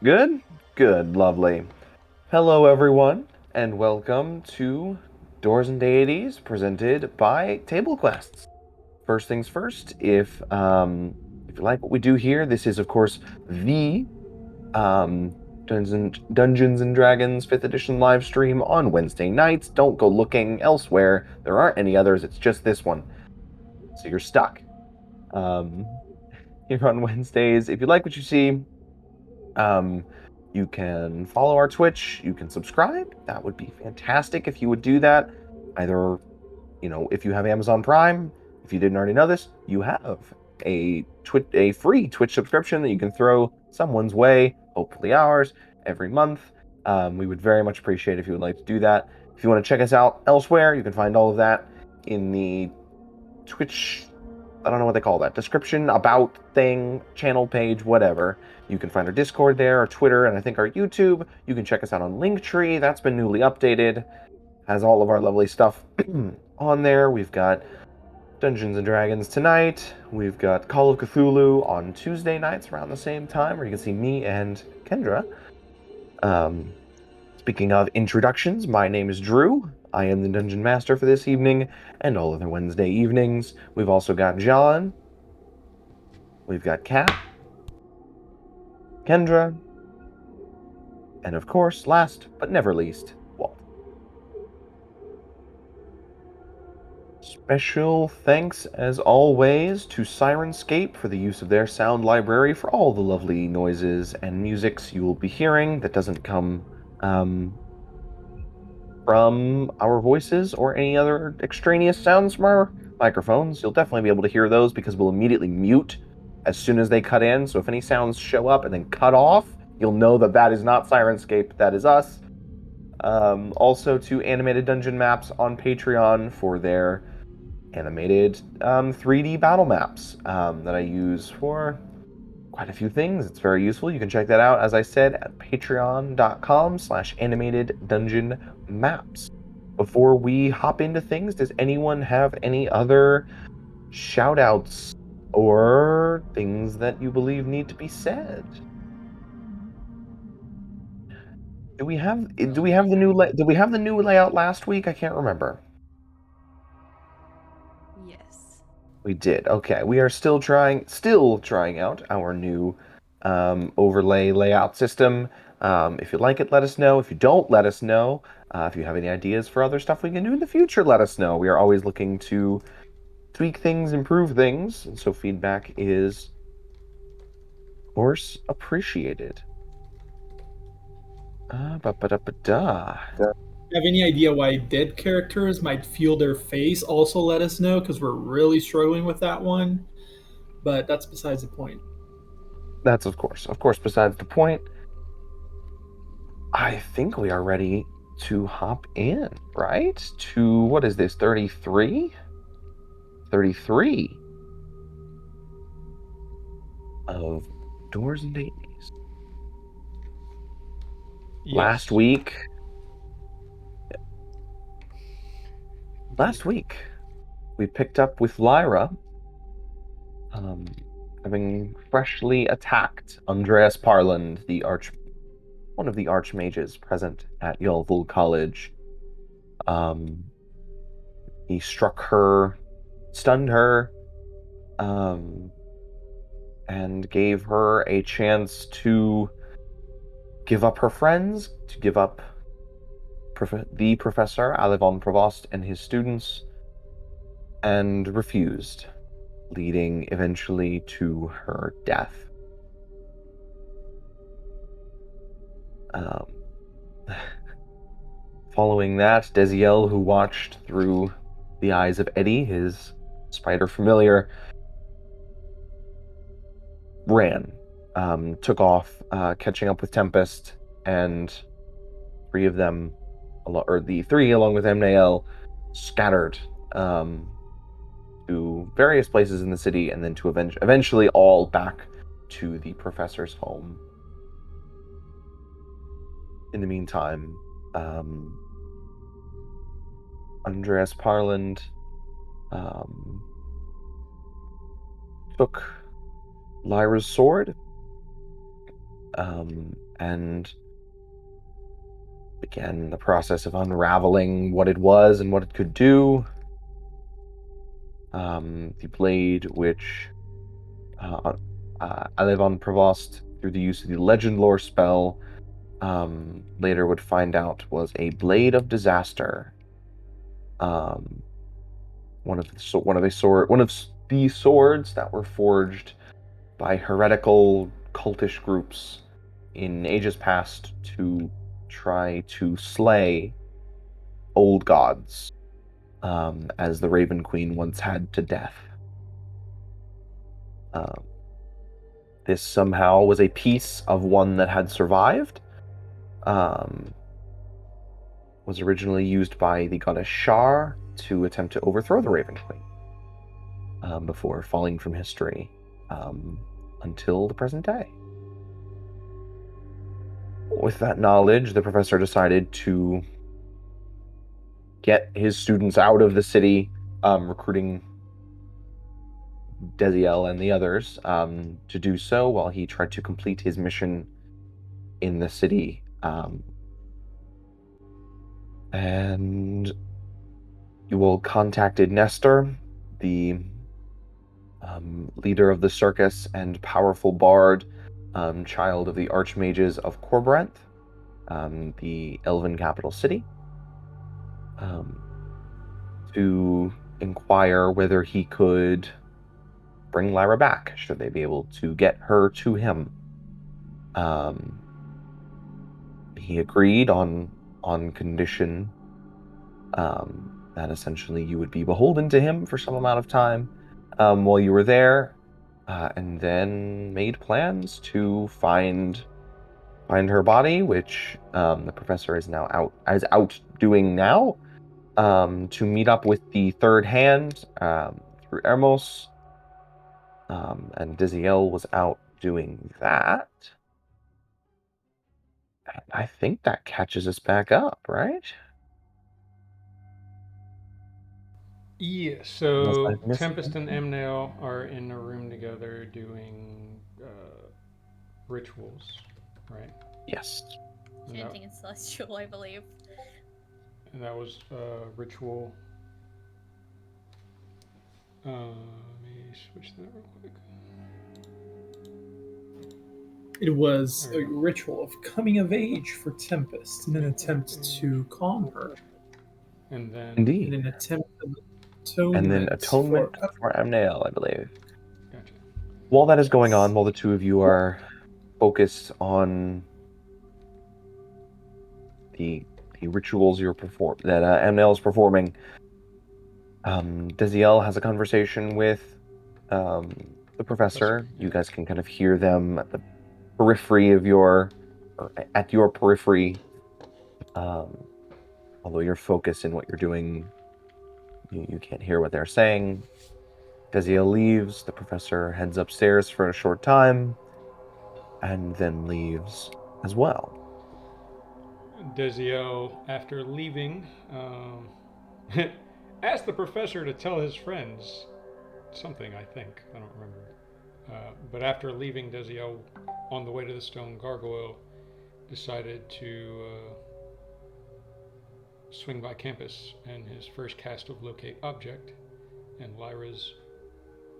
Good? Good, lovely. Hello, everyone, and welcome to Doors and Deities, presented by Table Quests. First things first, if you like what we do here, this is, of course, the um, Dungeons and Dragons 5th edition live stream on Wednesday nights. Don't go looking elsewhere. There aren't any others. It's just this one. So you're stuck. Um, Here on Wednesdays. If you like what you see, Um, you can follow our Twitch. You can subscribe. That would be fantastic if you would do that. Either, if you have Amazon Prime, if you didn't already know this, you have a free Twitch subscription that you can throw someone's way, hopefully ours, every month. We would very much appreciate if you would like to do that. If you want to check us out elsewhere, you can find all of that in the Twitch, I don't know what they call that, description, about thing, channel page, whatever. You can find our Discord there, our Twitter, and I think our YouTube. You can check us out on Linktree. That's been newly updated. Has all of our lovely stuff on there. We've got Dungeons and Dragons tonight. We've got Call of Cthulhu on Tuesday nights around the same time, where you can see me and Kendra. Um, Speaking of introductions, my name is Drew. I am the Dungeon Master for this evening and all other Wednesday evenings. We've also got John. We've got Kat, Kendra, and of course, last but never least, Walt. Special thanks, as always, to Syrinscape for the use of their sound library for all the lovely noises and musics you will be hearing that doesn't come um, from our voices or any other extraneous sounds from our microphones. You'll definitely be able to hear those because we'll immediately mute as soon as they cut in. So if any sounds show up and then cut off, you'll know that that is not Syrinscape, that is us. Also to Animated Dungeon Maps on Patreon for their animated 3D battle maps that I use for quite a few things. It's very useful. You can check that out, as I said, at patreon.com/animated dungeon maps. Before we hop into things, does anyone have any other shout outs or things that you believe need to be said? Did we have the new layout last week? I can't remember. Yes. We did. Okay, we are still trying out our new overlay layout system. If you like it, let us know. If you don't, let us know. If you have any ideas for other stuff we can do in the future, let us know. We are always looking to tweak things, improve things, and so feedback is, of course, appreciated. Ba-ba-da-ba-da. Have any idea why dead characters might feel their face, also let us know, because we're really struggling with that one. But that's besides the point. That's of course, besides the point. I think we are ready to hop in, right? To, what is this, 33? 33 of Doors and Deities. Yes. Last week, we picked up with Lyra, having freshly attacked Andreas Parland, one of the archmages present at Yulvul College. He struck her, stunned her, and gave her a chance to give up her friends, to give up the professor, Alevon Provost, and his students, and refused, leading eventually to her death. Um, Following that, Deziel, who watched through the eyes of Eddie, his spider familiar, ran, took off, catching up with Tempest, and the three, along with Amnael, scattered to various places in the city, and then to eventually all back to the professor's home. In the meantime, Andreas Parland took Lyra's sword and began the process of unraveling what it was and what it could do. The blade, which Alevon Provost, through the use of the legend lore spell, later would find out was a blade of disaster. One of the swords that were forged by heretical cultish groups in ages past to try to slay old gods, as the Raven Queen once had to death. This somehow was a piece of one that had survived. Was originally used by the goddess Shar to attempt to overthrow the Raven Queen, before falling from history, until the present day. With that knowledge, the professor decided to get his students out of the city, recruiting Deziel and the others, to do so while he tried to complete his mission in the city. And you will contacted Nestor, the leader of the circus and powerful bard, child of the Archmages of Corbranth, the elven capital city, to inquire whether he could bring Lyra back, should they be able to get her to him. He agreed on condition that essentially you would be beholden to him for some amount of time while you were there, and then made plans to find her body, which the professor is out doing now, to meet up with the third hand through Ermos, and Deziel was out doing that. And I think that catches us back up, right? Yeah, so Tempest and Amnael are in a room together doing rituals, right? Yes. Chanting in Celestial, I believe. And that was ritual. Let me switch that real quick. It was a ritual of coming of age for Tempest in an attempt to calm her. And then Indeed. In an attempt of atonement for Amnael, I believe. Gotcha. While that is going on, while the two of you are focused on the rituals that Amnael is performing, Deziel has a conversation with the professor. Yeah. You guys can kind of hear them at the periphery of your periphery. Although you're focused in what you're doing, you can't hear what they're saying. Deziel leaves. The professor heads upstairs for a short time, and then leaves as well. Deziel, after leaving, asked the professor to tell his friends something, I think. I don't remember. But after leaving, Deziel, on the way to the stone gargoyle, decided to swing by campus, and his first cast of Locate Object, and Lyra's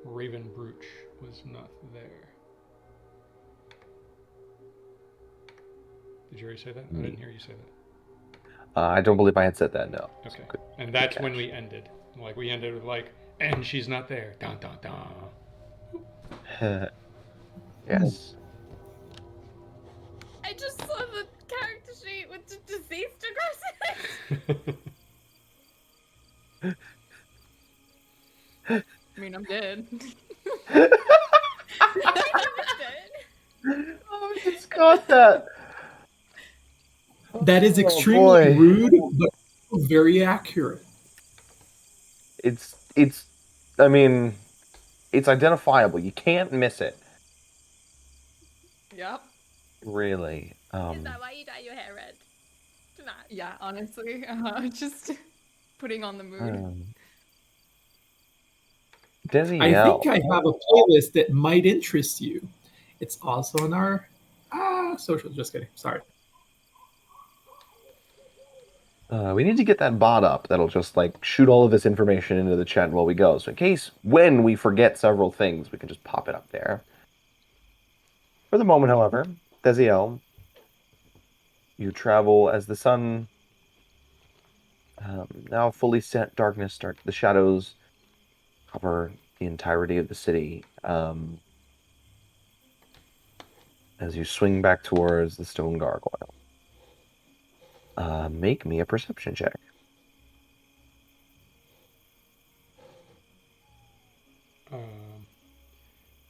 Raven Brooch was not there. Did you already say that? I didn't hear you say that. I don't believe I had said that, no. Okay. So and that's when we ended. Like, we ended with, like, and she's not there. Dun, dun, dun. Yes. I just saw the character sheet with the deceased aggressive. I mean, I'm dead. Oh, I just got that. That is extremely rude, but very accurate. It's identifiable. You can't miss it. Yep. Really. Is that why you dye your hair red? Tonight? Yeah, honestly. Just putting on the mood. Deziel. I think I have a playlist that might interest you. It's also on our social. Just kidding. Sorry. We need to get that bot up that'll just like shoot all of this information into the chat while we go. So in case when we forget several things, we can just pop it up there. For the moment, however, Deziel, you travel as the sun, now fully set, darkness starts, the shadows cover the entirety of the city. As you swing back towards the stone gargoyle. Make me a perception check.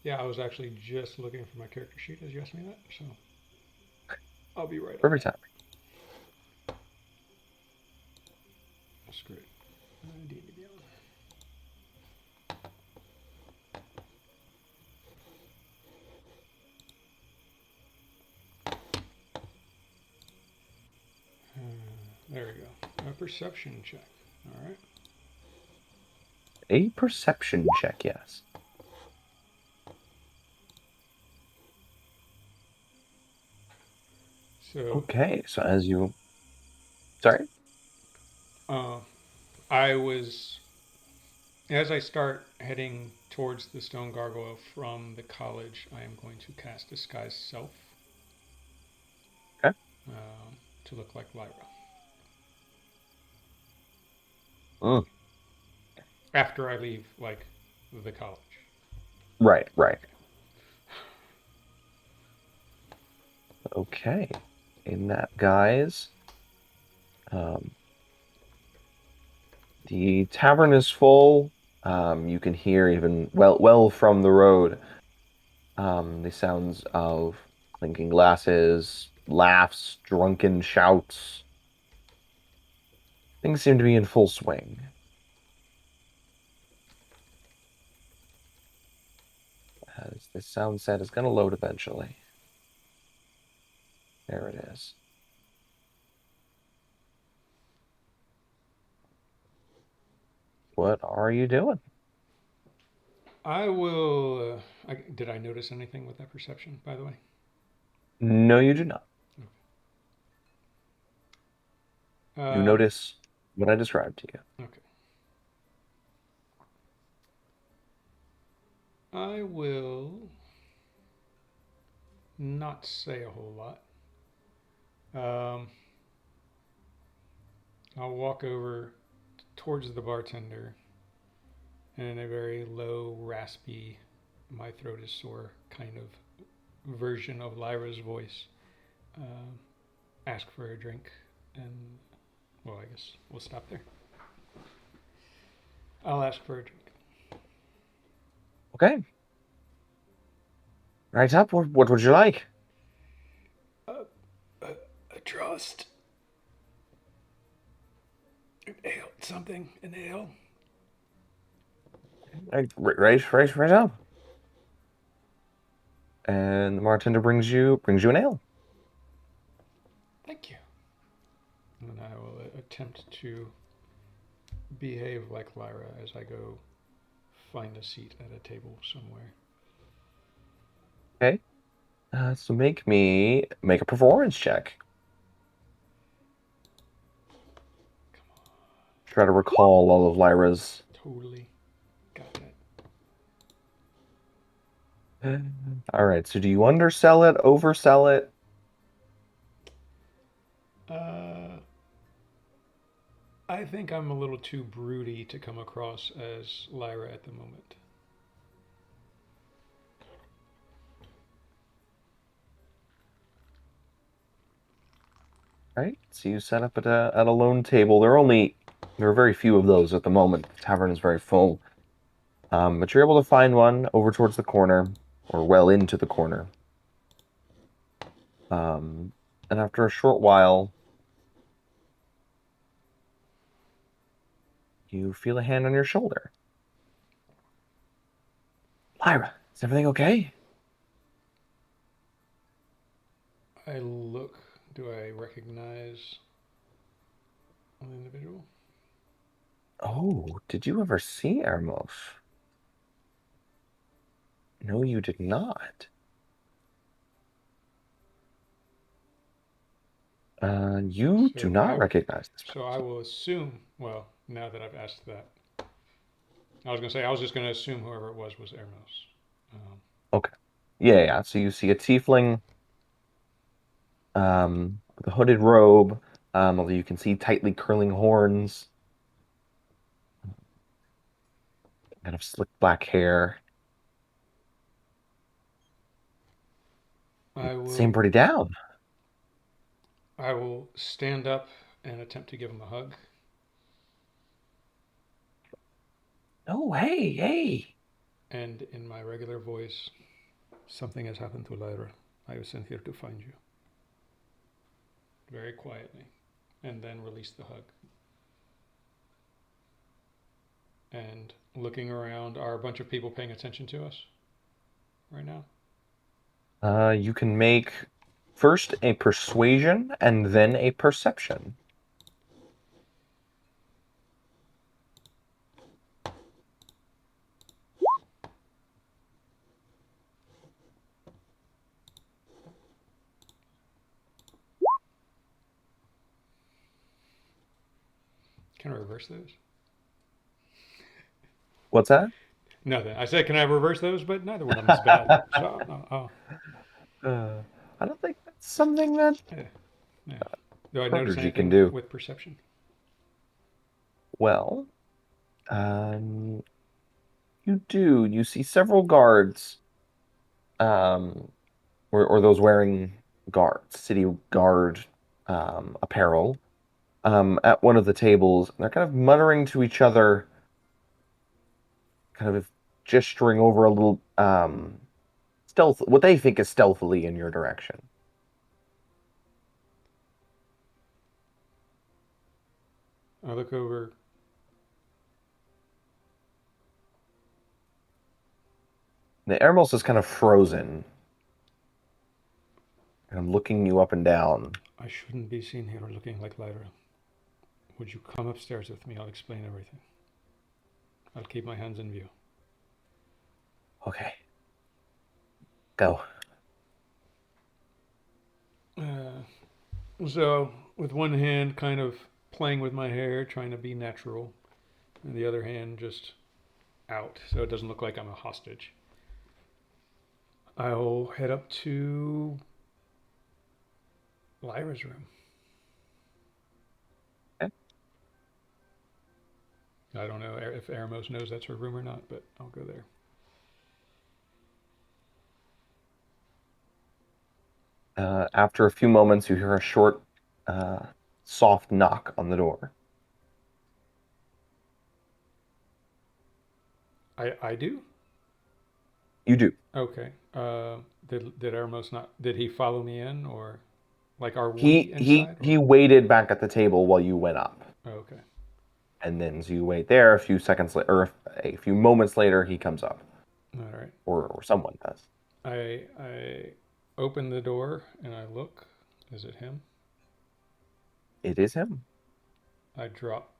Yeah, I was actually just looking for my character sheet as you asked me that, so I'll be right on Perfect that. time. That's great. D&D there we go. A perception check. All right. A perception check, yes. So. Okay, so as you... Sorry? I was... As I start heading towards the stone gargoyle from the college, I am going to cast Disguise Self. Okay. To look like Lyra. After I leave, like, the college. Right. Okay. In that guise, the tavern is full. You can hear even well from the road the sounds of clinking glasses, laughs, drunken shouts. Things seem to be in full swing. As this sound set is going to load eventually. There it is. What are you doing? I will... did I notice anything with that perception, by the way? No, you do not. Okay. You notice what I described to you. Okay. I will not say a whole lot. I'll walk over towards the bartender and in a very low, raspy, my throat is sore kind of version of Lyra's voice, ask for a drink, and, well, I guess we'll stop there. I'll ask for a drink. Okay. Right up. What would you like? A trust. An ale. Something. An ale. Right up. And the bartender brings you an ale. Thank you. And I will attempt to behave like Lyra as I go find a seat at a table somewhere. Okay. So make a performance check. Come on. Try to recall all of Lyra's. Totally got that. All right. So do you undersell it, oversell it? I think I'm a little too broody to come across as Lyra at the moment. Right. So you set up at a lone table. There are very few of those at the moment. The tavern is very full. But you're able to find one over towards the corner, or well into the corner. And after a short while, you feel a hand on your shoulder. Lyra, is everything okay? I look. Do I recognize an individual? Oh, did you ever see Ermos? No, you did not. You So do not I- recognize this So I will assume, well, now that I've asked that, I was going to say, I was just going to assume whoever it was Ermos. Okay. Yeah. So you see a tiefling with a hooded robe, although you can see tightly curling horns, kind of slick black hair. I Seem will pretty down. stand up and attempt to give him a hug. Oh, hey. And in my regular voice, something has happened to Lyra. I was sent here to find you. Very quietly. And then release the hug. And looking around, are a bunch of people paying attention to us right now? You can make first a persuasion and then a perception. Can I reverse those? What's that? Nothing. I said, can I reverse those? But neither one of them is bad. So, I don't think that's something that yeah. Do I notice Prodigy can anything do. with perception? Well, um, you do. You see several guards, um, or those wearing city guard apparel, at one of the tables. They're kind of muttering to each other, kind of gesturing over a little stealth, what they think is stealthily in your direction. I look over. The Ermos is kind of frozen, and I'm looking you up and down. I shouldn't be seen here looking like Lyra. Would you come upstairs with me? I'll explain everything. I'll keep my hands in view. Okay. Go. So, with one hand kind of playing with my hair, trying to be natural, and the other hand just out so it doesn't look like I'm a hostage, I'll head up to Lyra's room. Okay. I don't know if Eremos knows that's her room or not, but I'll go there. After a few moments, you hear a short, soft knock on the door. I do? You do. Okay. Did Eremos not? Did he follow me in, or like are we He inside? he waited back at the table while you went up, Oh, okay. and then so you wait there. A few seconds later, or a few moments later, he comes up, All right. or someone does. I open the door and I look. Is it him? It is him. I drop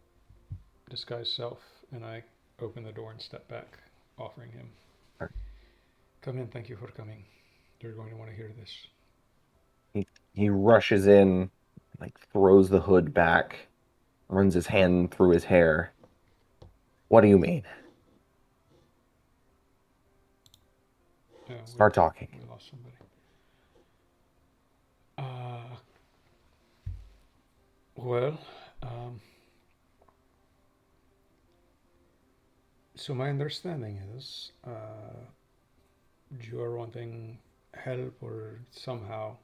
disguise self and I open the door and step back, offering him. All right. Come in. Thank you for coming. They're going to want to hear this. He rushes in, like throws the hood back, runs his hand through his hair. What do you mean? Start talking. We lost somebody. Well, so my understanding is you are wanting help or somehow.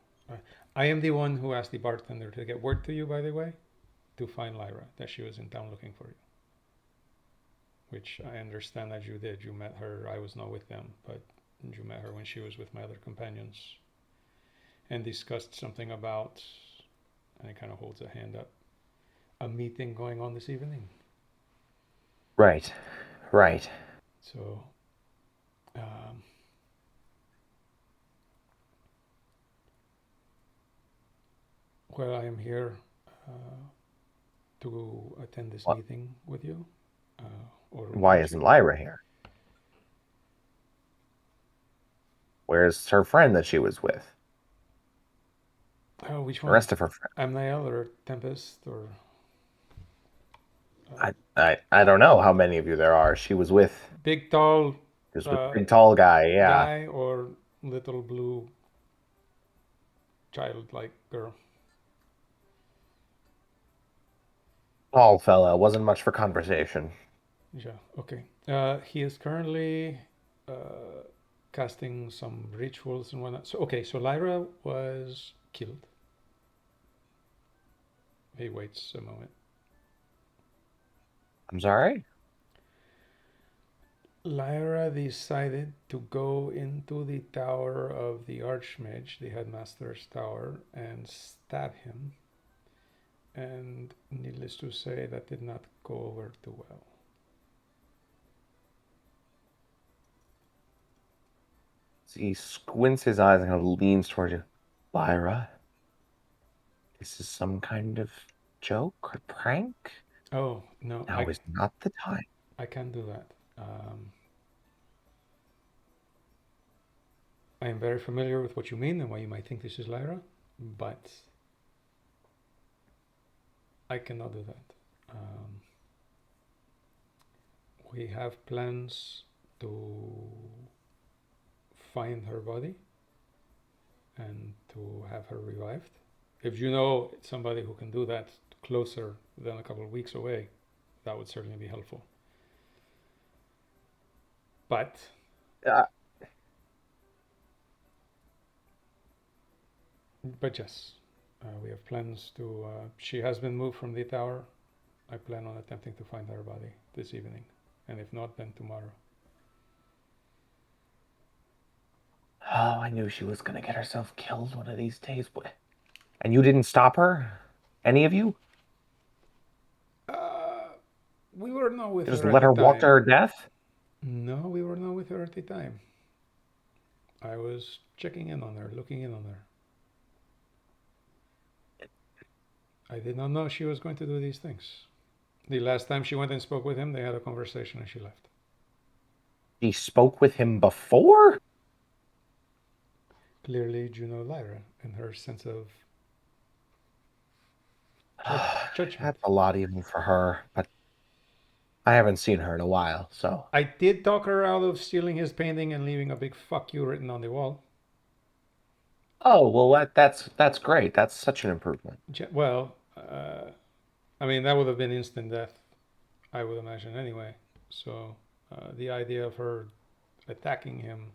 I am the one who asked the bartender to get word to you, by the way, to find Lyra, that she was in town looking for you. Which I understand that you did. You met her. I was not with them, but you met her when she was with my other companions and discussed something about, and he kind of holds a hand up, a meeting going on this evening. Right. So, well, I am here to attend this meeting with you. Why isn't Lyra here? Where's her friend that she was with? Oh, which The one? rest of her friends. Amnael or Tempest or I don't know how many of you there are. She was with big tall big tall guy. Yeah, guy or little blue childlike girl? tall fella. Wasn't much for conversation. Yeah, okay. He is currently casting some rituals and whatnot. So, okay, so Lyra was killed. He waits a moment. I'm sorry. Lyra decided to go into the tower of the Archmage, the headmaster's tower, and stab him. And needless to say, that did not go over too well. He squints his eyes and kind of leans toward you. Lyra, this is some kind of joke or prank? Oh, no, Now is not the time. I can't do that. I am very familiar with what you mean and why you might think this is Lyra, but I cannot do that. We have plans to find her body and to have her revived. If you know somebody who can do that closer than a couple of weeks away, that would certainly be helpful. But yes, we have plans to. She has been moved from the tower. I plan on attempting to find her body this evening, and if not, then tomorrow. Oh, I knew she was going to get herself killed one of these days. And you didn't stop her? Any of you? We were not with Just her let at her the walk to time. her death? No, we were not with her at the time. I was checking in on her, looking in on her. I did not know she was going to do these things. The last time she went and spoke with him, they had a conversation and she left. She spoke with him before? Clearly, you know Lyra and her sense of judgment. That's a lot even for her, but I haven't seen her in a while, so. I did talk her out of stealing his painting and leaving a big "fuck you" written on the wall. Oh, well, that's great. That's such an improvement. Well, I mean, that would have been instant death, I would imagine anyway. So the idea of her attacking him,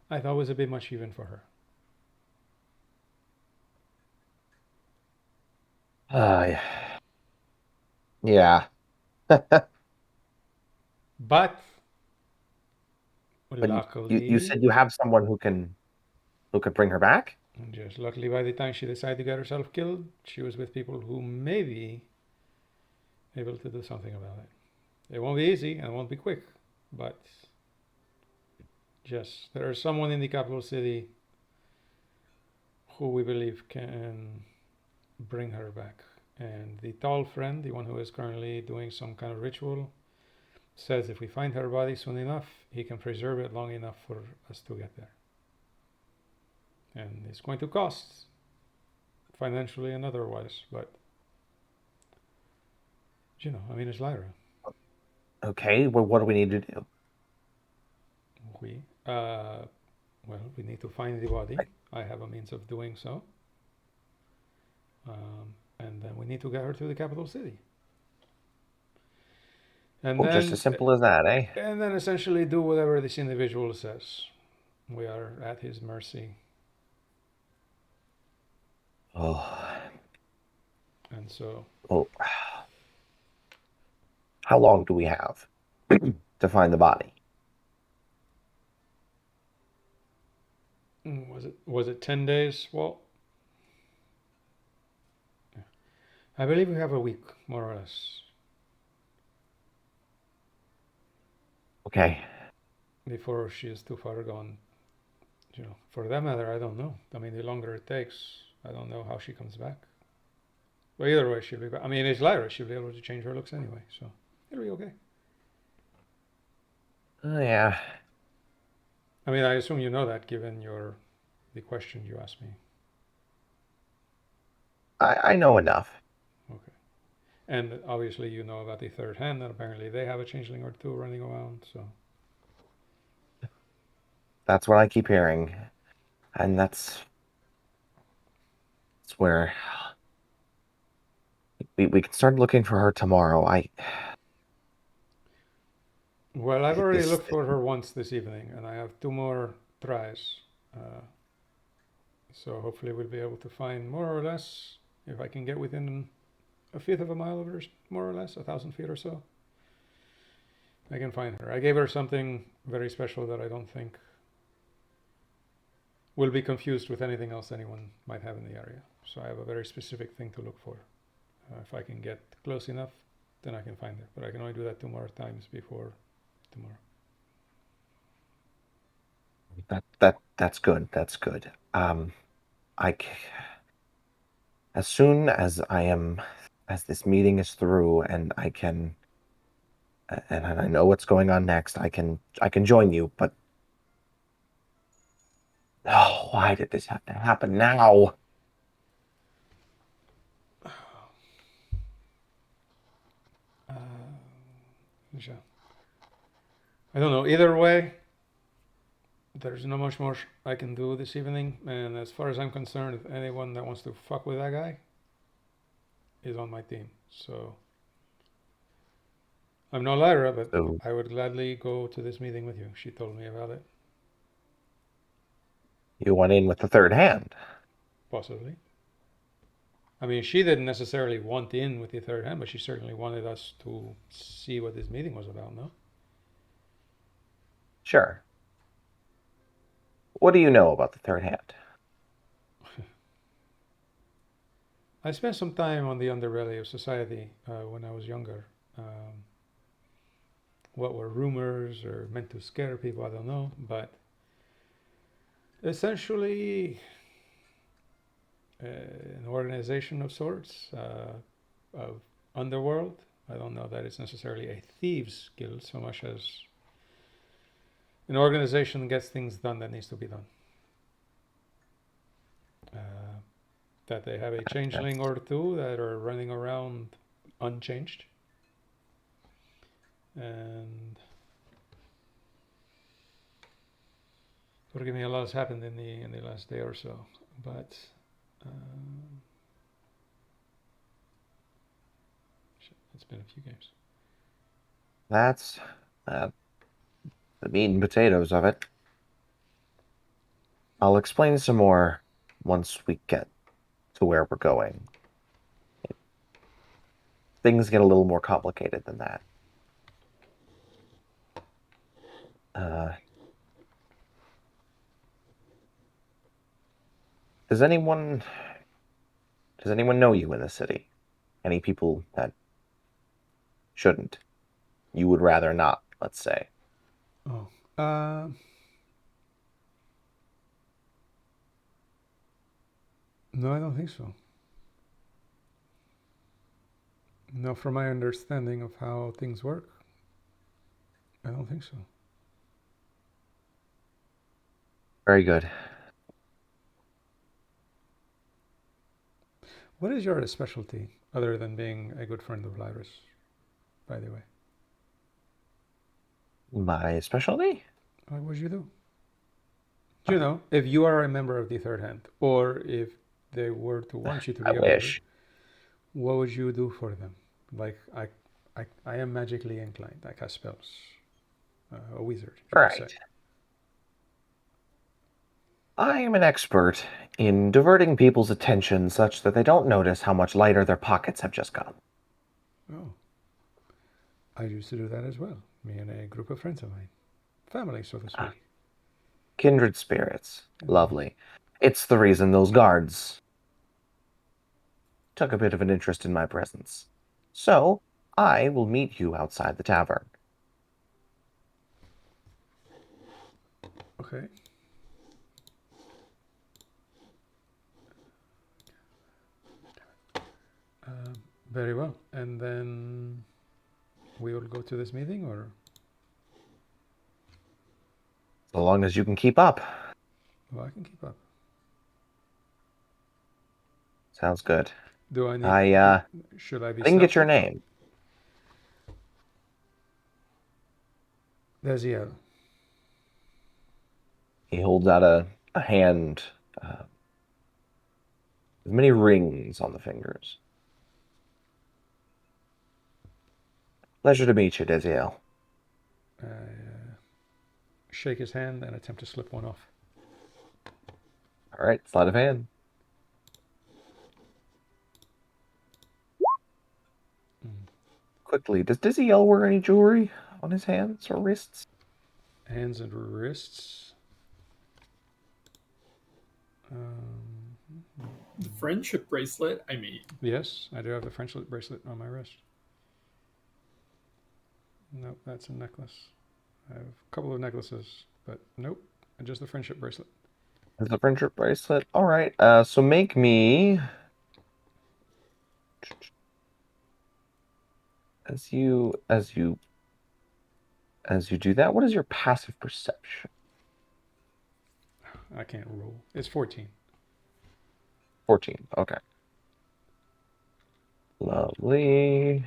I thought was a bit much even for her. Yeah. But But luckily, you said you have someone who could bring her back? just luckily, by the time she decided to get herself killed, she was with people who may be able to do something about it. It won't be easy and it won't be quick, but yes, there is someone in the capital city who we believe can bring her back. And the tall friend, the one who is currently doing some kind of ritual, says if we find her body soon enough, he can preserve it long enough for us to get there. And it's going to cost financially and otherwise, but you know, I mean, it's Lyra. Okay, well, what do we need to do? We need to find the body. I have a means of doing so. And then we need to get her to the capital city. And Well, then, just as simple as that, eh? and then essentially do whatever this individual says. We are at his mercy. Oh. And so. Well, how long do we have to find the body? Was it 10 days? Well, I believe we have a week, more or less. Okay. Before she is too far gone. You know, for that matter, I don't know. I mean, the longer it takes, I don't know how she comes back. But either way, she'll be back. I mean, it's Lyra. She'll be able to change her looks anyway, so it'll be okay. Yeah. I mean, I assume you know that, given the question you asked me. I know enough. Okay. And obviously you know about the third hand, and apparently they have a changeling or two running around, so... That's what I keep hearing. And that's where we can start looking for her tomorrow. Well, I've already This looked for her once this evening, and I have 2 more tries. So hopefully we'll be able to find more or less, if I can get within a fifth of a mile of her, more or less, 1,000 feet or so, I can find her. I gave her something very special that I don't think will be confused with anything else anyone might have in the area. So I have a very specific thing to look for. If I can get close enough, then I can find her. But I can only do that 2 more times before tomorrow. that's good. That's good. As soon as as this meeting is through and and I know what's going on next, I can join you. But oh, why did this have to happen now? Yeah. I don't know. Either way, there's not much more I can do this evening. And as far as I'm concerned, anyone that wants to fuck with that guy is on my team. So I'm not Lyra, but So I would gladly go to this meeting with you. She told me about it. you went in with the third hand. Possibly. I mean, she didn't necessarily want in with the third hand, but she certainly wanted us to see what this meeting was about, no? Sure. What do you know about the third hand? I spent some time on the underbelly of society when I was younger. What were rumors or meant to scare people, I don't know. But essentially, an organization of sorts of underworld. I don't know that it's necessarily a thieves guild so much as an organization gets things done that needs to be done. That they have a changeling or two that are running around unchanged. And forgive me, a lot has happened in the last day or so, but it's been a few games. That's the meat and potatoes of it. I'll explain some more once we get to where we're going. Things get a little more complicated than that. Does anyone know you in the city? Any people that shouldn't? You would rather not, let's say. Oh, no, I don't think so. No, from my understanding of how things work, I don't think so. Very good. What is your specialty, other than being a good friend of Lyra's, by the way? My specialty? What would you do? You know, if you are a member of the third hand, or if they were to want you to be I a member, wish. what would you do for them? Like, I am magically inclined. I cast spells. A wizard, you could say. Right. I am an expert in diverting people's attention such that they don't notice how much lighter their pockets have just gotten. Oh. I used to do that as well. Me and a group of friends of mine. Family, so to speak. Kindred spirits. Lovely. It's the reason those guards took a bit of an interest in my presence. So, I will meet you outside the tavern. Okay. Very well. And then we will go to this meeting, or? So long as you can keep up. Well, I can keep up. Sounds good. Do I need? I Should I be? didn't get your stealthy? name. Deziel. He holds out a hand with many rings on the fingers. Pleasure to meet you, Deziel. I shake his hand and attempt to slip one off. All right, sleight of hand. Quickly, does Deziel wear any jewelry on his hands or wrists? Hands and wrists. The friendship bracelet, I mean. Yes, I do have the friendship bracelet on my wrist. Nope, that's a necklace. I have a couple of necklaces, but nope, just the friendship bracelet. There's a friendship bracelet. All right. So make me as you do that. What is your passive perception? I can't roll. It's 14. 14. Okay. Lovely.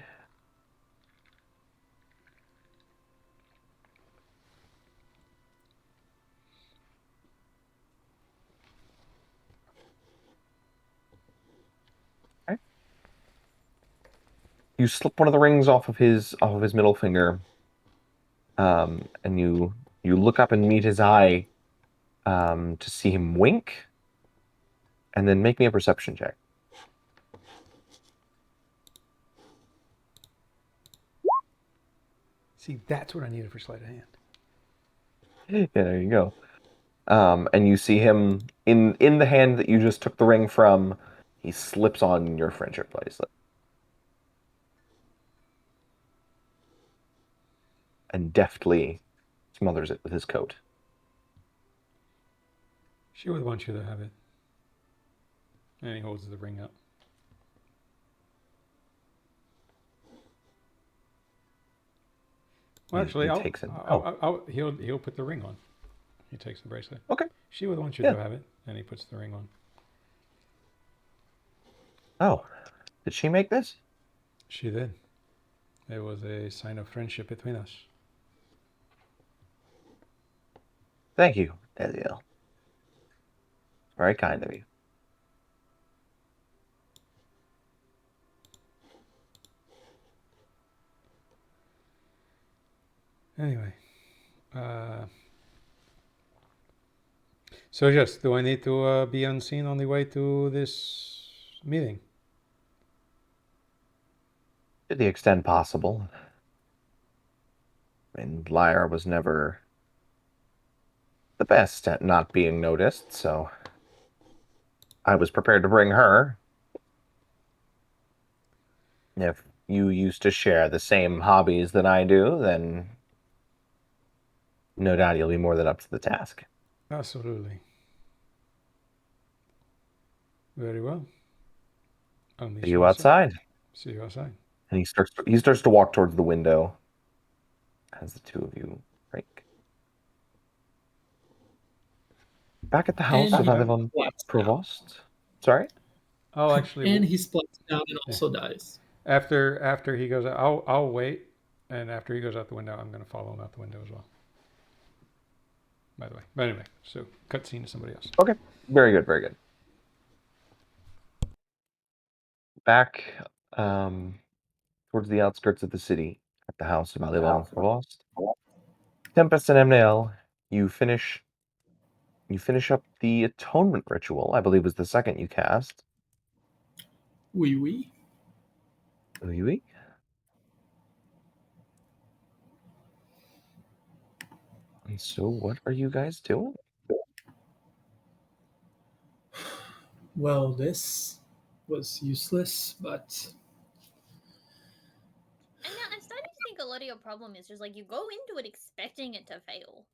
Okay. You slip one of the rings off of his middle finger, and you look up and meet his eye, to see him wink, and then make me a perception check. See, that's what I needed for sleight of hand. Yeah, there you go. And you see him in the hand that you just took the ring from. He slips on your friendship bracelet and deftly smothers it with his coat. She would want you to have it. And he holds the ring up. Well, actually, he'll put the ring on. He takes the bracelet. Okay. She would want you to have it, and he puts the ring on. Oh, did she make this? She did. It was a sign of friendship between us. Thank you, Deziel. Very kind of you. Anyway, so yes, do I need to be unseen on the way to this meeting? To the extent possible. I mean, Lyra was never the best at not being noticed, so I was prepared to bring her. If you used to share the same hobbies that I do, then no doubt you'll be more than up to the task. Absolutely. Very well. See you outside. See you outside. And he starts to walk towards the window as the two of you break. Back at the house of Avon Provost. Sorry? Oh, actually, And he splits down and also dies. After he goes out, I'll wait, and after he goes out the window, I'm going to follow him out the window as well. By the way, but anyway, so cutscene to somebody else. Okay, very good, very good. Back towards the outskirts of the city, at the house of Avon Provost. Tempest and Amnael, you finish up the atonement ritual. I believe was the second you cast. Oui, oui. Oui, oui. And so, what are you guys doing? Well, this was useless, but And now I'm starting to think a lot of your problem is just like you go into it expecting it to fail.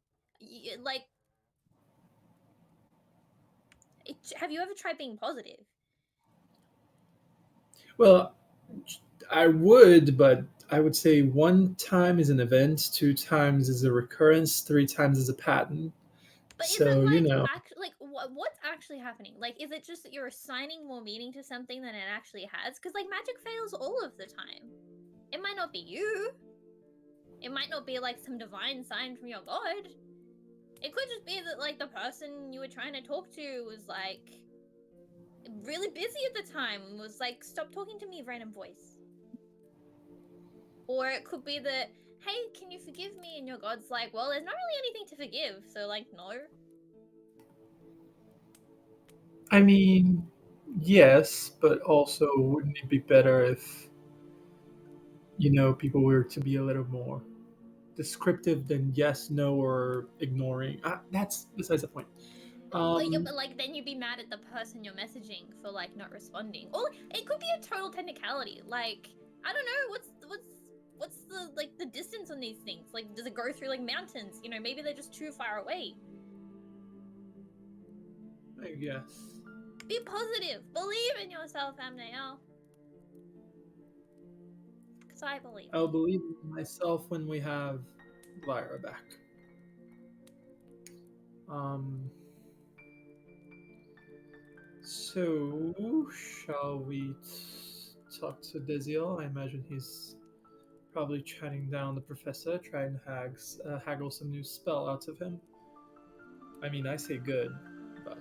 Have you ever tried being positive? well, I would, but I would say 1 time is an event, 2 times is a recurrence, 3 times is a pattern. But So, isn't you know. what's actually happening? Like, is it just that you're assigning more meaning to something than it actually has? Because like magic fails all of the time. It might not be you. It might not be like some divine sign from your god. It could just be that like the person you were trying to talk to was like really busy at the time and was like, stop talking to me, random voice. Or it could be that, hey, can you forgive me? And your god's like, well, there's not really anything to forgive, so like, no. I mean, yes, but also wouldn't it be better if people were to be a little more descriptive than yes, no, or ignoring? That's besides the point. But like then you'd be mad at the person you're messaging for like not responding. Or it could be a total technicality. Like, I don't know, what's the like the distance on these things? Like, does it go through like mountains? You know, maybe they're just too far away. I guess. Be positive. Believe in yourself, Amnael. Because I believe. I'll believe in myself when we have Lyra back. So, shall we talk to Deziel? I imagine he's probably chatting down the professor, trying to haggle some new spell out of him. I mean, I say good, but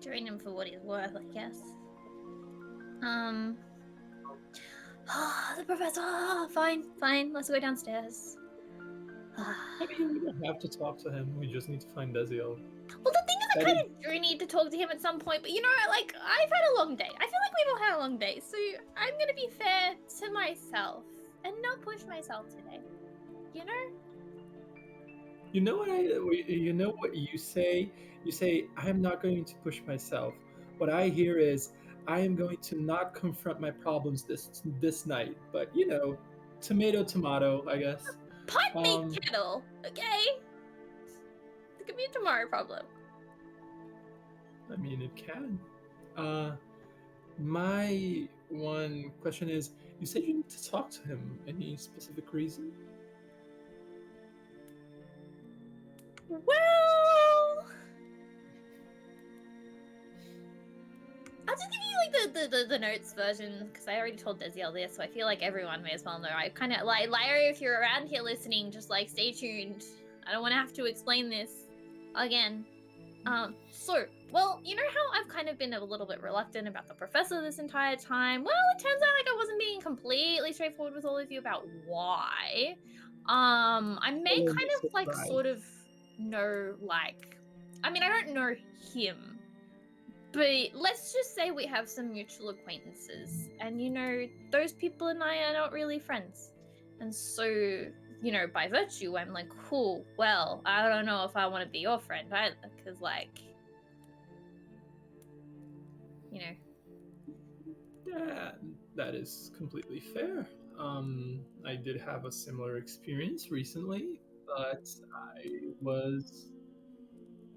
Train him for what he's worth, I guess. The professor. Fine. Let's go downstairs. I mean, we don't have to talk to him. We just need to find Deziel. Well, the thing is, I kind of do need to talk to him at some point, but you know, like, I've had a long day. I feel like we've all had a long day, so I'm gonna be fair to myself and not push myself today. You know? You know what you say? You say, I am not going to push myself. What I hear is, I am going to not confront my problems this night. But, tomato, I guess. Pot make kettle, okay? It could be a tomorrow problem. I mean, it can. My one question is, you said you need to talk to him. Any specific reason? Well, I'll just give you like the notes version because I already told Deziel this, so I feel like everyone may as well know. I kind of like Lyra, if you're around here listening, just like stay tuned. I don't want to have to explain this again. Well, you know how I've kind of been a little bit reluctant about the professor this entire time? Well, it turns out like I wasn't being completely straightforward with all of you about why. I may kind of like sort of know like, I mean, I don't know him, but let's just say we have some mutual acquaintances, and you know, those people and I are not really friends. And so, you know, by virtue, I'm like, cool, well, I don't know if I want to be your friend either, because, like, you know. Yeah, that is completely fair. I did have a similar experience recently, but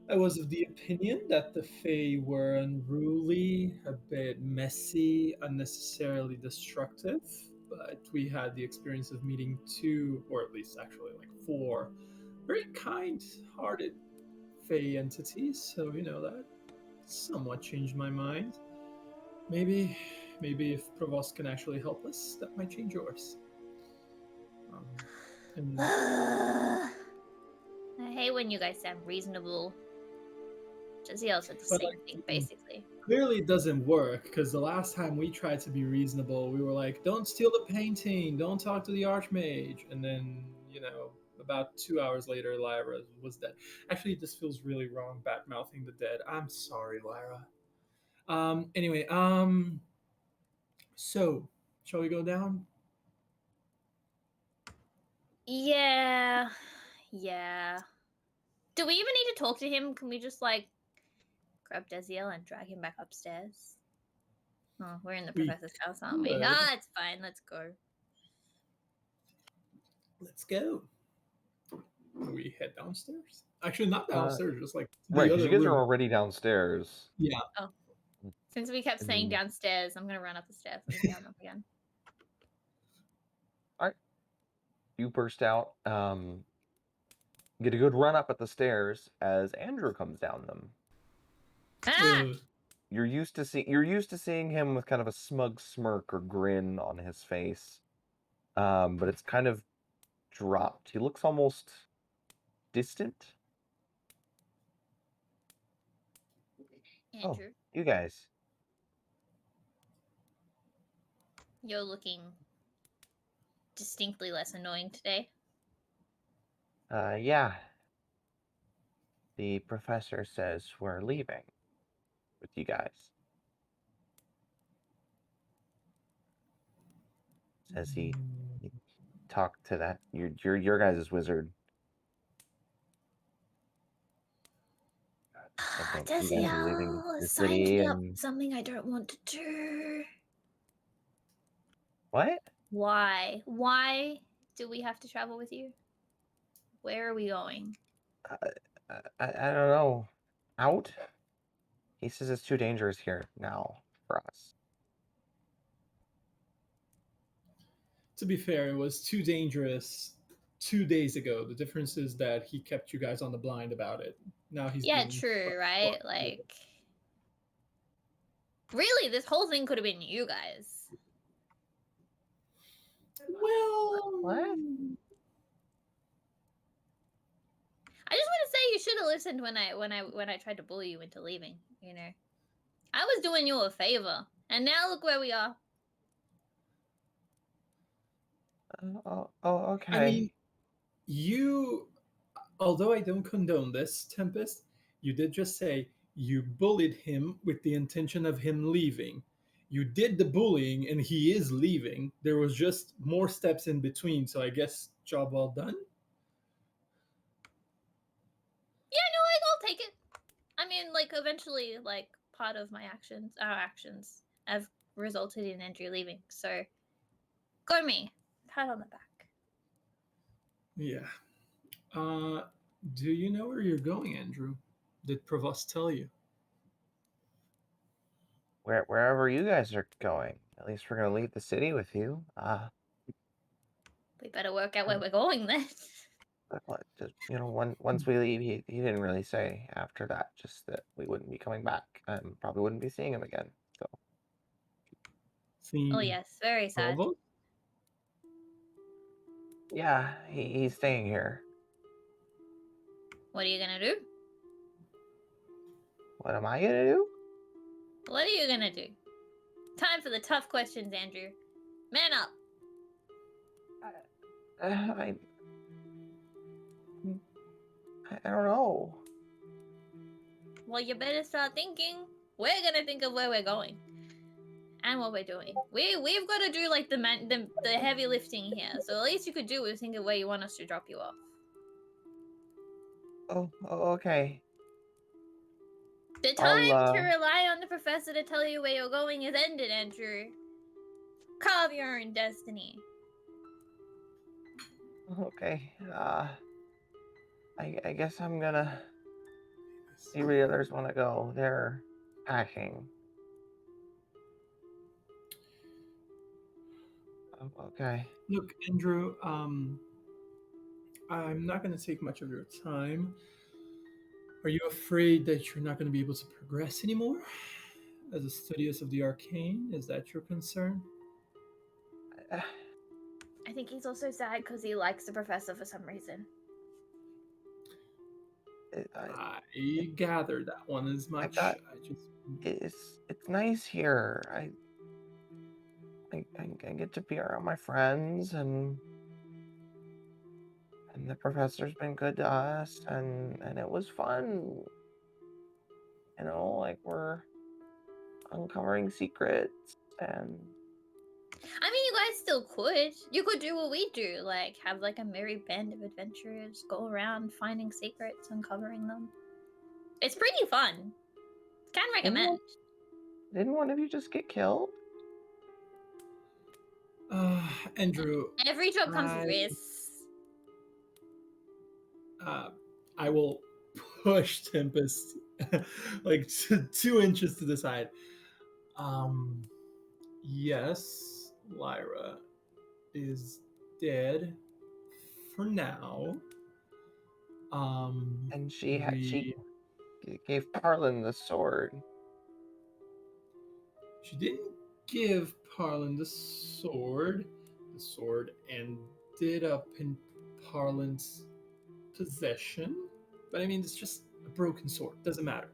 I was of the opinion that the Fae were unruly, a bit messy, unnecessarily destructive. But we had the experience of meeting two, or at least actually like four, very kind-hearted Fae entities. So that somewhat changed my mind. Maybe if Provost can actually help us, that might change yours. I hate when you guys sound reasonable. Deziel said the same thing, basically. Clearly it doesn't work, because the last time we tried to be reasonable, we were like, don't steal the painting, don't talk to the Archmage. And then, about 2 hours later, Lyra was dead. Actually, this feels really wrong, bad-mouthing the dead. I'm sorry, Lyra. Anyway, so, shall we go down? Yeah. Do we even need to talk to him? Can we just, like, grab Deziel and drag him back upstairs? Oh, we're in the professor's house, aren't we? It's fine. Let's go. Let's go. We head downstairs? Actually, not downstairs, just like right, because you guys are already downstairs. Yeah. Oh. Since we kept saying downstairs, I'm going to run up the stairs and down up again. All right. You burst out. get a good run up at the stairs as Andrew comes down them. Ah! Ugh. You're used to seeing him with kind of a smug smirk or grin on his face, but it's kind of dropped. He looks almost distant. Andrew, You guys. you're looking distinctly less annoying today. Yeah. The professor says we're leaving with you guys. Says he talked to that your guys' wizard. I think you guys are leaving Deziel the signed city me up and for something I don't want to do. what? Why? Why do we have to travel with you? Where are we going? I don't know. Out? He says it's too dangerous here now for us. To be fair, it was too dangerous 2 days ago. The difference is that he kept you guys on the blind about it. Now he's Yeah, being true, right? Like, really, this whole thing could have been you guys. well, What? I just want to say you should have listened when I tried to bully you into leaving. You know, I was doing you a favor, and now look where we are. Okay. I mean, you, although I don't condone this, Tempest, you did just say you bullied him with the intention of him leaving. You did the bullying and he is leaving. There was just more steps in between, so I guess job well done. Yeah, no, I'll take it. I mean, like, eventually, like, part of our actions, have resulted in Andrew leaving. So, go me. Pat on the back. Yeah. Do you know where you're going, Andrew? Did Provost tell you? Wherever you guys are going. At least we're gonna leave the city with you. We better work out where we're going then. Just, once we leave, he didn't really say after that, just that we wouldn't be coming back and probably wouldn't be seeing him again. So Seen Oh, yes, very sad. Provost? yeah, he's staying here. What are you gonna do? What am I gonna do? What are you gonna do? Time for the tough questions, Andrew. Man up. I don't know. Well, you better start thinking. We're gonna think of where we're going and what we're doing. We've got to do like the heavy lifting here. So the least you could do is think of where you want us to drop you off. Okay. The time to rely on the professor to tell you where you're going is ended, Andrew. Carve your own destiny. Okay. I guess I'm gonna see where the others want to go. They're packing. Okay. Look, Andrew, I'm not going to take much of your time. Are you afraid that you're not going to be able to progress anymore as a studious of the arcane? Is that your concern? I think he's also sad because he likes the professor for some reason. I gathered that one as much. It's nice here. I get to be around my friends and the professor's been good to us and it was fun. Like we're uncovering secrets and I mean, you guys still could. You could do what we do, like have like a merry band of adventurers go around finding secrets, uncovering them. It's pretty fun. Can recommend. Didn't one of you just get killed? Andrew, Every job comes with risks. I will push Tempest like 2 inches to the side. Yes, Lyra is dead for now. And she we gave Parlin the sword. She didn't give Parlin the sword. The sword ended up in Parlin's possession. But I mean, it's just a broken sword. Doesn't matter.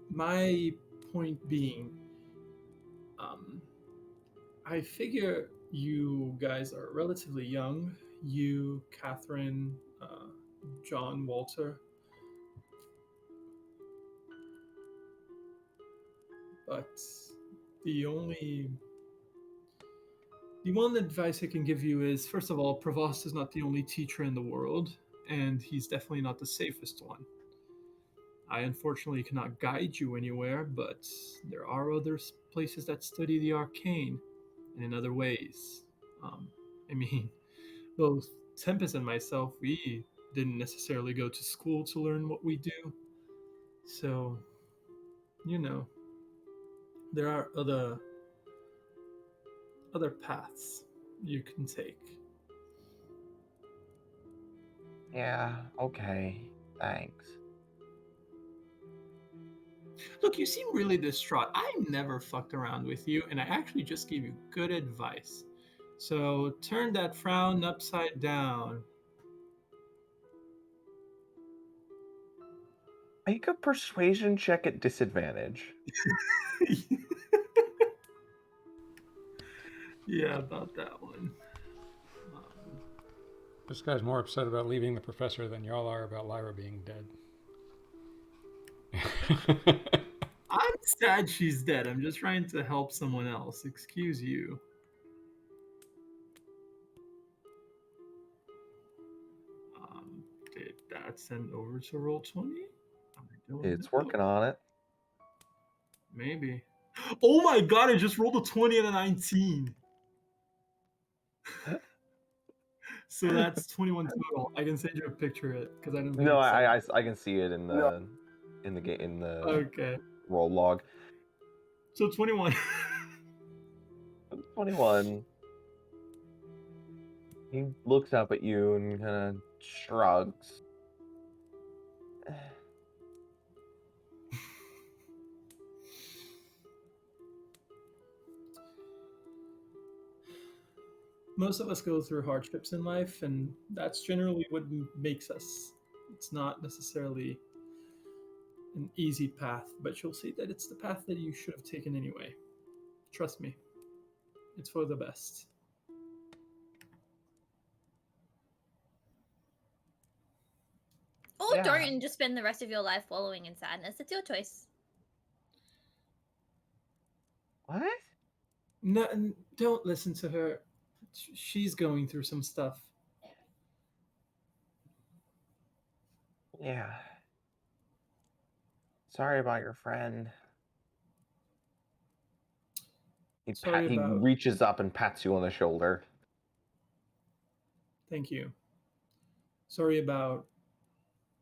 My point being, I figure you guys are relatively young. You, Catherine, John, Walter. But the only the one advice I can give you is, first of all, Provost is not the only teacher in the world, and he's definitely not the safest one. I unfortunately cannot guide you anywhere, but there are other places that study the arcane, and in other ways. I mean, both Tempest and myself, we didn't necessarily go to school to learn what we do. So, you know, there are other paths you can take. Yeah, okay. Thanks. Look, you seem really distraught. I never fucked around with you, and I actually just gave you good advice. So turn that frown upside down. Make a persuasion check at disadvantage. Yeah, about that one. This guy's more upset about leaving the professor than y'all are about Lyra being dead. I'm sad she's dead. I'm just trying to help someone else. Excuse you. Did that send over to roll 20? I don't It's know. working on it. Maybe. Oh my god, I just rolled a 20 and a 19. So that's 21 total. I can send you a picture of it because I don't think No, it's I can see it in the okay. roll log. So 21. 21. He looks up at you and kind of shrugs. Most of us go through hardships in life, and that's generally what makes us. It's not necessarily an easy path, but you'll see that it's the path that you should have taken anyway. Trust me, it's for the best. Or don't and just spend the rest of your life wallowing in sadness. It's your choice. What? No, don't listen to her. She's going through some stuff. Yeah. Sorry about your friend. He reaches up and pats you on the shoulder. Thank you. Sorry about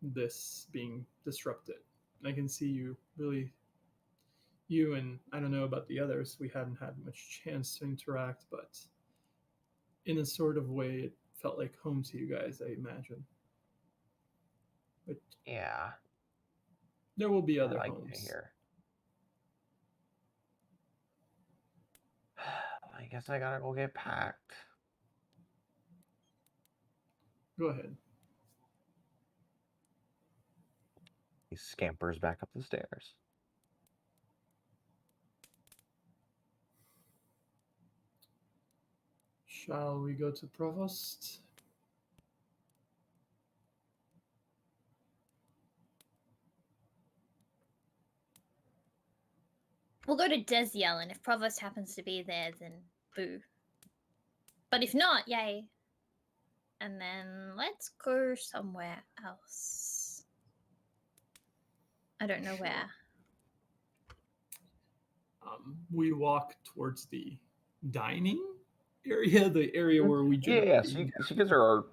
this being disrupted. I can see you really. You and I don't know about the others. We hadn't had much chance to interact, but in a sort of way, it felt like home to you guys, I imagine. But yeah, there will be other I like homes. To hear. I guess I gotta go get packed. Go ahead. He scampers back up the stairs. Shall we go to Provost? We'll go to Deziel, and if Provost happens to be there, then boo. But if not, yay. And then let's go somewhere else. I don't know where. We walk towards the dining area, the area where we generally... Yeah, so you guys are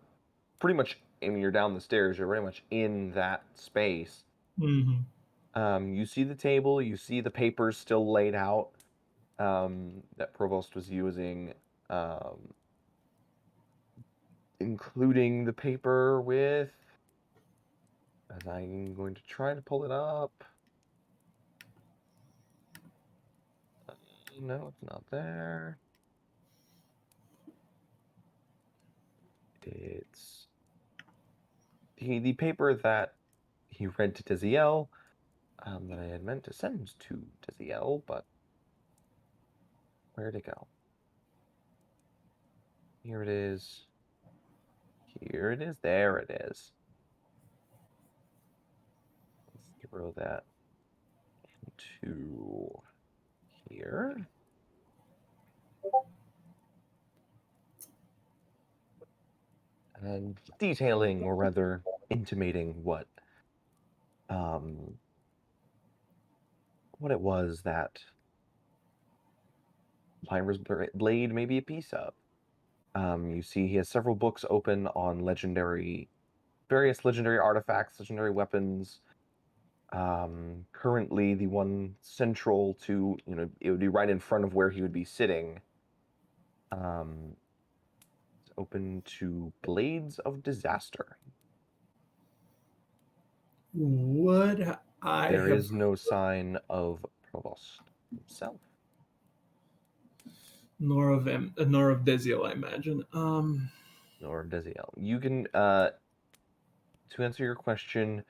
pretty much, I mean, you're down the stairs, you're very much in that space. Mm-hmm. You see the table, you see the papers still laid out that Provost was using, including the paper with as I'm going to try to pull it up. No, it's not there. It's the paper that he read to Deziel, that I had meant to send to Deziel, but where'd it go? Here it is. Here it is. There it is. Let's throw that into here. And detailing, or rather intimating, what it was that Lyra's blade may be a piece of. You see he has several books open on various legendary artifacts, legendary weapons. Currently, the one central to, it would be right in front of where he would be sitting. It's open to Blades of Disaster. Would I There have is no sign of Provost himself. nor of Deziel, I imagine. Nor Deziel. You can, to answer your question,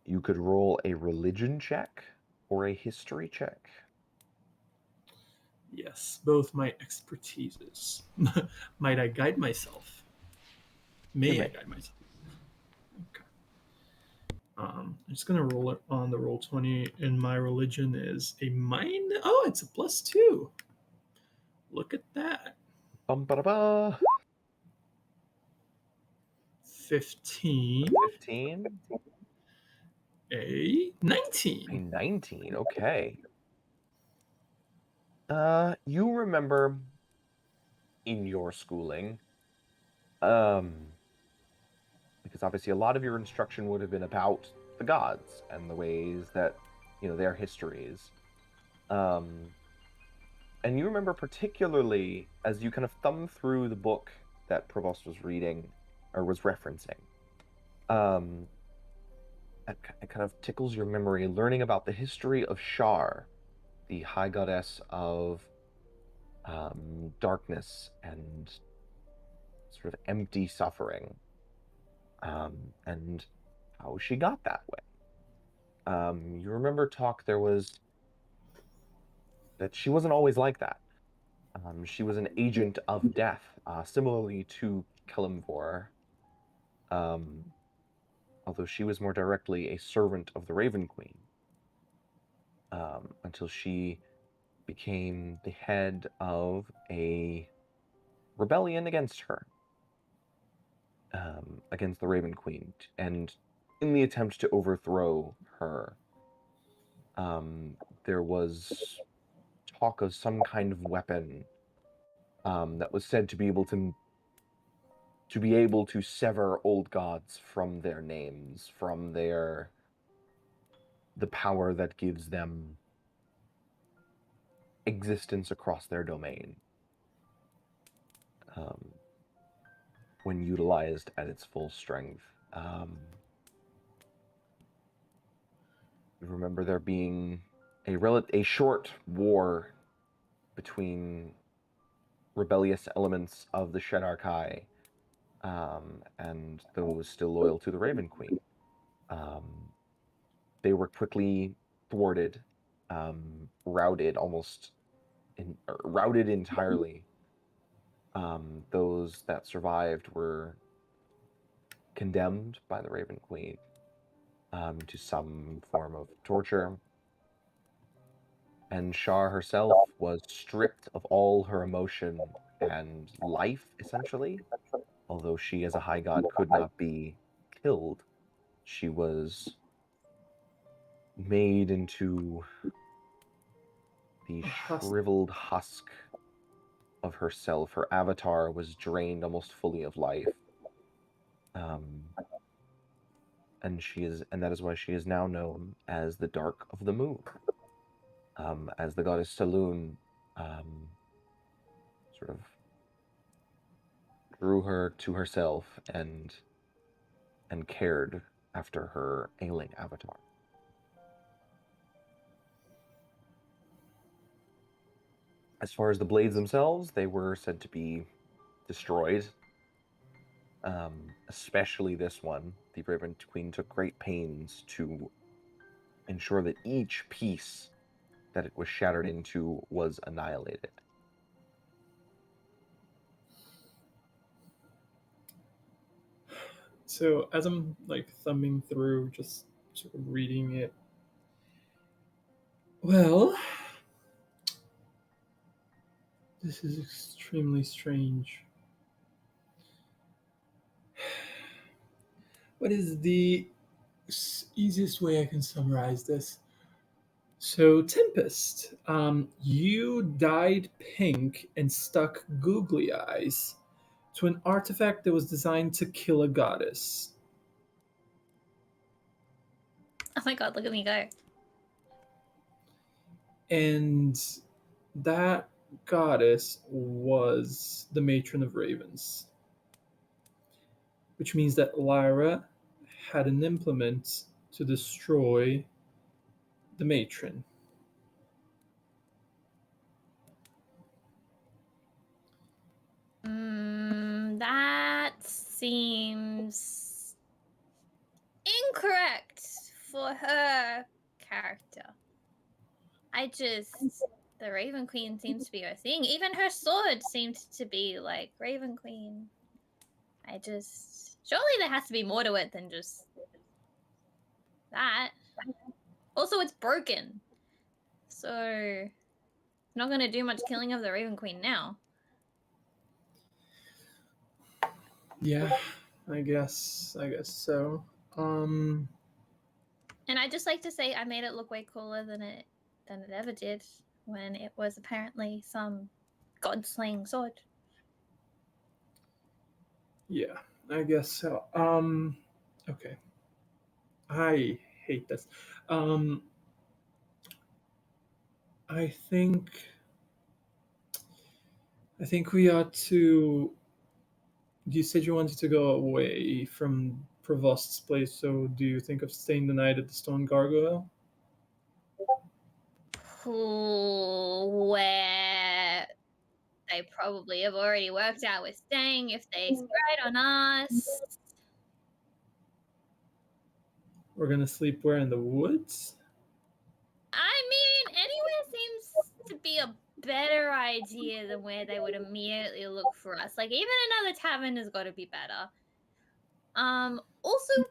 you could roll a religion check or a history check. Yes, both my expertises. Might I guide myself? May I guide myself? Okay. I'm just gonna roll it on the roll 20, and my religion is a Oh, it's a +2. Look at that. 15. 15. A 19. A 19. Okay. You remember in your schooling, because obviously a lot of your instruction would have been about the gods and the ways that, their histories. And you remember particularly as you kind of thumb through the book that Provost was reading or was referencing. It kind of tickles your memory, learning about the history of Shar, the high goddess of darkness and sort of empty suffering, and how she got that way. You remember there was that she wasn't always like that. She was an agent of death, similarly to Kelimvor, although she was more directly a servant of the Raven Queen, until she became the head of a rebellion against her, against the Raven Queen, and in the attempt to overthrow her, there was talk of some kind of weapon that was said to be able to sever old gods from their names, from the power that gives them existence across their domain, when utilized at its full strength. Remember there being a short war between rebellious elements of the Shedarkai, and those still loyal to the Raven Queen. They were quickly thwarted, routed routed entirely. Those that survived were condemned by the Raven Queen, to some form of torture. And Shar herself was stripped of all her emotion and life, essentially. Although she, as a high god, could not be killed, she was made into the shriveled husk of herself. Her avatar was drained almost fully of life. And that is why she is now known as the Dark of the Moon. As the goddess Saloon sort of drew her to herself and cared after her ailing avatar. As far as the blades themselves, they were said to be destroyed. Especially this one. The Raven Queen took great pains to ensure that each piece that it was shattered into was annihilated. So as I'm thumbing through, just sort of reading it, well, this is extremely strange. What is the easiest way I can summarize this? So, Tempest, you dyed pink and stuck googly eyes to an artifact that was designed to kill a goddess. Oh my god, look at me go. And that goddess was the matron of ravens, which means that Lyra had an implement to destroy the matron. That seems incorrect for her character. The Raven Queen seems to be her thing. Even her sword seemed to be like Raven Queen. Surely there has to be more to it than just that. Also, it's broken. So, not going to do much killing of the Raven Queen now. Yeah, I guess so. And I'd just like to say I made it look way cooler than it ever did when it was apparently some god-slaying sword. Yeah, I guess so. Okay. I hate this. I think we ought to. You said you wanted to go away from Provost's place, so do you think of staying the night at the Stone Gargoyle? Where they probably have already worked out we're staying if they sprayed on us. We're gonna sleep where, in the woods? I mean, anywhere seems to be a better idea than where they would immediately look for us. Like, even another tavern has got to be better. Also,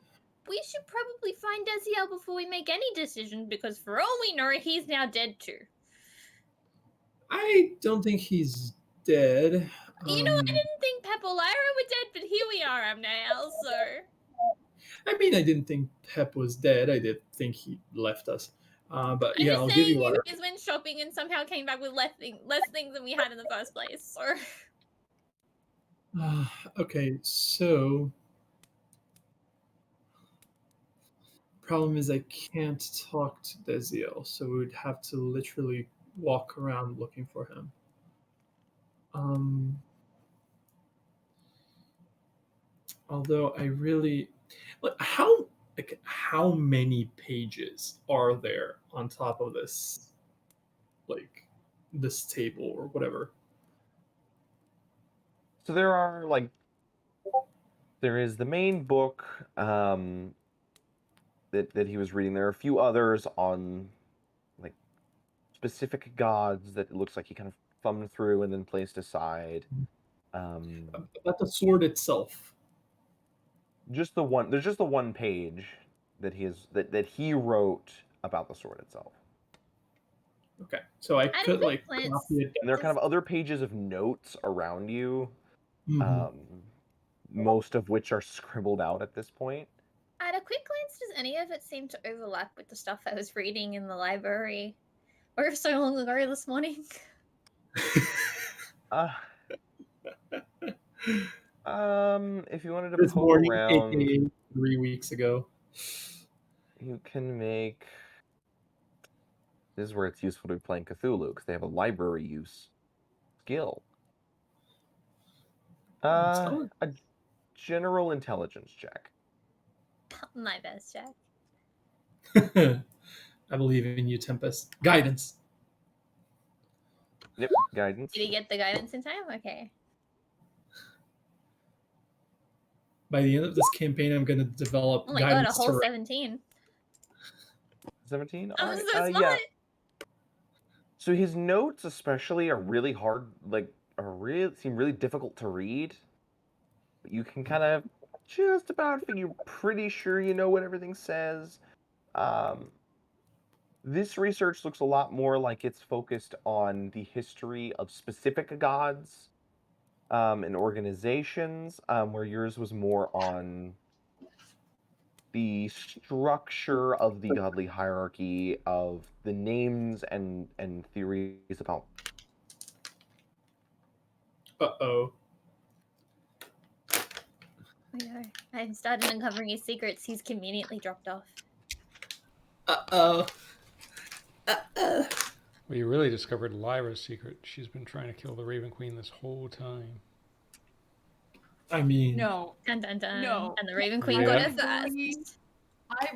we should probably find Deziel before we make any decision, because for all we know, he's now dead too. I don't think he's dead. You know, I didn't think Pep or Lyra were dead, but here we are, Amnael, so... I mean, I didn't think Pep was dead. I did think he left us. But I'm yeah, just I'll saying give you you Lyra. guys went shopping and somehow came back with less things than we had in the first place, so... Okay, so problem is I can't talk to Deziel, so we would have to literally walk around looking for him. Although I really how many pages are there on top of this this table or whatever? So there is the main book that he was reading. There are a few others on like specific gods that it looks like he kind of thumbed through and then placed aside. About the sword itself. Just the one. There's just the one page that he wrote about the sword itself. Okay, so I At a could quick glance, copy it. And there are kind of other pages of notes around you, Mhm. most of which are scribbled out at this point. At a quick glance, does any of it seem to overlap with the stuff I was reading in the library? Or so long ago this morning? If you wanted to This poke morning, around, aka 3 weeks ago. you can make. This is where it's useful to be playing Cthulhu, because they have a library use skill. A general intelligence check. My best, Jack. I believe in you, Tempest. Guidance. Yep, guidance. Did he get the guidance in time? Okay. By the end of this campaign, I'm going to develop Oh my god, a guidance whole terrain. 17. 17? I'm Alright, so smart. yeah. So his notes especially are really hard, seem really difficult to read. But you can kind of just about figure, pretty sure you know what everything says. This research looks a lot more like it's focused on the history of specific gods and organizations, where yours was more on the structure of the godly hierarchy of the names and theories about. Uh-oh. I've started uncovering his secrets. He's conveniently dropped off. Uh-oh. Well, you really discovered Lyra's secret. She's been trying to kill the Raven Queen this whole time. I mean... No. Dun dun dun. No. And the Raven Queen Yeah. got I it first.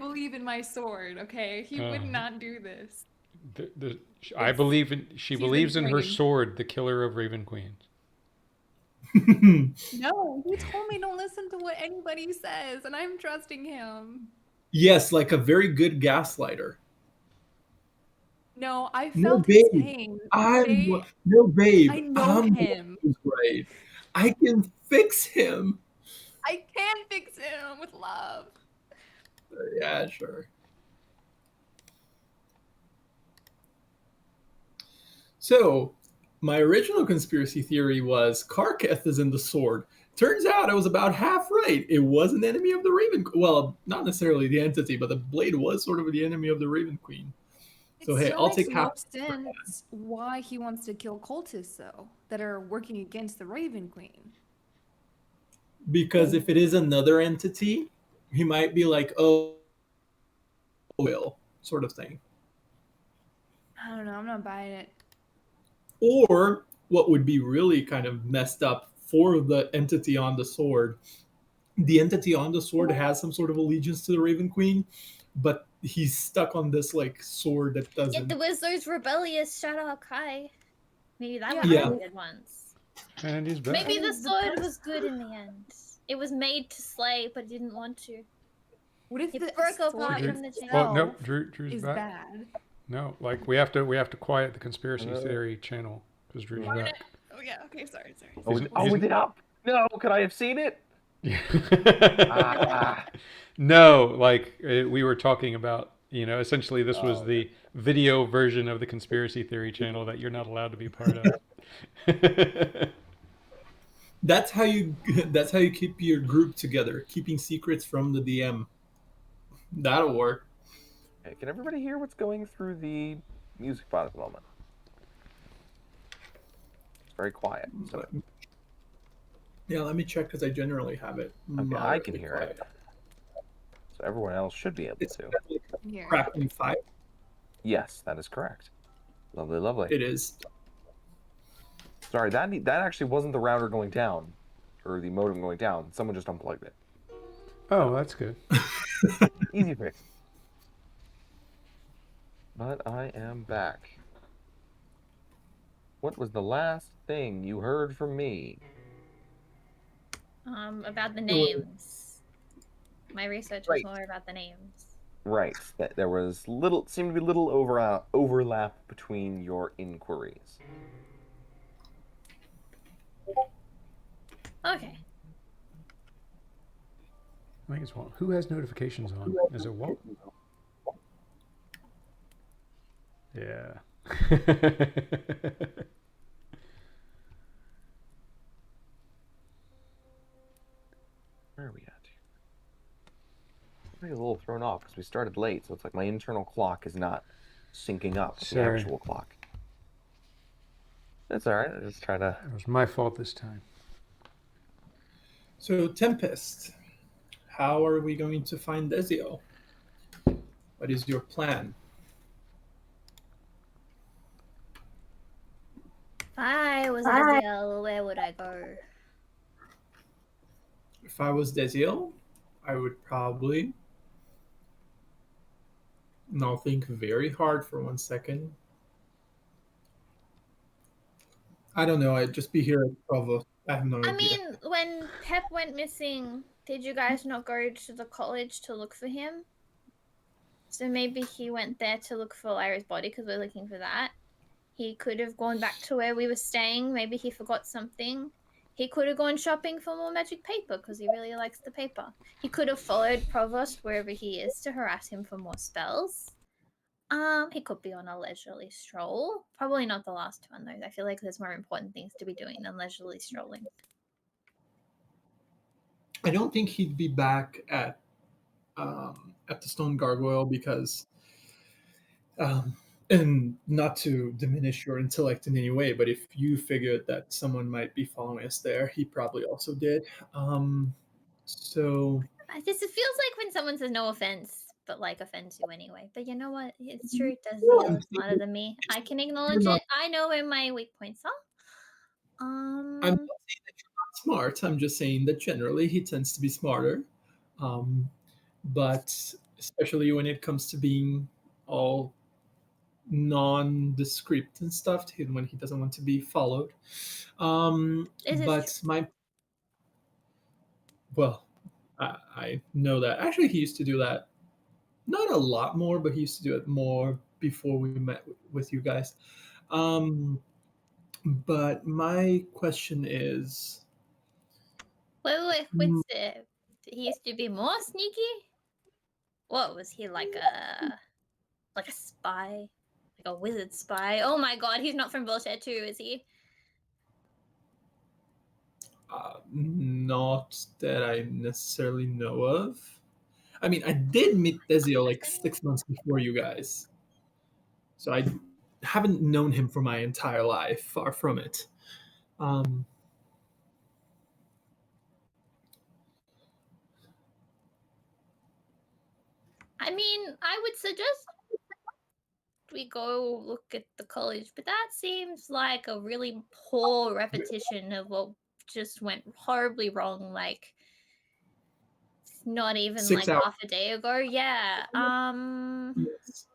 believe in my sword, okay? He would not do this. I believe in. She believes in her trained. sword, the killer of Raven Queens. No, he told me don't listen to what anybody says, and I'm trusting him. Yes, like a very good gaslighter. No, I No, felt his babe. pain. No, babe. I know I'm him. right. I can fix him. I can fix him with love. Yeah, sure. So, my original conspiracy theory was Karketh is in the sword. Turns out I was about half right. It was an enemy of the Raven. Well, not necessarily the entity, but the blade was sort of the enemy of the Raven Queen. So hey, I'll take half. It makes no sense why he wants to kill cultists, though, that are working against the Raven Queen. Because if it is another entity, he might be like, oh, will, sort of thing. I don't know. I'm not buying it. Or what would be really kind of messed up for the entity on the sword, the entity on the sword has some sort of allegiance to the Raven Queen, but he's stuck on this like sword that doesn't. Yet there was those rebellious Shadow Kai. Maybe that was Yeah. what he did once. And he's back. Maybe the And the sword past- was good in the end. It was made to slay, but didn't want to. What if It the broke sword apart from the itself chain. Well, no, Drew's is back. bad? No, like we have to quiet the conspiracy theory channel because Drew's back. Oh yeah. Okay. Sorry. Oh, is it up? No, could I have seen it? No, like we were talking about, essentially this was the video version of the conspiracy theory channel that you're not allowed to be part of. That's how you keep your group together, keeping secrets from the DM. That'll work. Okay, can everybody hear what's going through the music pod at the moment? It's very quiet. So. Yeah, let me check because I generally have it. Okay, I can hear it. So everyone else should be able It's to. Here. Crackling 5. Yes, that is correct. Lovely, lovely. It is. Sorry, that actually wasn't the router going down, or the modem going down. Someone just unplugged it. Oh, that's good. Easy fix. But I am back. What was the last thing you heard from me? About the names. My research was Right. more about the names. Right, that there was seemed to be little overlap between your inquiries. Okay. I think it's Walt. Who has notifications on? Is it Walt? Yeah. Where are we at? I'm a little thrown off because we started late, so it's like my internal clock is not syncing up to the Sorry. actual clock. That's all right. I just try to. It was my fault this time. So, Tempest, how are we going to find Deziel? What is your plan? If I was Deziel, where would I go? If I was Deziel, I would probably I'll think very hard for 1 second. I don't know. I'd just be here at Provo. I have no I idea. mean, when Pep went missing, did you guys not go to the college to look for him? So maybe he went there to look for Lyra's body because we're looking for that. He could have gone back to where we were staying. Maybe he forgot something. He could have gone shopping for more magic paper because he really likes the paper. He could have followed Provost wherever he is to harass him for more spells. He could be on a leisurely stroll. Probably not the last one though. I feel like there's more important things to be doing than leisurely strolling. I don't think he'd be back at the Stone Gargoyle because, and not to diminish your intellect in any way, but if you figured that someone might be following us there, he probably also did. So This it feels like when someone says no offense, but like offends you anyway. But you know what? It's true. no, Deziel is smarter than me. I can you're acknowledge not. it. I know where my weak points are. I'm not saying that you're not smart. I'm just saying that generally he tends to be smarter. Um, but especially when it comes to being all nondescript and stuff, when he doesn't want to be followed. This is But true. well, I know that. Actually, he used to do that. Not a lot more, but he used to do it more before we met with you guys. Um, but my question is, Wait. hmm, He used to be more sneaky? What was he like a spy? Like a wizard spy? Oh my god, he's not from Bullshit too, is he? not that I necessarily know of. I mean, I did meet Deziel like 6 months before you guys, so I haven't known him for my entire life. Far from it. Um, I mean, I would suggest we go look at the college, but that seems like a really poor repetition of what just went horribly wrong. Like not even 6 like hours. half a day ago. Yeah. Yes.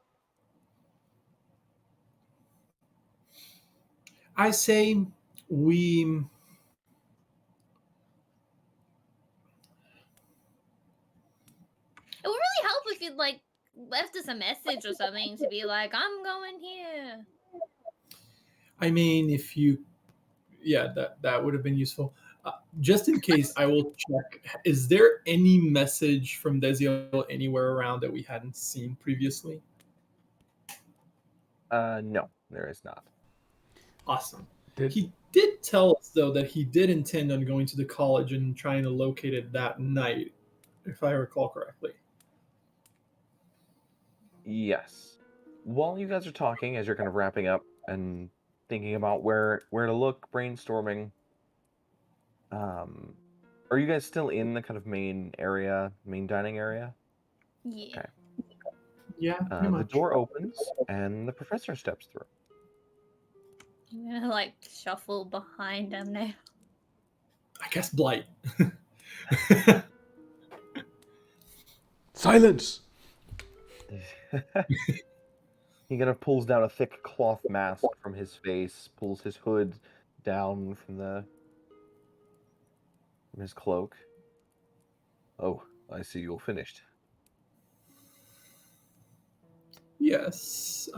I say we. It would really help if you'd like left us a message or something to be like, I'm going here. I mean, if you, yeah, that would have been useful. Just in case, I will check. Is there any message from Deziel anywhere around that we hadn't seen previously? No, there is not. Awesome. Did He did tell us though that he did intend on going to the college and trying to locate it that night, if I recall correctly. Yes. While you guys are talking, as you're kind of wrapping up and thinking about where to look, brainstorming, are you guys still in the kind of main dining area? Yeah. Okay. Yeah, pretty The much. door opens and the professor steps through. I'm gonna like shuffle behind him now. I guess blight. silence. He kind of pulls down a thick cloth mask from his face, pulls his hood down from his cloak. Oh, I see you're finished. Yes.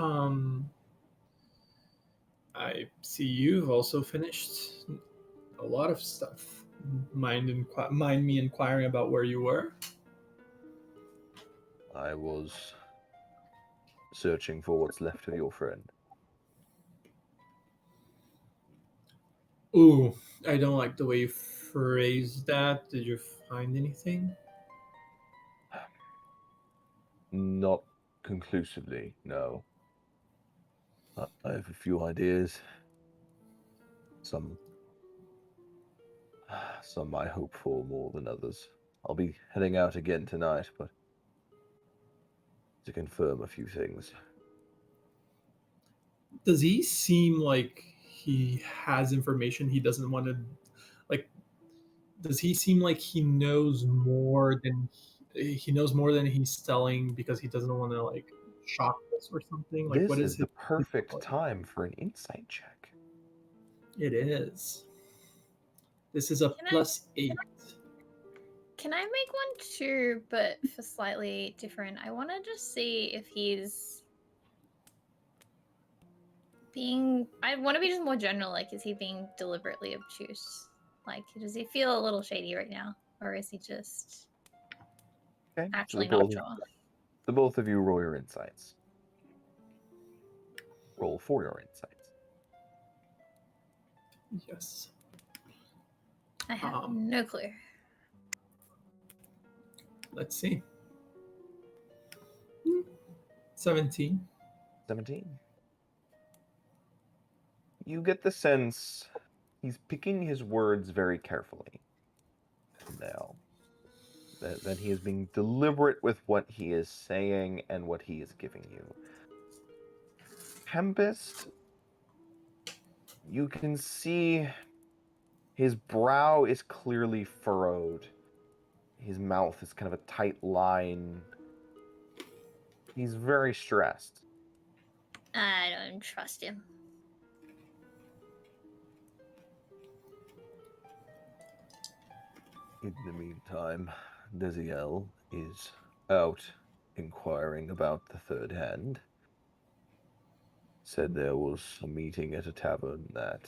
I see you've also finished a lot of stuff. Mind me inquiring about where you were? I was searching for what's left of your friend. Ooh, I don't like the way you phrased that. Did you find anything? Not conclusively, no. I have a few ideas. Some I hope for more than others. I'll be heading out again tonight, but to confirm a few things. Does he seem like he has information he doesn't want to, like, does he seem like he knows more than he knows more than he's telling because he doesn't want to, like, chakras or something? Like, This what is is the it? perfect time for an insight check. It is. This is a Can I- +8. Can I make one too, but for slightly different? I want to just see if he's being. I want to be just more general. Like, is he being deliberately obtuse? Like, does he feel a little shady right now, or is he just Okay. actually so not sure? the both of you roll your insights. Roll for your insights. Yes. I have no clue. Let's see. 17. 17. You get the sense he's picking his words very carefully now. That he is being deliberate with what he is saying and what he is giving you. Tempest, you can see his brow is clearly furrowed. His mouth is kind of a tight line. He's very stressed. I don't trust him. In the meantime, Deziel is out inquiring about the third hand. Said there was a meeting at a tavern that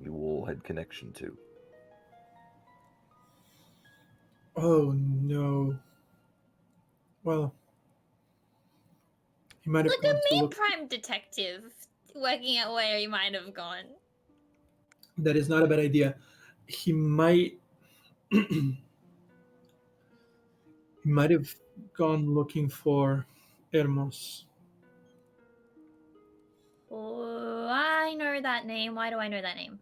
you all had connection to. Oh no. Well, he might have Look gone at to me, look. prime detective, working out where he might have gone. That is not a bad idea. He might. He might have gone looking for Hermos. Oh, I know that name. Why do I know that name?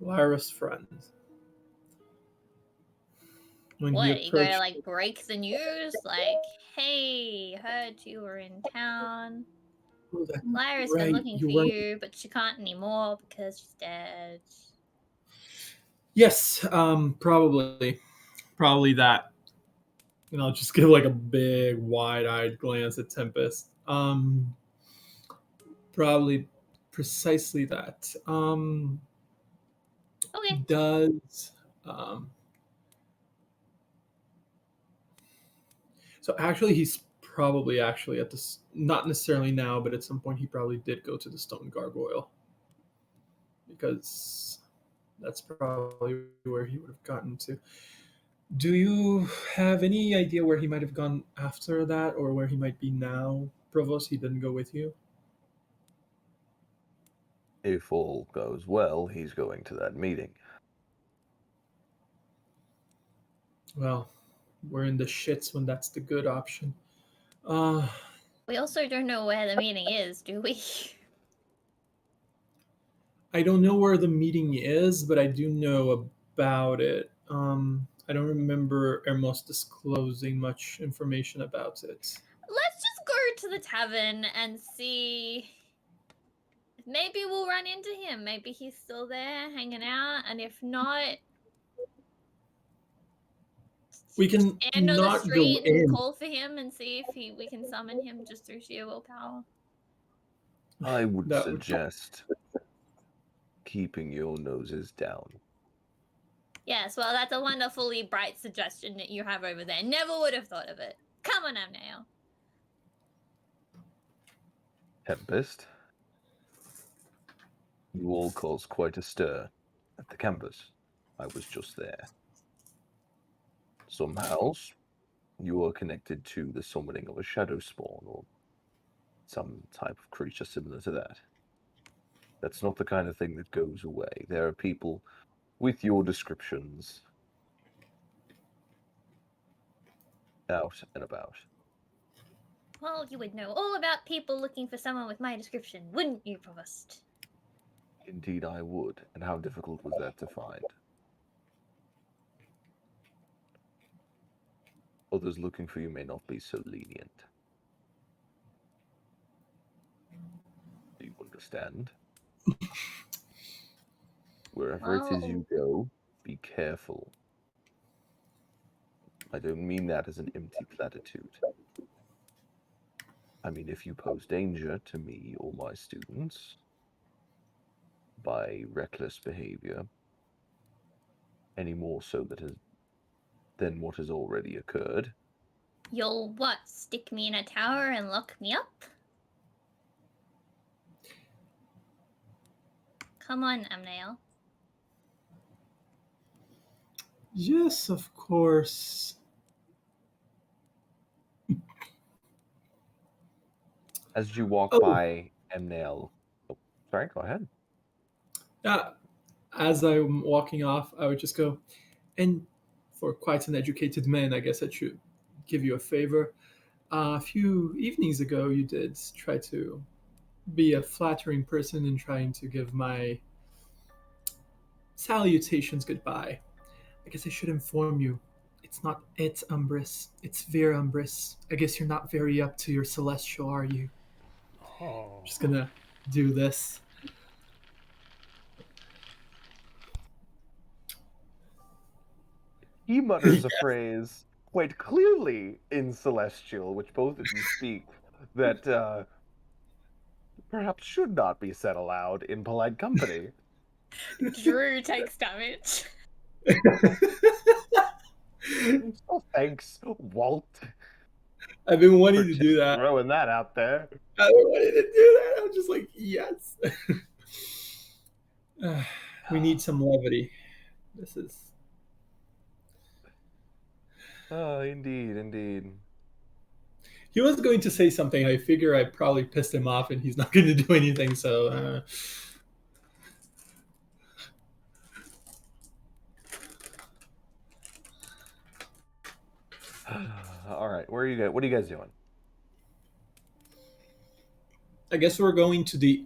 Lyra's friend. When he What, you go to approached, like break the news? Like, hey, heard you were in town. oh, that's Lyra's been right, looking you for were. you, but she can't anymore because she's dead. Yes, probably that. And I'll just give like a big, wide-eyed glance at Tempest. Probably precisely that. Okay. Does um, so actually he's probably actually at this, not necessarily now, but at some point he probably did go to the stone gargoyle, because that's probably where he would have gotten to. Do you have any idea where he might have gone after that, or where he might be now? Provost, he didn't go with you? If all goes well, he's going to that meeting. Well, we're in the shits when that's the good option. We also don't know where the meeting is, do we? I don't know where the meeting is, but I do know about it. I don't remember Hermos disclosing much information about it. Let's just go to the tavern and see. Maybe we'll run into him. Maybe he's still there hanging out, and if not, We can stand on the not go street and in. call for him and see if we can summon him just through sheer willpower. I would That would. suggest keeping your noses down. Yes, well, that's a wonderfully bright suggestion that you have over there. Never would have thought of it. Come on, Amnael. Tempest, you all caused quite a stir at the campus. I was just there. Somehow, you are connected to the summoning of a shadow spawn or some type of creature similar to that. That's not the kind of thing that goes away. There are people with your descriptions out and about. Well, you would know all about people looking for someone with my description, wouldn't you, Provost? Indeed, I would. And how difficult was that to find? Others looking for you may not be so lenient. Do you understand? Wherever it is you go, be careful. I don't mean that as an empty platitude. I mean, if you pose danger to me or my students by reckless behavior, any more so than what has already occurred. You'll what? Stick me in a tower and lock me up? Come on, Amnael. Yes, of course. As you walk Oh. by Amnael, oh, sorry, go ahead. As I'm walking off, I would just go, and for quite an educated man, I guess I should give you a favor. A few evenings ago, you did try to be a flattering person in trying to give my salutations goodbye. I guess I should inform you. It's not it's Umbris. It's Vir Umbris. I guess you're not very up to your celestial, are you? Oh. Just gonna do this. He mutters a phrase quite clearly in Celestial, which both of you speak, that perhaps should not be said aloud in polite company. Drew takes damage. Oh, thanks, Walt. I've been wanting for to just do that. Throwing that out there. I've been wanting to do that. I'm just like, yes. We need some levity. This is. Oh, indeed, indeed. He was going to say something. I figure I probably pissed him off, and he's not going to do anything. So. All right, where are you guys? What are you guys doing? I guess we're going to the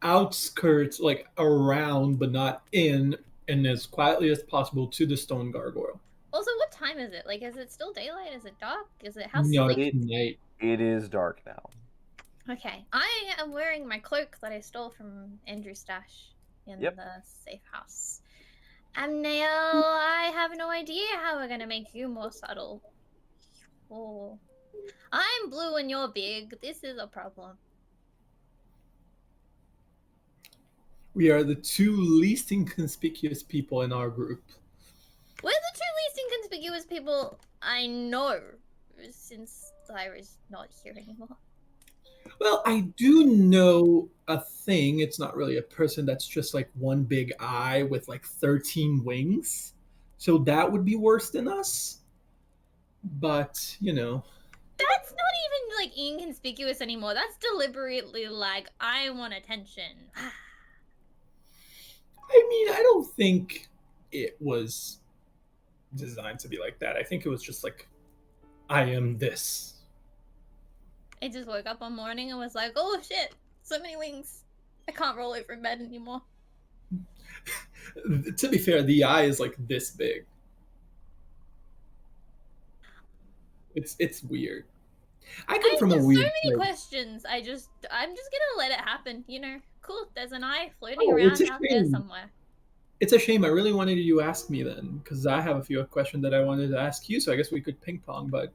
outskirts, like around, but not in, and as quietly as possible to the stone gargoyle. Also, what time is it? Like, is it still daylight? Is it dark? Is it how No, like? it's night. It is dark now. Okay, I am wearing my cloak that I stole from Andrew's stash in Yep. the safe house. Amnael, I have no idea how we're gonna make you more subtle. Oh, I'm blue and you're big. This is a problem. We are the two least inconspicuous people in our group. We're the two least inconspicuous people I know, since Lyra's not here anymore. Well, I do know a thing. It's not really a person that's just like one big eye with like 13 wings. So that would be worse than us. But, you know. That's not even like inconspicuous anymore. That's deliberately like, I want attention. I mean, I don't think it was designed to be like that. I think it was just like, I am this. I just woke up one morning and was like, oh shit, so many wings. I can't roll over in bed anymore. To be fair, the eye is like this big. It's weird. I come from a weird. So many place. questions. I'm just gonna let it happen. You know, cool. There's an eye floating Oh, around it's a out there shame. somewhere. It's a shame. I really wanted you to ask me then, because I have a few questions that I wanted to ask you. So I guess we could ping pong, but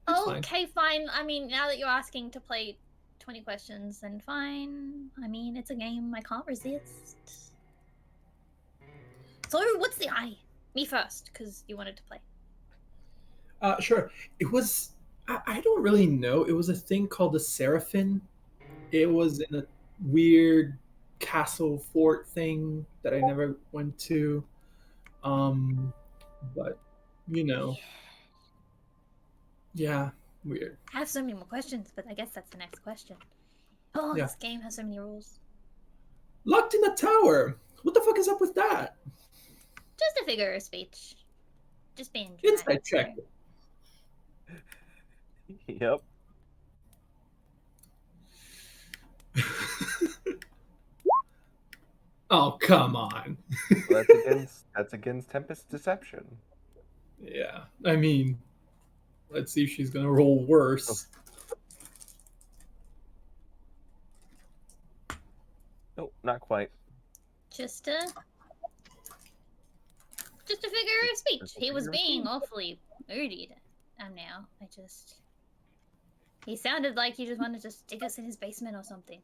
it's fine. Okay, fine. I mean, now that you're asking to play 20 questions, then fine. I mean, it's a game. I can't resist. So, what's the eye? Me first, because you wanted to play. Sure. It was. I don't really know. It was a thing called the Seraphim. It was in a weird castle fort thing that I never went to. But you know, yeah, weird. I have so many more questions, but I guess that's the next question. Oh, Yeah. This game has so many rules. Locked in a tower. What the fuck is up with that? Just a figure of speech. Just being Insight check. Yep. Oh, come on. Well, that's against Tempest deception. Yeah, I mean, let's see if she's gonna roll worse. Nope, not quite. Just a figure of speech. He was being awfully moody. Now I just He sounded like he just wanted to stick us in his basement or something.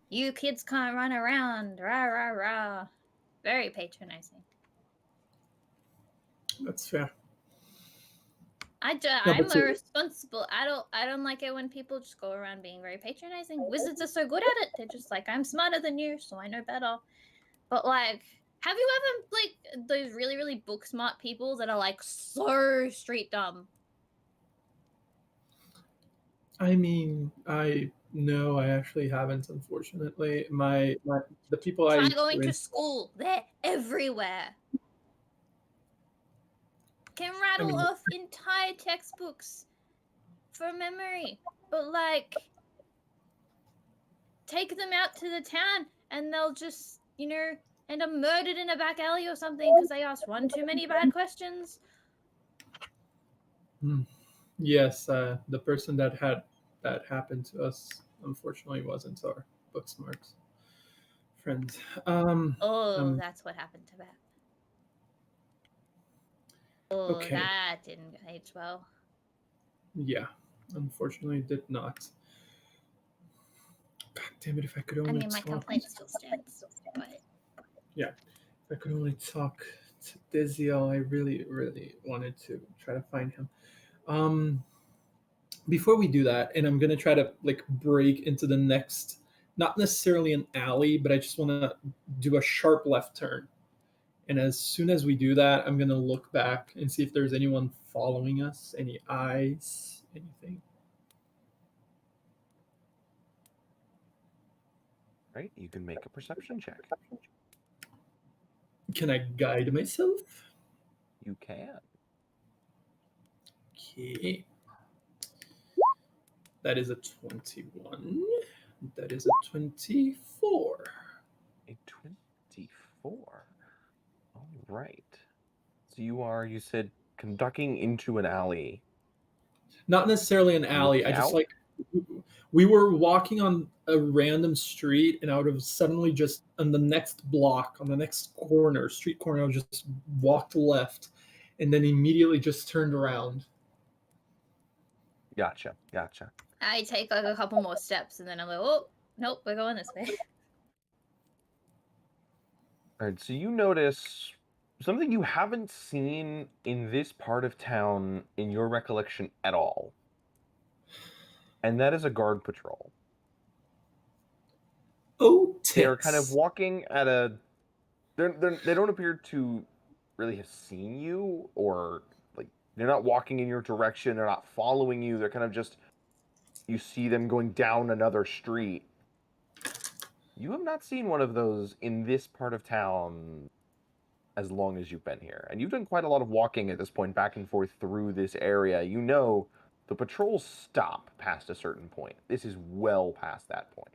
You kids can't run around, rah rah rah. Very patronizing. That's fair. No, I'm but a to- responsible adult. I don't like it when people just go around being very patronizing. Wizards are so good at it. They're just like, I'm smarter than you, so I know better. But like, have you ever like those really, really book smart people that are like so street dumb? I mean, no, I actually haven't, unfortunately. The people I Try used going to to school. They're everywhere. Can I rattle mean, off entire textbooks from memory. But like, take them out to the town and they'll just, end up murdered in a back alley or something because they asked one too many bad questions. yes, the person that had that happened to us unfortunately wasn't our book smart friend. Oh, that's what happened to Beth. Oh, Okay. that didn't age well. Yeah, unfortunately did not. God damn it! If I could I only mean, my talk. complaint still stands, but If I could only talk to Deziel, I really, really wanted to try to find him. Before we do that, and I'm gonna try to like break into the next, not necessarily an alley, but I just want to do a sharp left turn. And as soon as we do that, I'm gonna look back and see if there's anyone following us, any eyes, anything. Right? You can make a perception check. Can I guide myself? You can. Okay. That is a 21. That is a 24. A 24. All right. So you said, conducting into an alley. Not necessarily an alley. I Looking just out? like we were walking on a random street, and I would have suddenly just on the next block, on the next corner, street corner, I would just walked left, and then immediately just turned around. Gotcha. I take like a couple more steps and then I'm like, oh, nope, we're going this way. All right, so you notice something you haven't seen in this part of town in your recollection at all. And that is a guard patrol. Oh, They are kind of tits. walking at a... They don't appear to really have seen you, or like they're not walking in your direction, they're not following you, they're kind of just... You see them going down another street. You have not seen one of those in this part of town as long as you've been here. And you've done quite a lot of walking at this point, back and forth through this area. You know the patrols stop past a certain point. This is well past that point.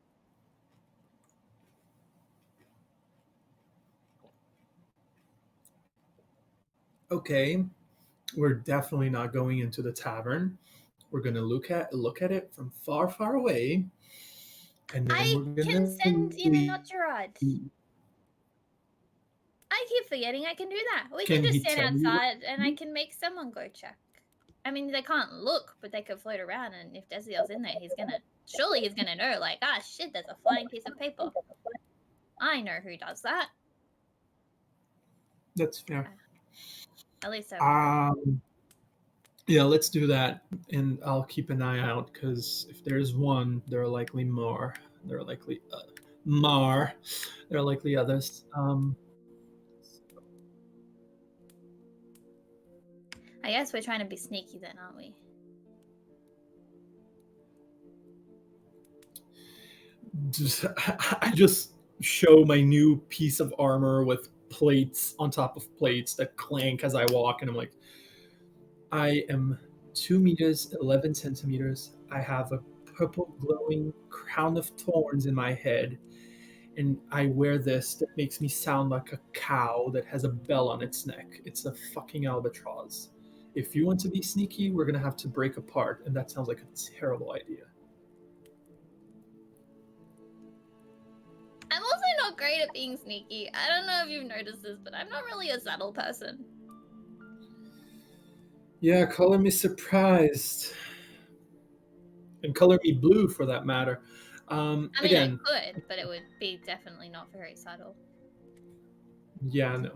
Okay, we're definitely not going into the tavern. We're gonna look at it from far, far away, and then I we're gonna can send in leave. an Ogerod. I keep forgetting I can do that. We Can can he just stand tell me what- outside and I can make someone go check. I mean, they can't look, but they can float around, and if Deziel's in there, he's gonna know, like, ah, shit, there's a flying piece of paper. I know who does that. That's fair. At least I Yeah, let's do that, and I'll keep an eye out because if there's one, there are likely more. There are likely more. There are likely others. I guess we're trying to be sneaky then, aren't we? I just show my new piece of armor with plates on top of plates that clank as I walk, and I'm like, I am 2 meters 11 centimeters. I have a purple glowing crown of thorns in my head, and I wear this that makes me sound like a cow that has a bell on its neck. It's a fucking albatross. If you want to be sneaky, we're gonna have to break apart, and that sounds like a terrible idea. I'm also not great at being sneaky. I don't know if you've noticed this, but I'm not really a subtle person. Yeah, color me surprised. and color me blue for that matter. I mean, Again, I could, but it would be definitely not very subtle. yeah, no.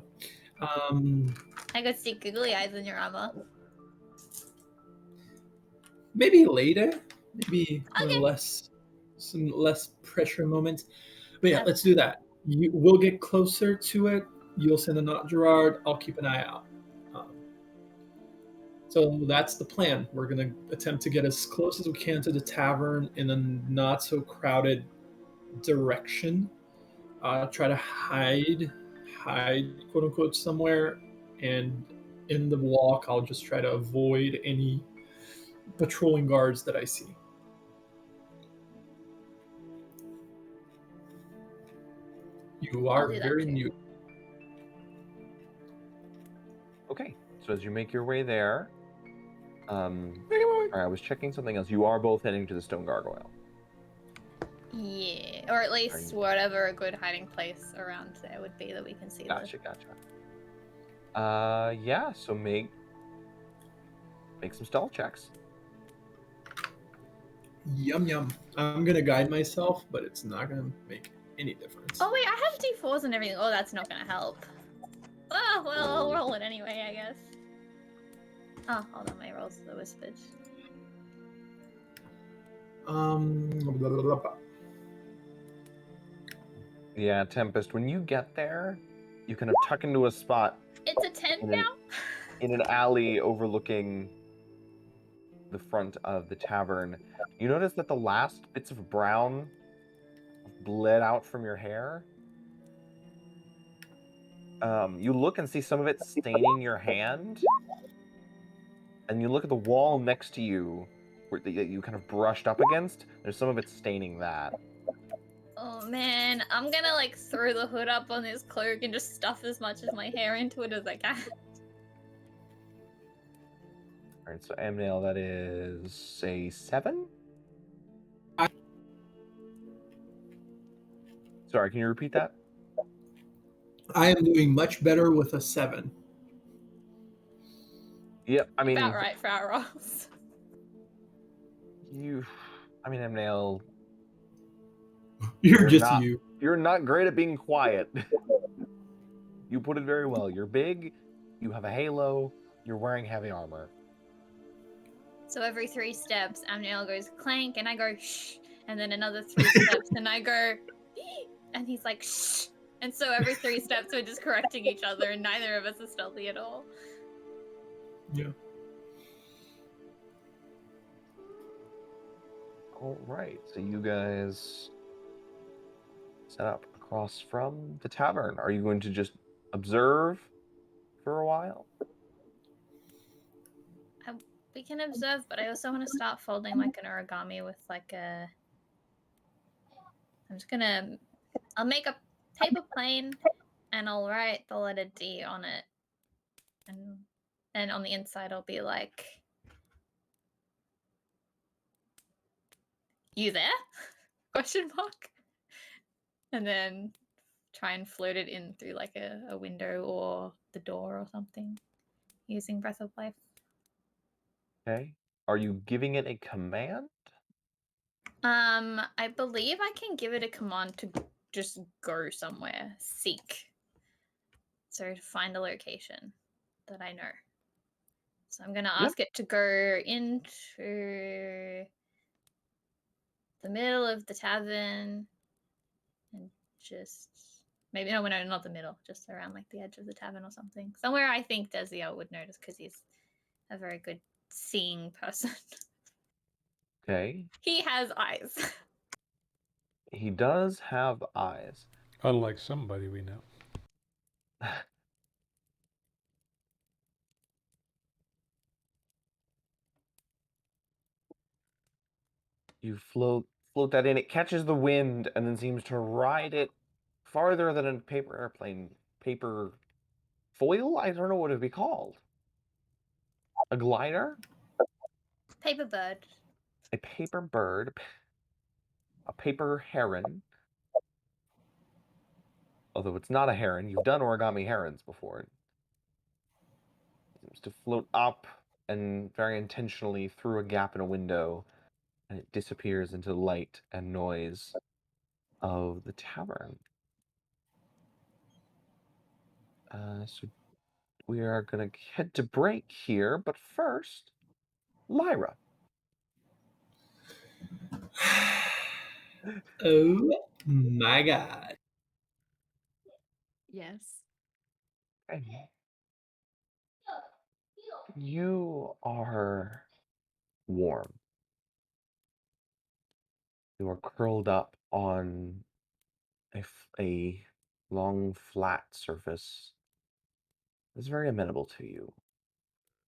I could see googly eyes in your armor. Maybe later, maybe Okay. some less pressure moments. But yeah, That's let's do that. We'll get closer to it. You'll send a note, Gerard. I'll keep an eye out. So that's the plan. We're gonna attempt to get as close as we can to the tavern in a not so crowded direction. Try to hide, quote unquote, somewhere, and in the walk, I'll just try to avoid any patrolling guards that I see. You I'll are do that very too. new. Okay, so as you make your way there, I was checking something else. You are both heading to the stone gargoyle. Yeah, or at least whatever a good hiding place around there would be that we can see. Gotcha. Yeah. So make some stealth checks. Yum yum. I'm gonna guide myself, but it's not gonna make any difference. Oh wait, I have D4s and everything. Oh, that's not gonna help. Oh well, I'll roll it anyway, I guess. Oh, hold on, my rolls are whispered. Blah, blah, blah. Yeah, Tempest. When you get there, you kind of tuck into a spot. It's a tent now. In an alley overlooking the front of the tavern. You notice that the last bits of brown bled out from your hair. You look and see some of it staining your hand. And you look at the wall next to you that you kind of brushed up against. There's some of it staining that. Oh man, I'm gonna like throw the hood up on this cloak and just stuff as much of my hair into it as I can. Alright, so Amnael, that is a 7? Sorry, can you repeat that? I am doing much better with a 7. Yep, I mean... About right for our rolls. Amnael... You're just you. You're not great at being quiet. You put it very well. You're big, you have a halo, you're wearing heavy armor. So every 3 steps, Amnael goes clank, and I go shh, and then another 3 steps, and I go, and he's like shh, and so every 3 steps we're just correcting each other, and neither of us is stealthy at all. Yeah. All right, so you guys set up across from the tavern. Are you going to just observe for a while? We can observe, but I also want to start folding like an origami with like a... I'll make a paper plane and I'll write the letter D on it. And then on the inside I'll be like, "You there?" question mark. And then try and float it in through like a window or the door or something using Breath of Life. Okay. Are you giving it a command? I believe I can give it a command to just go somewhere, seek. So to find a location that I know. So I'm gonna ask it to go into the middle of the tavern and just maybe no, not the middle, just around like the edge of the tavern or something. Somewhere I think Deziel would notice because he's a very good seeing person. Okay. He has eyes. He does have eyes. Unlike somebody we know. You float that in. It catches the wind and then seems to ride it farther than a paper airplane. Paper foil? I don't know what it'd be called. A glider? Paper bird. A paper bird. A paper heron. Although it's not a heron. You've done origami herons before. It seems to float up and very intentionally through a gap in a window and it disappears into light and noise of the tavern. So we are going to head to break here, but first, Lyra. Oh my god. Yes. Okay. You are warm. You are curled up on a long, flat surface that's very amenable to you.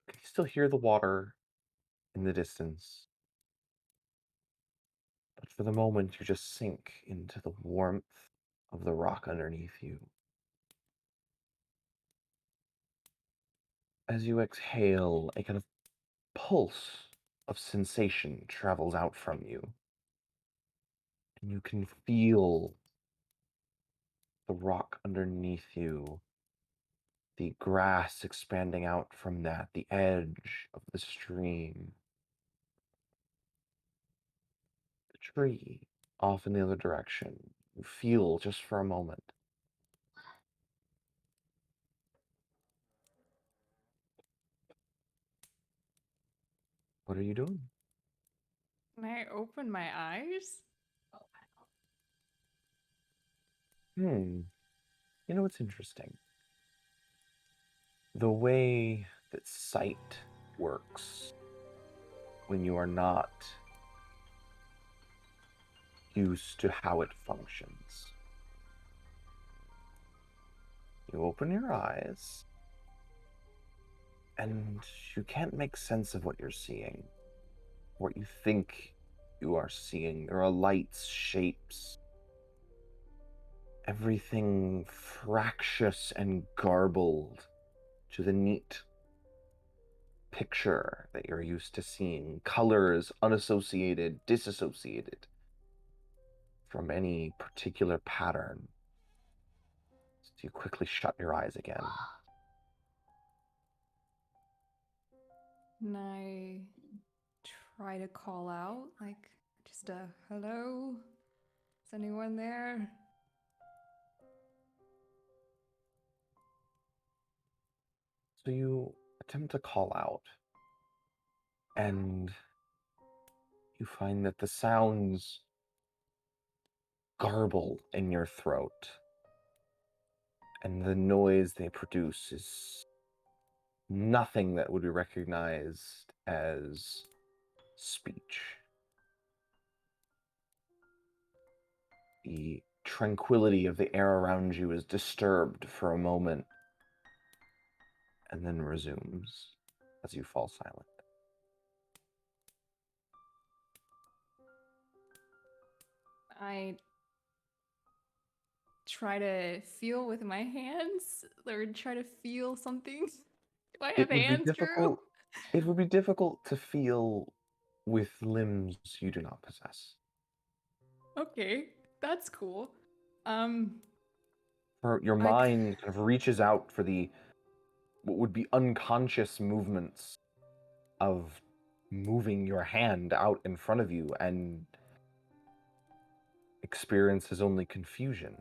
You can still hear the water in the distance, but for the moment, you just sink into the warmth of the rock underneath you. As you exhale, a kind of pulse of sensation travels out from you, and you can feel the rock underneath you, the grass expanding out from that, the edge of the stream, the tree off in the other direction. You feel just for a moment. What are you doing? Can I open my eyes? You know what's interesting? The way that sight works when you are not used to how it functions. You open your eyes, and you can't make sense of what you're seeing, what you think you are seeing. There are lights, shapes, everything fractious and garbled to the neat picture that you're used to seeing. Colors unassociated, disassociated from any particular pattern. So you quickly shut your eyes again. And I try to call out, like, just a hello? Is anyone there? So you attempt to call out, and you find that the sounds garble in your throat, and the noise they produce is nothing that would be recognized as speech. The tranquility of the air around you is disturbed for a moment and then resumes as you fall silent. I try to feel with my hands, or try to feel something. Do I have It would be hands, Drew? difficult. It would be difficult to feel with limbs you do not possess. Okay, that's cool. For your I c- mind kind of reaches out for the what would be unconscious movements of moving your hand out in front of you and experiences only confusion.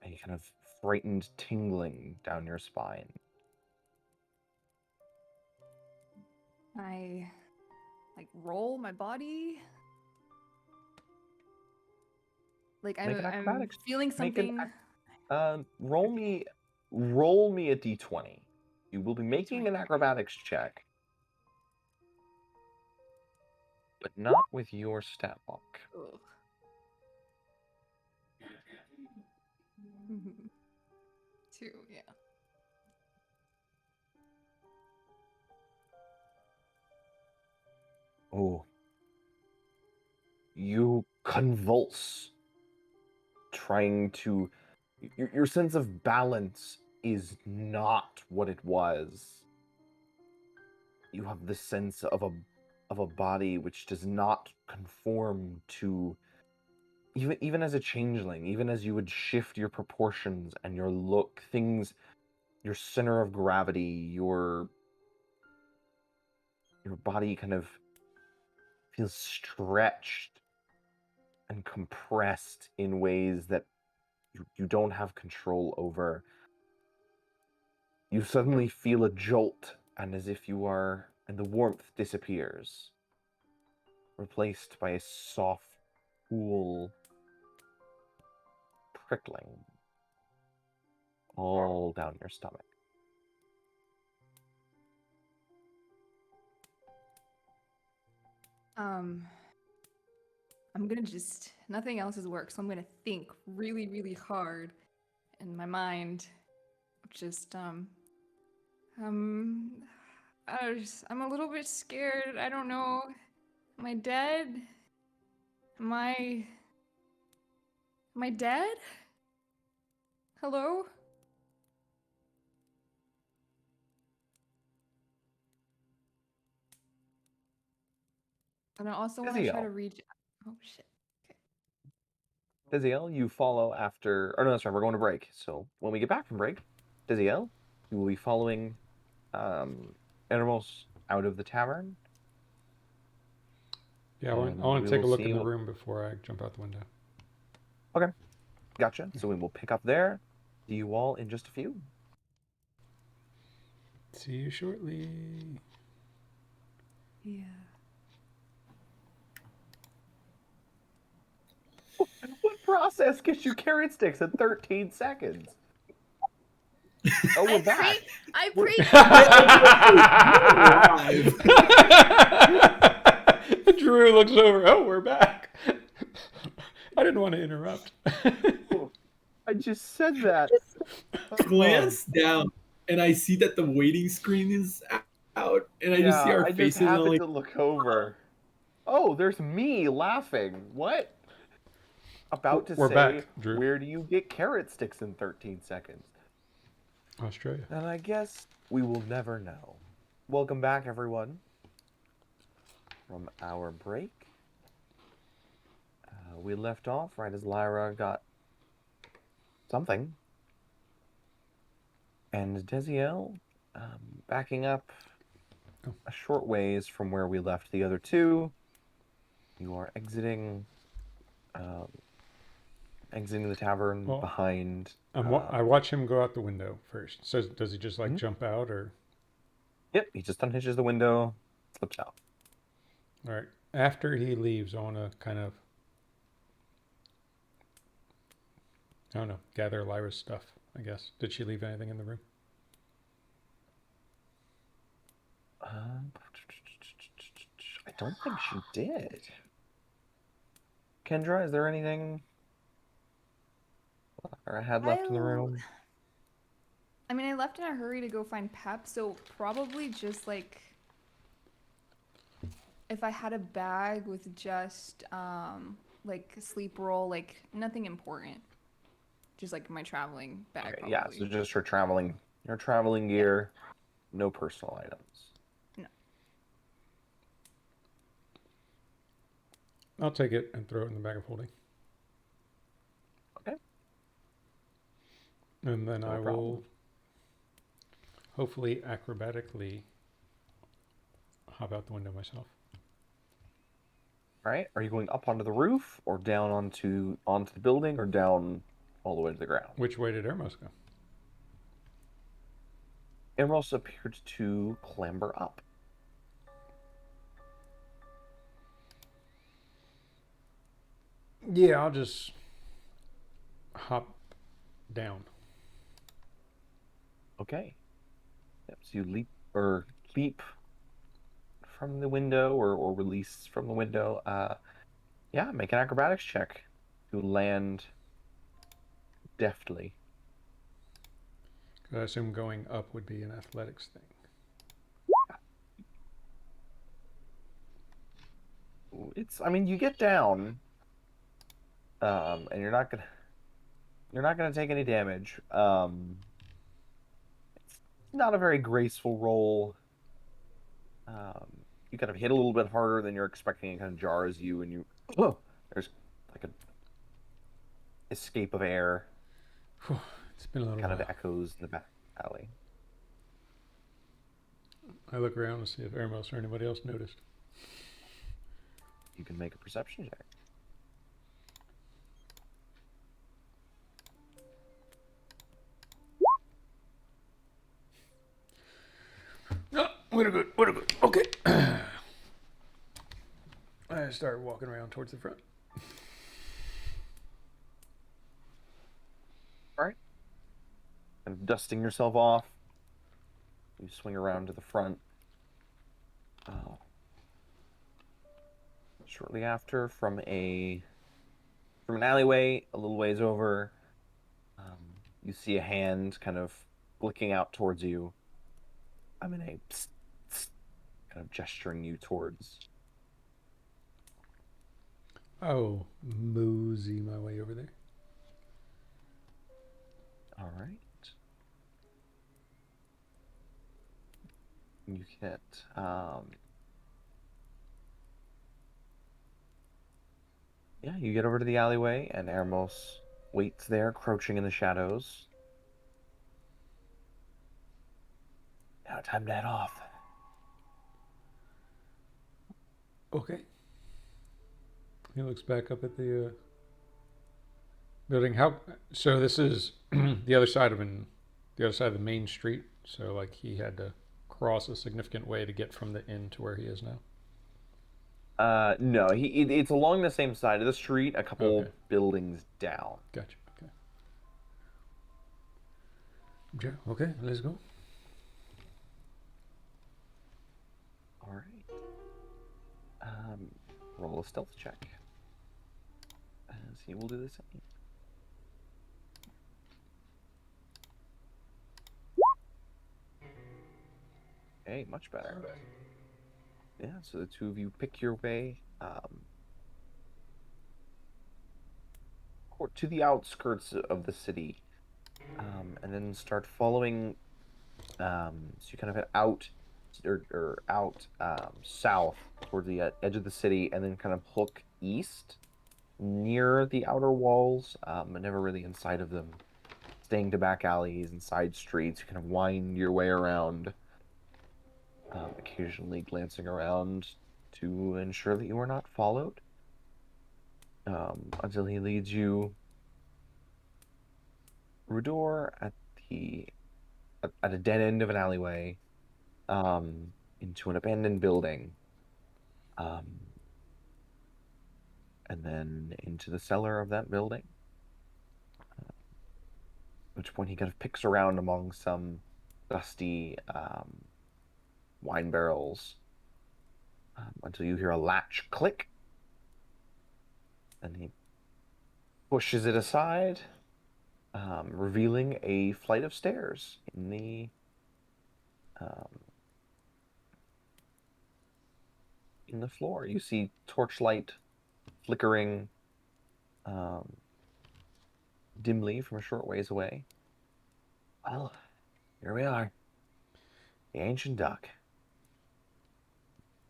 A kind of frightened tingling down your spine. I like roll my body. Like Make an I'm acrobatics. feeling Make an something. roll me a d20. You will be making 20. an Okay. acrobatics check, but not with your stat block. Ugh. Mhm. 2, yeah. Oh, you convulse, trying to. Your sense of balance is not what it was. You have the sense of a body which does not conform to even as a changeling, even as you would shift your proportions and your look, things, your center of gravity, your your body kind of feels stretched and compressed in ways that you don't have control over. You suddenly feel a jolt, and as if you are, and the warmth disappears, replaced by a soft, cool prickling all down your stomach. I'm gonna just, nothing else has worked, so I'm gonna think really, really hard in my mind. Just, I'm a little bit scared. I don't know. Am I dead? Am I dead? Hello? And I also want to try Deziel. to reach. Oh shit. Deziel, you follow after. Or no, that's right, we're going to break. So when we get back from break, Deziel, you will be following Ermos out of the tavern. Yeah, I want to take a look in the room before I jump out the window. Okay, gotcha. So we will pick up there. See you all in just a few. See you shortly. Yeah. What process gets you carrot sticks in 13 seconds? Oh, we're back. Drew looks over. Oh, we're back. I didn't want to interrupt. I just said that. Glance down, and I see that the waiting screen is out, and I just see our I just faces. happened Only to look over. Oh, there's me laughing. What? About to We're say, back, Drew. where do you get carrot sticks in 13 seconds? Australia. And I guess we will never know. Welcome back, everyone, from our break. We left off right as Lyra got something. And Deziel, backing up a short ways from where we left the other two. You are exiting the tavern behind. I watch him go out the window first. So does he just like jump out or? Yep, he just unhitches the window, slips out. All right. After he leaves, I want to kind of, I don't know, gather Lyra's stuff, I guess. Did she leave anything in the room? I don't think she did. Kendra, is there anything I had left in the room? I mean, I left in a hurry to go find Pep, so probably just like if I had a bag with just like a sleep roll, like nothing important, just like my traveling bag. Okay, yeah, so just your traveling gear, no personal items. No. I'll take it and throw it in the bag of holding. Okay. And then I will hopefully acrobatically hop out the window myself. All right. Are you going up onto the roof, or down onto the building, or down all the way to the ground? Which way did Ermos go? Ermos appeared to clamber up. Yeah, I'll just hop down. Okay. Yep, so you leap from the window or release from the window. Yeah, make an acrobatics check to land deftly. I assume going up would be an athletics thing. I mean, you get down, and you're not gonna take any damage. It's not a very graceful roll. You kind of hit a little bit harder than you're expecting. It kind of jars you, and there's like an escape of air. It's been a little kind while. of echoes in the back alley. I look around to see if Ermos or anybody else noticed. You can make a perception check. No, we're good. We're good. Okay. I start walking around towards the front. All right. And dusting yourself off, you swing around to the front. Shortly after, from an alleyway a little ways over, you see a hand kind of flicking out towards you. I'm in a psst, psst, kind of gesturing you towards. Oh, mosey my way over there. All right. You get you get over to the alleyway, and Ermos waits there, crouching in the shadows. Now, time to head off. Okay. He looks back up at the building. So this is the other side of the main street. So like he had to cross a significant way to get from the inn to where he is now. No, it's along the same side of the street, a couple buildings down. Gotcha. Okay. Yeah. Okay. Let's go. All right. Roll a stealth check. As he will do the same. Okay, much better. Yeah, so the two of you pick your way to the outskirts of the city, and then start following. So you kind of head out south toward the edge of the city, and then kind of hook east near the outer walls, but never really inside of them. Staying to back alleys and side streets, you kind of wind your way around. Occasionally glancing around to ensure that you are not followed, until he leads you through a door at a dead end of an alleyway, into an abandoned building, and then into the cellar of that building. At which point he kind of picks around among some dusty wine barrels, until you hear a latch click, and he pushes it aside, revealing a flight of stairs in the floor. You see torchlight flickering dimly from a short ways away. Well, here we are. The ancient duck.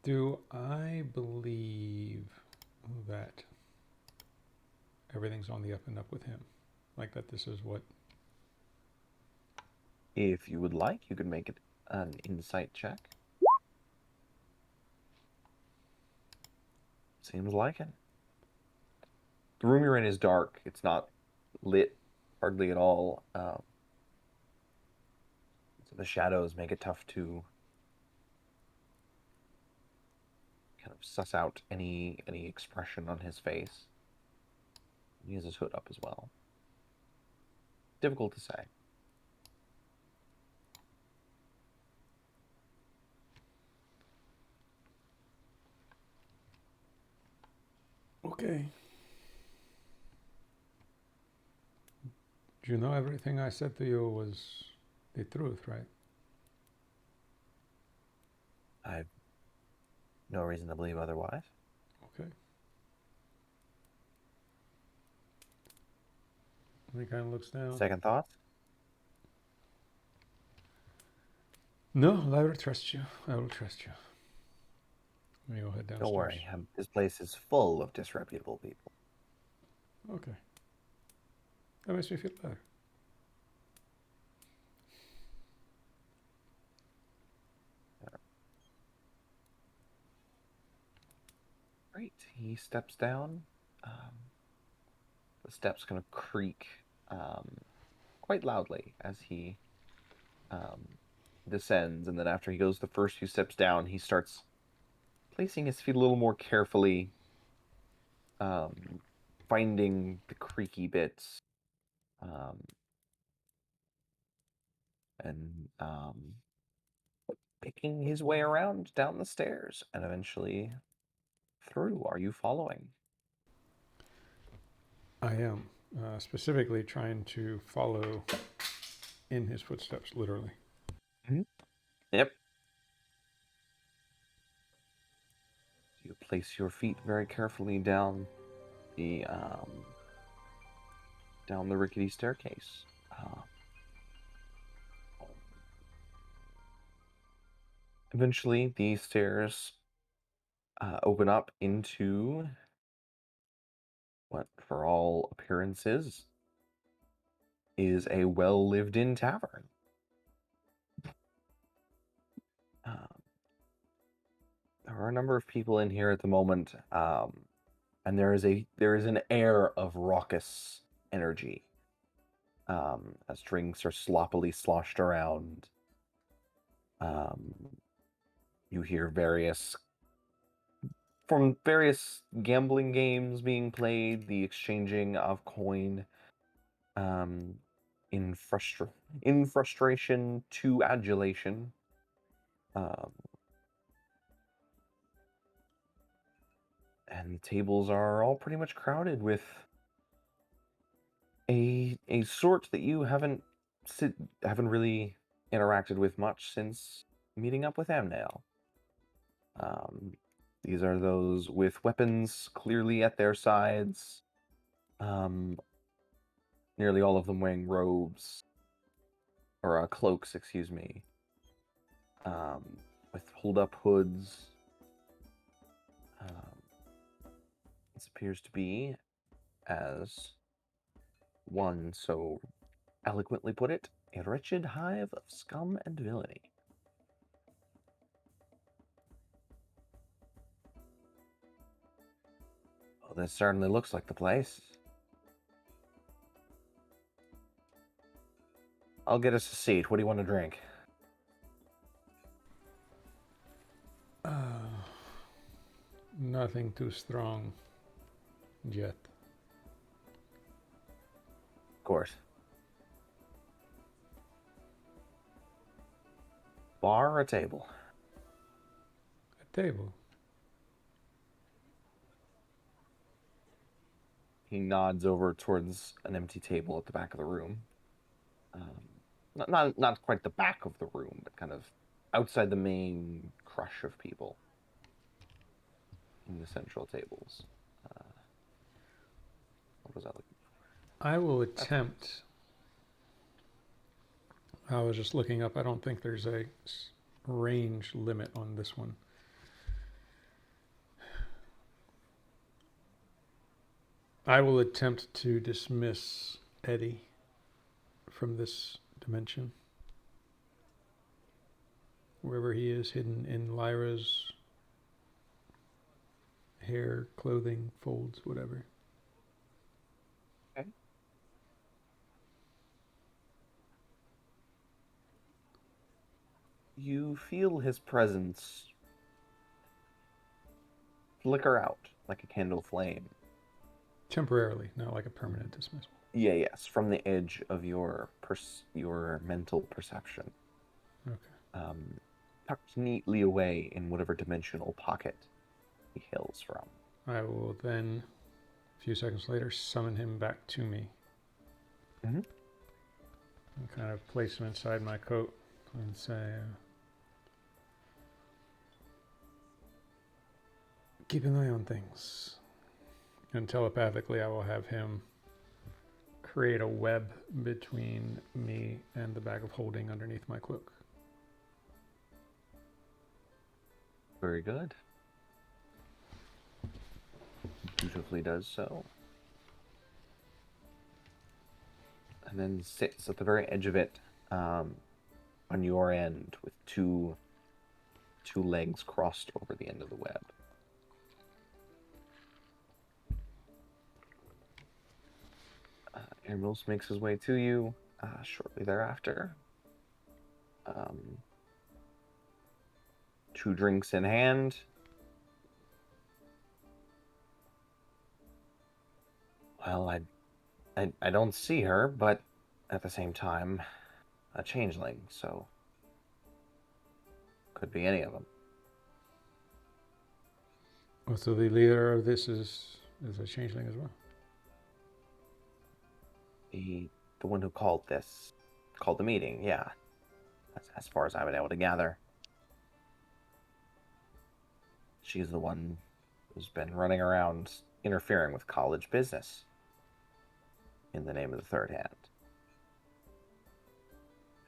Do I believe that everything's on the up and up with him? Like that this is what... If you would like, you could make it an insight check. Seems like it. The room you're in is dark. It's not lit hardly at all. So the shadows make it tough to kind of suss out any expression on his face. He has his hood up as well. Difficult to say. Okay. Do you know everything I said to you was the truth, right? I've no reason to believe otherwise. Okay. He kind of looks down. Second thoughts? No, Lyra trusts you. I will trust you. You'll head downstairs. Don't worry. This place is full of disreputable people. Okay. That makes me feel better. he steps down. The steps kind of creak quite loudly as he descends, and then after he goes the first few steps down, he starts placing his feet a little more carefully, finding the creaky bits, and picking his way around down the stairs and eventually through. Are you following? I am specifically trying to follow in his footsteps, literally. Yep. You place your feet very carefully down the rickety staircase. Eventually, the stairs open up into what, for all appearances, is a well-lived-in tavern. There are a number of people in here at the moment, and there is an air of raucous energy as drinks are sloppily sloshed around. You hear various gambling games being played, the exchanging of coin, in frustration to adulation. And the tables are all pretty much crowded with a sort that you haven't really interacted with much since meeting up with Amnael. These are those with weapons clearly at their sides. Nearly all of them wearing robes, or cloaks, excuse me, with hold-up hoods. This appears to be, as one so eloquently put it, a wretched hive of scum and villainy. Well, this certainly looks like the place. I'll get us a seat. What do you want to drink? Nothing too strong yet. Of course. Bar or a table? A table. He nods over towards an empty table at the back of the room. Not quite the back of the room, but kind of outside the main crush of people in the central tables. What was I looking for? I will attempt. I was just looking up. I don't think there's a range limit on this one. I will attempt to dismiss Eddie from this dimension. Wherever he is, hidden in Lyra's hair, clothing, folds, whatever. Okay. You feel his presence flicker out like a candle flame. Temporarily, not like a permanent dismissal. Yeah, yes, from the edge of your mental perception. Okay. Tucked neatly away in whatever dimensional pocket he hails from. I will then, a few seconds later, summon him back to me. Mm-hmm. And kind of place him inside my coat and say, keep an eye on things. And telepathically, I will have him create a web between me and the bag of holding underneath my cloak. Very good. Beautifully does so. And then sits at the very edge of it, on your end, with two legs crossed over the end of the web. Amnael makes his way to you shortly thereafter. 2 drinks in hand. Well, I don't see her, but at the same time, a changeling, so could be any of them. Oh, so the leader of this is a changeling as well. The one who called the meeting, yeah. That's as far as I've been able to gather. She's the one who's been running around interfering with college business in the name of the Third Hand.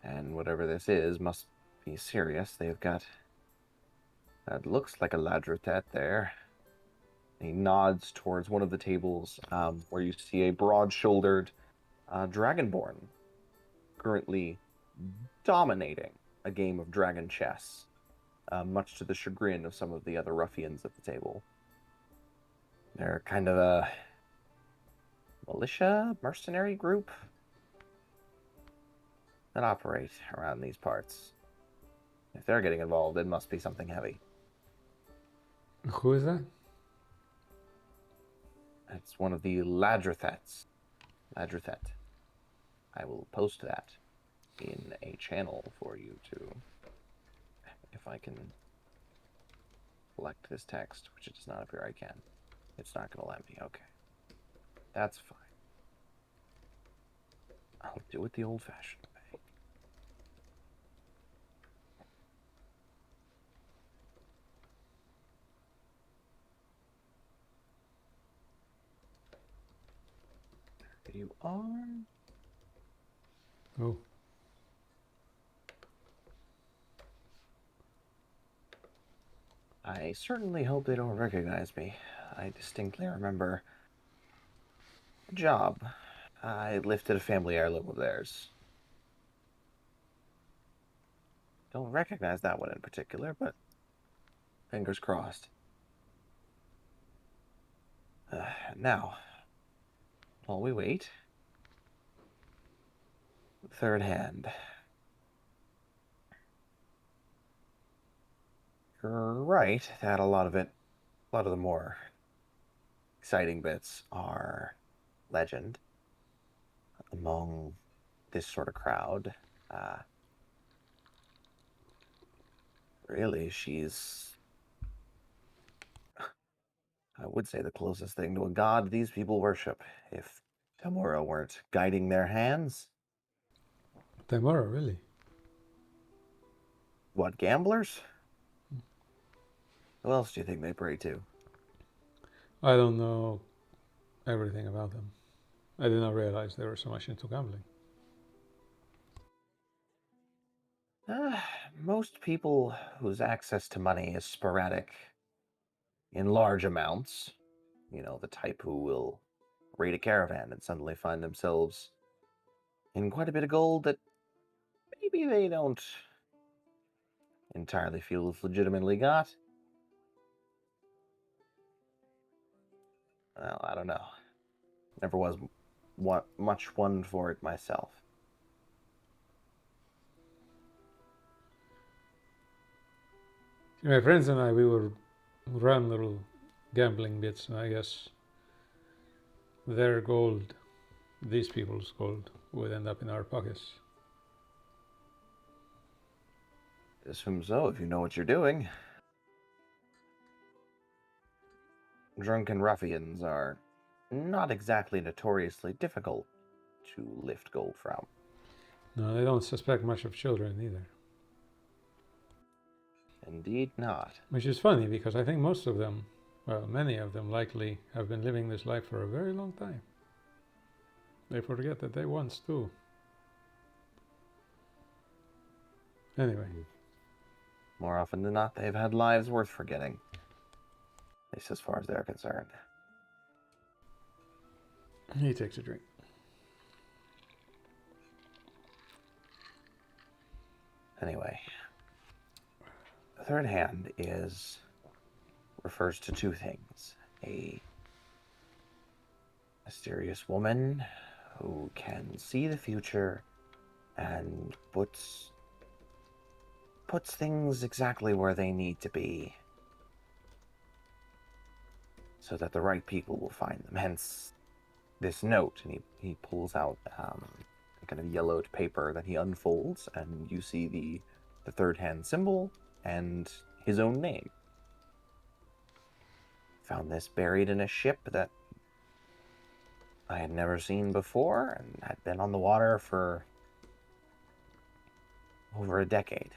And whatever this is must be serious. They've got... That looks like a ladrotet there. He nods towards one of the tables where you see a broad-shouldered dragonborn currently dominating a game of dragon chess, much to the chagrin of some of the other ruffians at the table. They're kind of a militia, mercenary group that operate around these parts. If they're getting involved, it must be something heavy. Who is that? It's one of the ladrothets. Ladrothet. I will post that in a channel for you to... If I can select this text, which it does not appear I can. It's not going to let me. Okay. That's fine. I'll do it the old-fashioned way. There you are. Oh. I certainly hope they don't recognize me. I distinctly remember a job. I lifted a family heirloom of theirs. Don't recognize that one in particular, but fingers crossed. Now, while we wait, Third Hand. You're right that a lot of the more exciting bits are legend among this sort of crowd. Really, she's, I would say, the closest thing to a god these people worship. If Tamura weren't guiding their hands. Tamara, really? What, gamblers? Who else do you think they pray to? I don't know everything about them. I did not realize they were so much into gambling. Most people whose access to money is sporadic in large amounts, you know, the type who will raid a caravan and suddenly find themselves in quite a bit of gold that maybe they don't entirely feel is legitimately got. Well, I don't know. Never was much one for it myself. My friends and I, we would run little gambling bits, and I guess their gold, these people's gold, would end up in our pockets. Assume so, if you know what you're doing. Drunken ruffians are not exactly notoriously difficult to lift gold from. No, they don't suspect much of children either. Indeed not. Which is funny, because I think most of them, well, many of them likely have been living this life for a very long time. They forget that they once too. Anyway. More often than not, they've had lives worth forgetting. At least as far as they're concerned. He takes a drink. Anyway, the Third Hand refers to 2 things. A mysterious woman who can see the future and puts things exactly where they need to be so that the right people will find them. Hence this note, and he pulls out kind of yellowed paper that he unfolds, and you see the third hand symbol and his own name. Found this buried in a ship that I had never seen before and had been on the water for over a decade.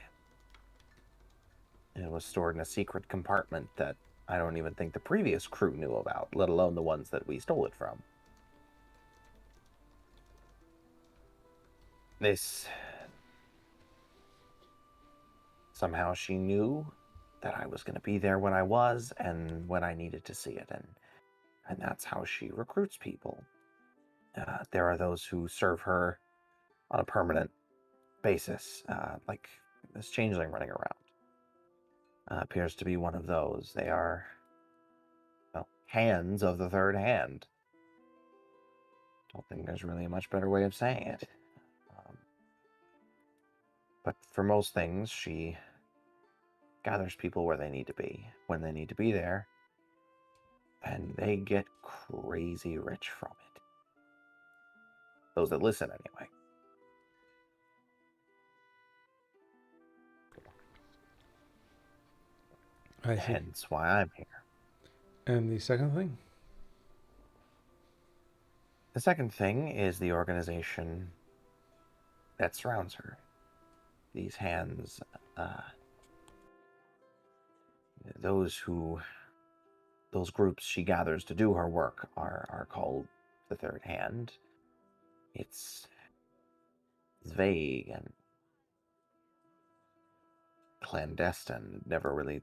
It was stored in a secret compartment that I don't even think the previous crew knew about, let alone the ones that we stole it from. Somehow she knew that I was going to be there when I was and when I needed to see it, and that's how she recruits people. There are those who serve her on a permanent basis, like this changeling running around. Appears to be one of those. They are, well, hands of the third hand. Don't think there's really a much better way of saying it. But for most things, she gathers people where they need to be, when they need to be there, and they get crazy rich from it. Those that listen, anyway. I see. Hence why I'm here. And the second thing? The second thing is the organization that surrounds her. These hands, those groups she gathers to do her work are called the Third Hand. It's vague and clandestine. Never really,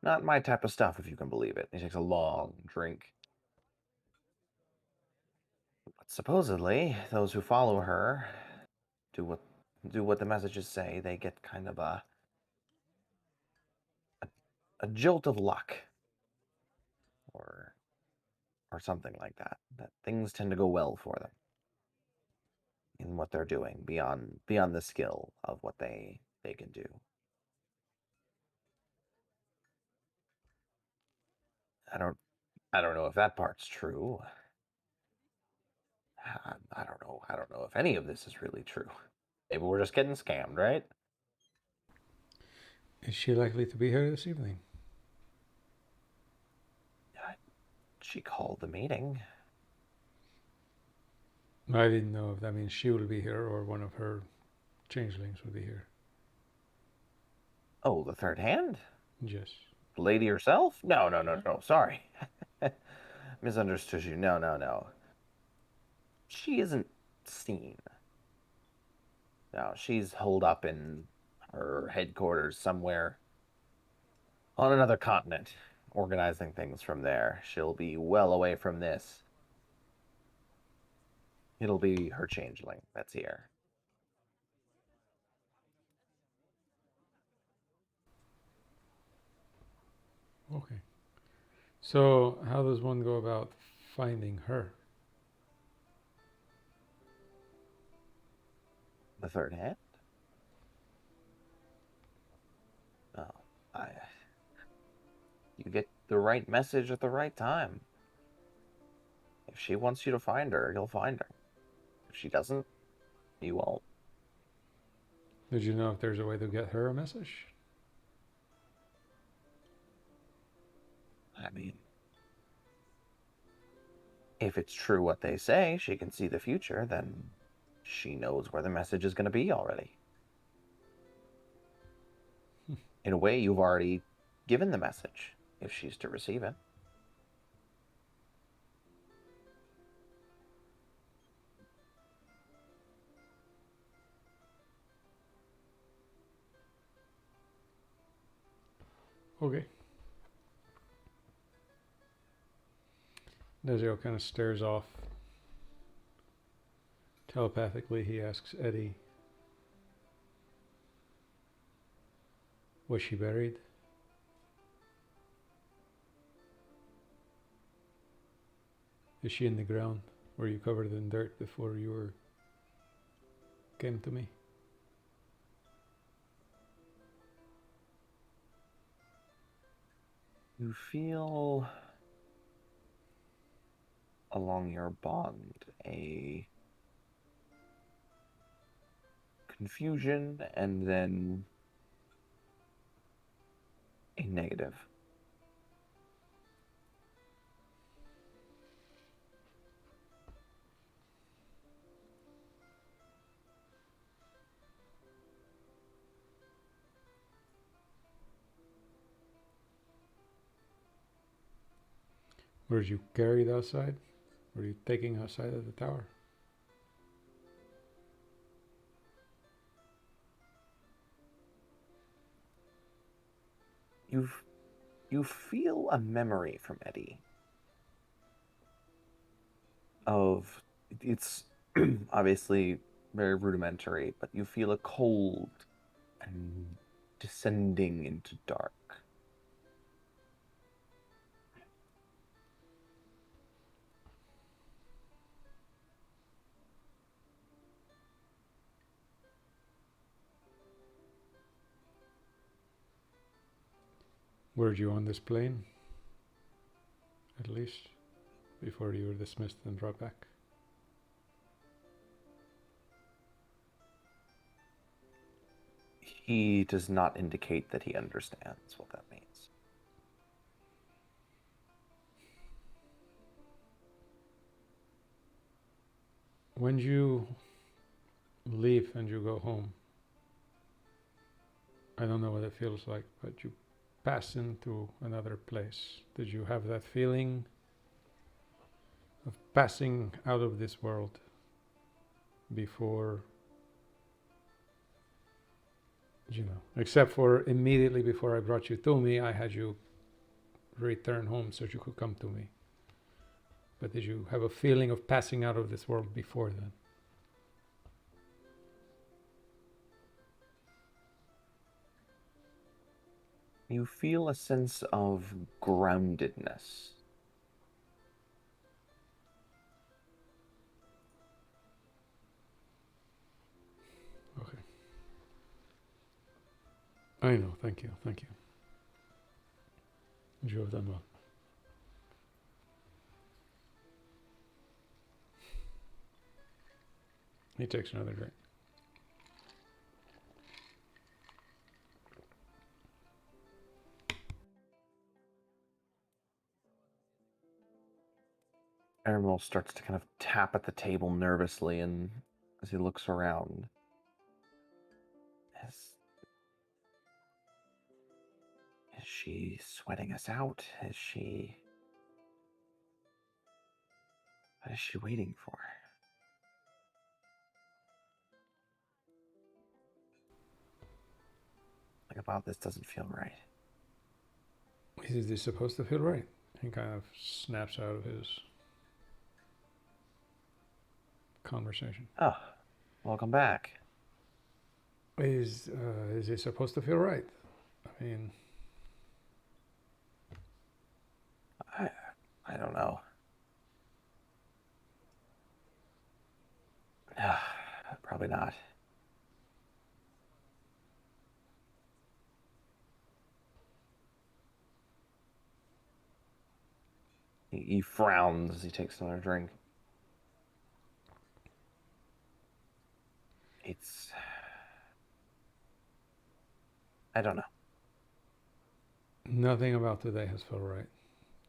not my type of stuff, if you can believe it. He takes a long drink. But supposedly, those who follow her do what the messages say. They get kind of a jolt of luck, or something like that. That things tend to go well for them in what they're doing beyond the skill of what they can do. I don't know if that part's true. I don't know. I don't know if any of this is really true. Maybe we're just getting scammed, right? Is she likely to be here this evening? She called the meeting. I didn't know if that means she will be here or one of her changelings will be here. Oh, the Third Hand? Yes. The lady herself? No. Sorry. Misunderstood you. No. She isn't seen. No, she's holed up in her headquarters somewhere on another continent, organizing things from there. She'll be well away from this. It'll be her changeling that's here. Okay. So, how does one go about finding her? The Third Hand? Oh, you get the right message at the right time. If she wants you to find her, you'll find her. If she doesn't, you won't. Did you know if there's a way to get her a message? I mean, if it's true what they say, she can see the future, then she knows where the message is going to be already. In a way, you've already given the message, if she's to receive it. Okay. Deziel kind of stares off. Telepathically, he asks Eddie, was she buried? Is she in the ground? Were you covered in dirt before you came to me? You feel along your bond a confusion and then a negative. Were you carried outside? Were you taken outside of the tower? You feel a memory from Eddie of it's obviously very rudimentary, but you feel a cold and descending into dark. Were you on this plane? At least before you were dismissed and brought back? He does not indicate that he understands what that means. When you leave and you go home, I don't know what it feels like, but you pass into another place. Did you have that feeling of passing out of this world before, except for immediately before I brought you to me, I had you return home so you could come to me. But did you have a feeling of passing out of this world before then? You feel a sense of groundedness. Okay. I know, thank you. You have done well. He takes another drink. Amnael starts to kind of tap at the table nervously, and as he looks around, is she sweating us out? What is she waiting for? Like, about this doesn't feel right. Is this supposed to feel right? He kind of snaps out of his conversation. Oh, welcome back. Is it supposed to feel right? I mean, I don't know. Probably not. He frowns as he takes another drink. I don't know. nothing about today has felt right.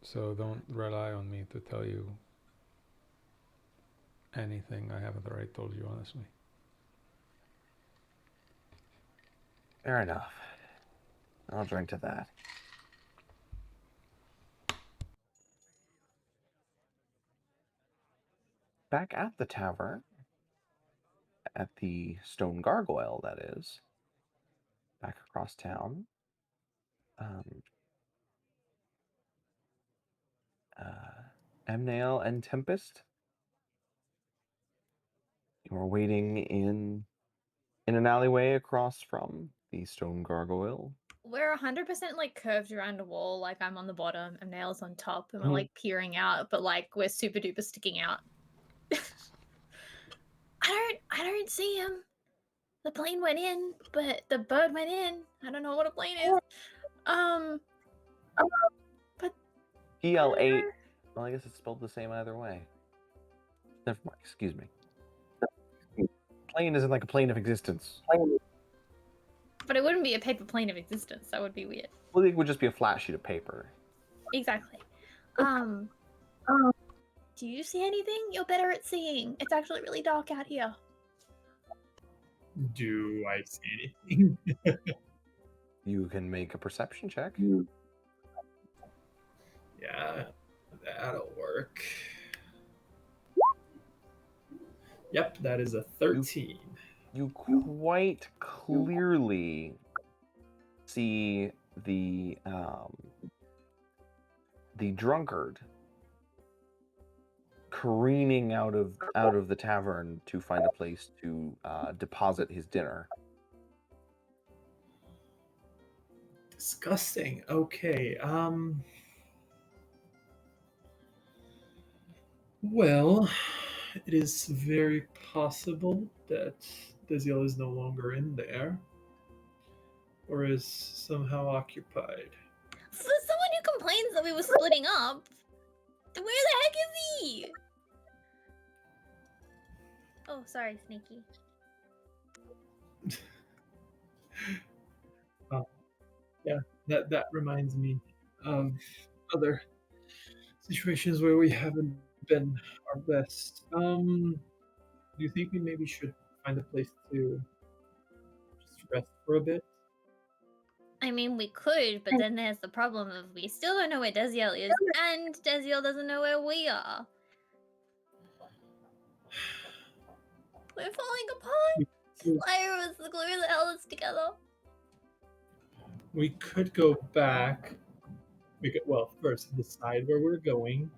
So don't rely on me to tell you anything I haven't already told you, honestly. Fair enough. I'll drink to that. Back at the tavern, at the Stone Gargoyle, that is, back across town, Amnael and Tempest, you are waiting in an alleyway across from the Stone Gargoyle. We're 100% like curved around a wall, like I'm on the bottom and Nail's on top, and we're Mhm. like peering out, but like we're super duper sticking out. I don't see him. The plane went in, but the bird went in. I don't know what a plane is. But PL8. Well, I guess it's spelled the same either way. Never mind. Excuse me. Plane isn't like a plane of existence. But it wouldn't be a paper plane of existence. That would be weird. Well, it would just be a flat sheet of paper. Exactly. Do you see anything? You're better at seeing. It's actually really dark out here. Do I see anything? You can make a perception check. Yeah, that'll work. Yep, that is a 13. You quite clearly see the drunkard careening out of the tavern to find a place to deposit his dinner. Disgusting. Okay. Well, it is very possible that Deziel is no longer in there, or is somehow occupied. For someone who complains that we were splitting up, where the heck is he? Oh, sorry, Sneaky. That reminds me of other situations where we haven't been our best. Do you think we maybe should find a place to just rest for a bit? I mean, we could, but then there's the problem of we still don't know where Deziel is, and Deziel doesn't know where we are. We're falling apart. Lyra was the glue that held us together. We could go back. We could, well, first decide where we're going.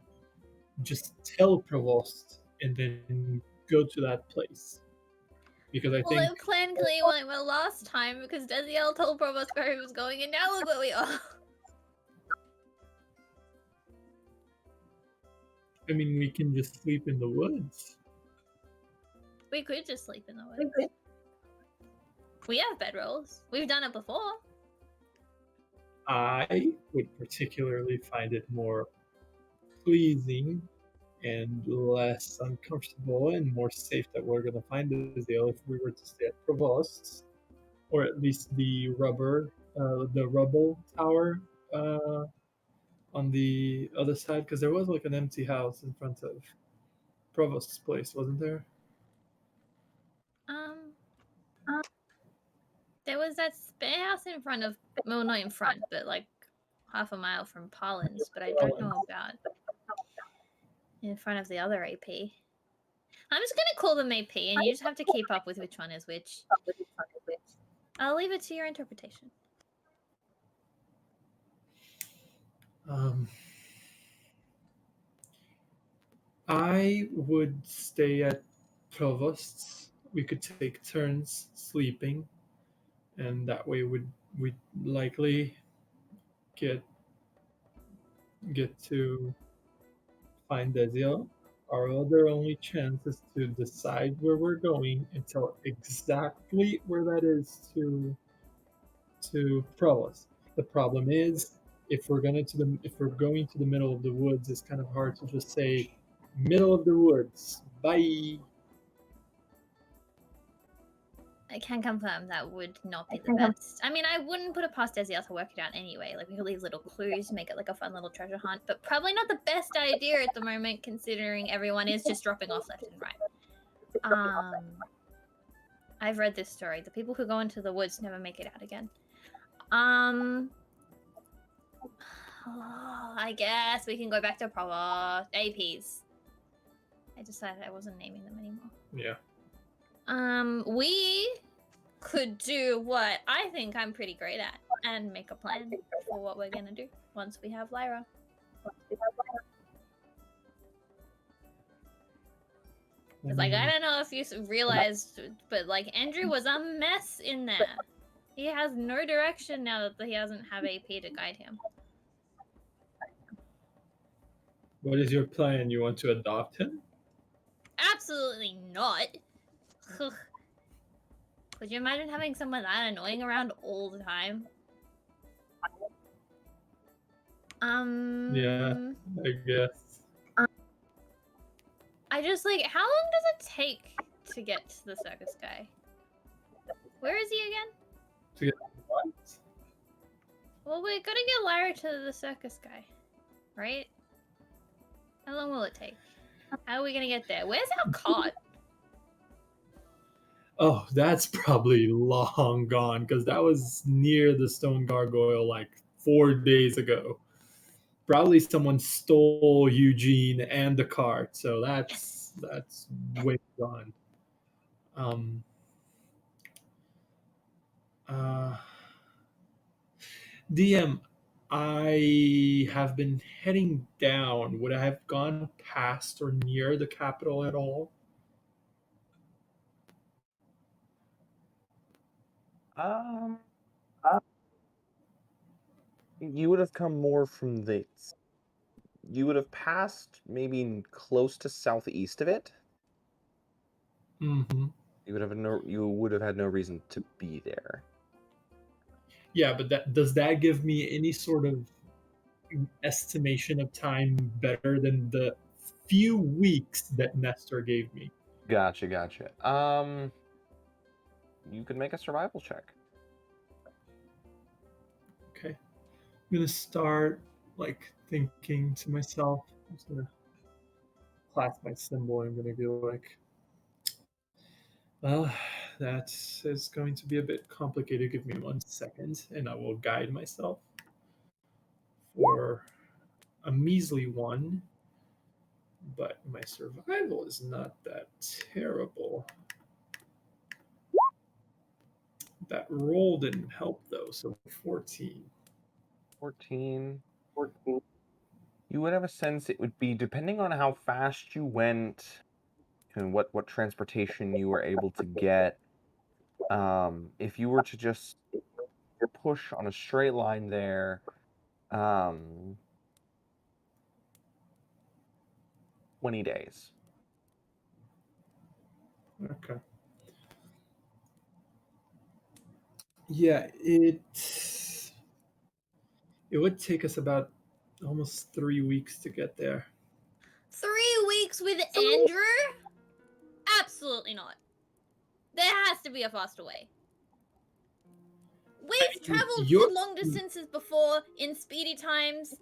Just tell Provost, and then go to that place. Because I think Well, the plan clearly went well last time because Deziel told Provost where he was going, and now look where we are. I mean, we can just sleep in the woods. We could just sleep in the woods. We have bedrolls. We've done it before. I would particularly find it more pleasing and less uncomfortable and more safe that we're going to find Deziel if we were to stay at Provost's, or at least the rubble tower on the other side, because there was like an empty house in front of Provost's place, wasn't there? There was that spare house in front of, well, not in front, but like half a mile from Parlin's, but I don't know about in front of the other AP. I'm just gonna call them AP, and you just have to keep up with which one is which. I'll leave it to your interpretation. I would stay at Provost's. We could take turns sleeping, and that way we'd likely get to find Deziel. Our other only chance is to decide where we're going and tell exactly where that is to Provost. The problem is if we're going to the middle of the woods, it's kind of hard to just say middle of the woods. Bye. I can confirm that would not be the best. I mean, I wouldn't put it past Deziel to work it out anyway. Like, we could leave little clues, make it like a fun little treasure hunt, but probably not the best idea at the moment, considering everyone is just dropping off left and right. I've read this story. The people who go into the woods never make it out again. I guess we can go back to proper APs. I decided I wasn't naming them anymore. Yeah. We could do what I think I'm pretty great at and make a plan for what we're gonna do once we have Lyra. It's like, I don't know if you realized, but like, Andrew was a mess in there. He has no direction now that he doesn't have AP to guide him. What is your plan? You want to adopt him? Absolutely not. Could you imagine having someone that annoying around all the time? Yeah, I guess. I just like, how long does it take to get to the circus guy? Where is he again? To get what? Well, we're gonna get Lyra to the circus guy, right? How long will it take? How are we gonna get there? Where's our cart? Oh, that's probably long gone because that was near the stone gargoyle like 4 days ago. Probably someone stole Eugene and the cart, so that's way gone. Um, uh, DM, I have been heading down. Would I have gone past or near the capital at all? Um, you would have come more from the. You would have passed maybe close to southeast of it. Mm-hmm. You would have had no reason to be there. Yeah, but does that give me any sort of estimation of time better than the few weeks that Nestor gave me? Gotcha. You could make a survival check. Okay. I'm gonna start like thinking to myself. I'm just gonna clasp my symbol. I'm gonna be like, well, that is going to be a bit complicated. Give me 1 second, and I will guide myself for a measly one. But my survival is not that terrible. That roll didn't help though, so 14. 14. You would have a sense it would be depending on how fast you went and what transportation you were able to get. If you were to just push on a straight line there, 20 days. Okay. Yeah, it would take us about almost 3 weeks to get there. 3 weeks with Andrew? Absolutely not. There has to be a faster way. We've traveled long distances before in speedy times.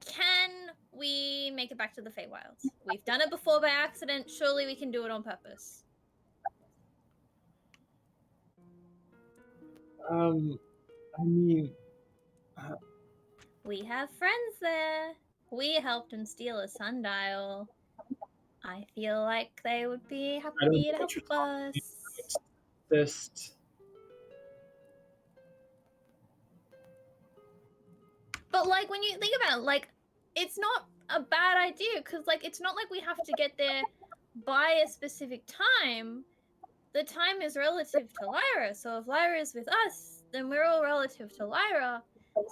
Can we make it back to the Feywilds? We've done it before by accident. Surely we can do it on purpose. I mean, We have friends there. We helped them steal a sundial. I feel like they would be happy to help us. this. But like when you think about it, like it's not a bad idea because like it's not like we have to get there by a specific time. The time is relative to Lyra. So if Lyra is with us, then we're all relative to Lyra.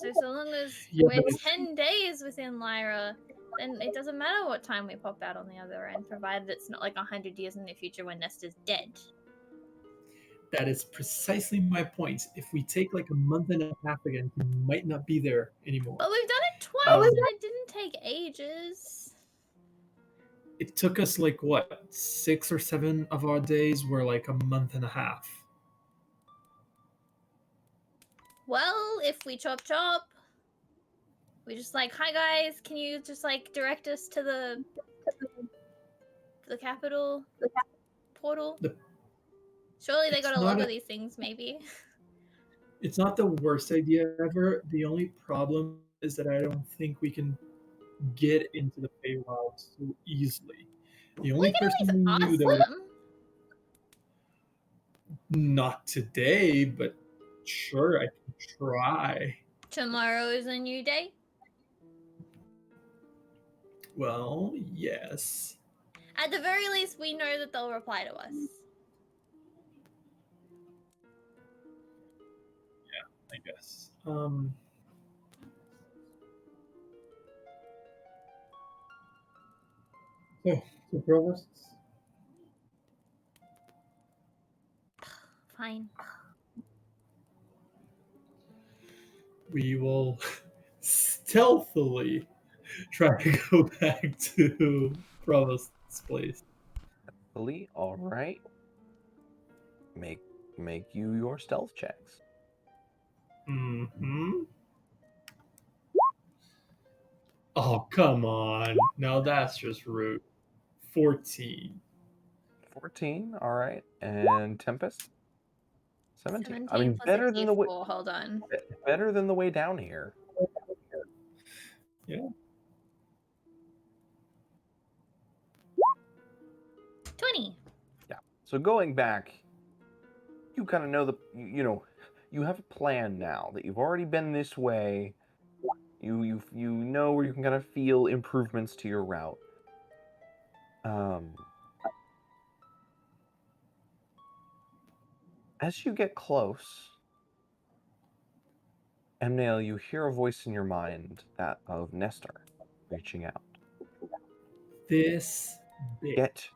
So long as we're 10 days within Lyra, then it doesn't matter what time we pop out on the other end, provided it's not like 100 years in the future when Nestor's dead. That is precisely my point. If we take like a month and a half again, we might not be there anymore. But we've done it twice and it didn't take ages. It took us like what, 6 or 7 of our days were like a month and a half. Well, if we chop, we just like, hi guys, can you just like direct us to the capital portal? Surely they got a log of these things, maybe. It's not the worst idea ever. The only problem is that I don't think we can get into the Feywild so easily. The only person we knew that would, not today, but sure, I can try. Tomorrow is a new day. Well, yes. At the very least, we know that they'll reply to us. Yeah, I guess. So provosts. Fine. We will stealthily try to go back to Provost's place. Lee, all right. Make you your stealth checks. Mm-hmm. Oh, come on. No, that's just rude. 14. 14, all right. And Tempest? 17. I 17 mean, plus better than the way hold on. better than the way down here. Yeah. 20. Yeah. So going back, you kind of know you have a plan now that you've already been this way. You know where you can kind of feel improvements to your route. As you get close, Amnael, you hear a voice in your mind, that of Nestor, reaching out. This bitch. Get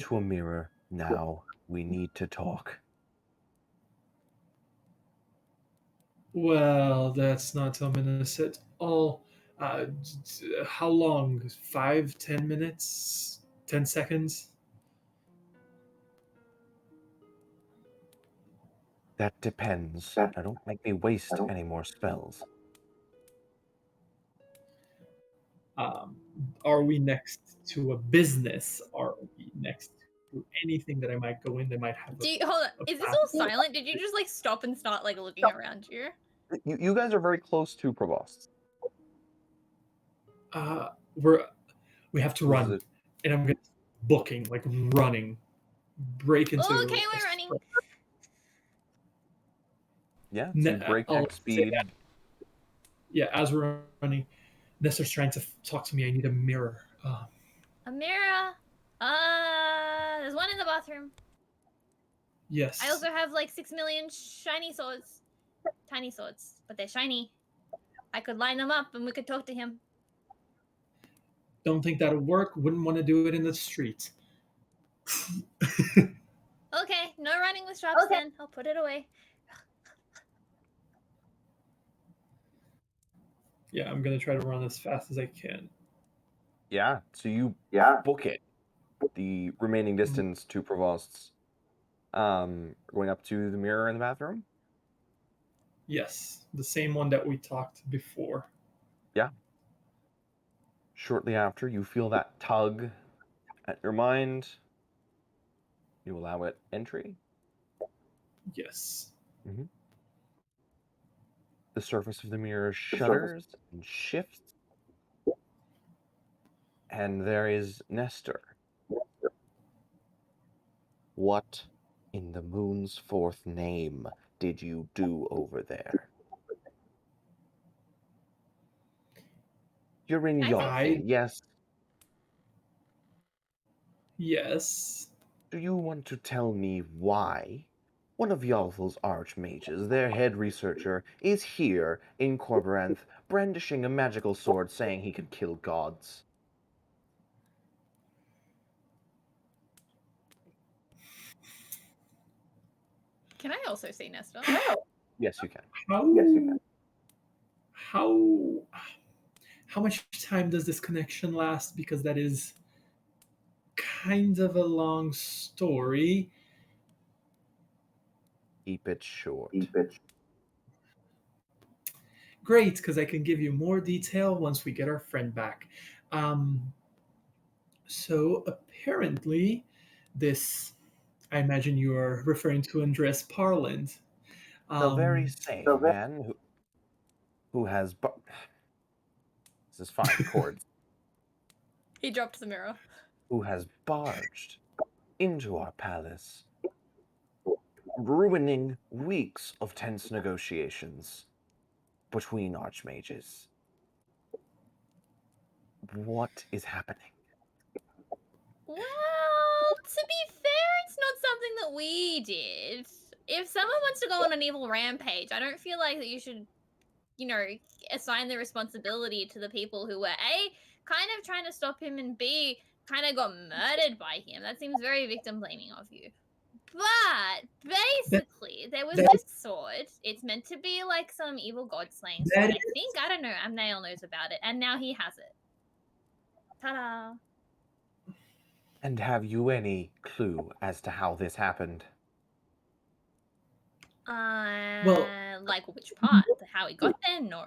to a mirror now. We need to talk. Well, that's not a minute at all. How long? 5, 10 minutes? 10 seconds? That depends. Now don't make me waste any more spells. Are we next to a business? Are we next to anything that I might go in that might have Hold on. Is this all silent? Did you just like stop and start like looking around you? You guys are very close to Provost. We have to run, and I'm booking, like running, break into. Okay, we're running. Yeah, so breakneck speed. Yeah, as we're running, Nestor's trying to talk to me. I need a mirror. A mirror. There's one in the bathroom. Yes. I also have like 6 million shiny swords. Tiny swords, but they're shiny. I could line them up and we could talk to him. Don't think that'll work. Wouldn't want to do it in the street. Okay, no running with straps then. I'll put it away. Yeah, I'm gonna try to run as fast as I can. Yeah, so you book it. The remaining distance to Provost's. Going up to the mirror in the bathroom? Yes, the same one that we talked before. Yeah. Shortly after, you feel that tug at your mind. You allow it entry. Yes. Mm-hmm. The surface of the mirror shudders and shifts. And there is Nestor. What in the moon's fourth name did you do over there? You're in Yalthal, yes? Yes. Do you want to tell me why? One of Yalthal's archmages, their head researcher, is here in Corboranth, brandishing a magical sword saying he can kill gods. Can I also see Nestor? Yes, you can. How much time does this connection last? Because that is kind of a long story. Keep it short. Great, because I can give you more detail once we get our friend back. So apparently, this, I imagine you are referring to Andres Parland. The very same man who has... This is fine, chords. He dropped the mirror. Who has barged into our palace, ruining weeks of tense negotiations between archmages. What is happening? Well, to be fair, it's not something that we did. If someone wants to go on an evil rampage, I don't feel like that you should, assign the responsibility to the people who were A, kind of trying to stop him, and B, kind of got murdered by him. That seems very victim blaming of you. But basically, there was that- this sword. It's meant to be like some evil god slaying sword. That I think, I don't know, Amnael knows about it, and now he has it. Ta-da! And have you any clue as to how this happened? Like which part? How he got there? No.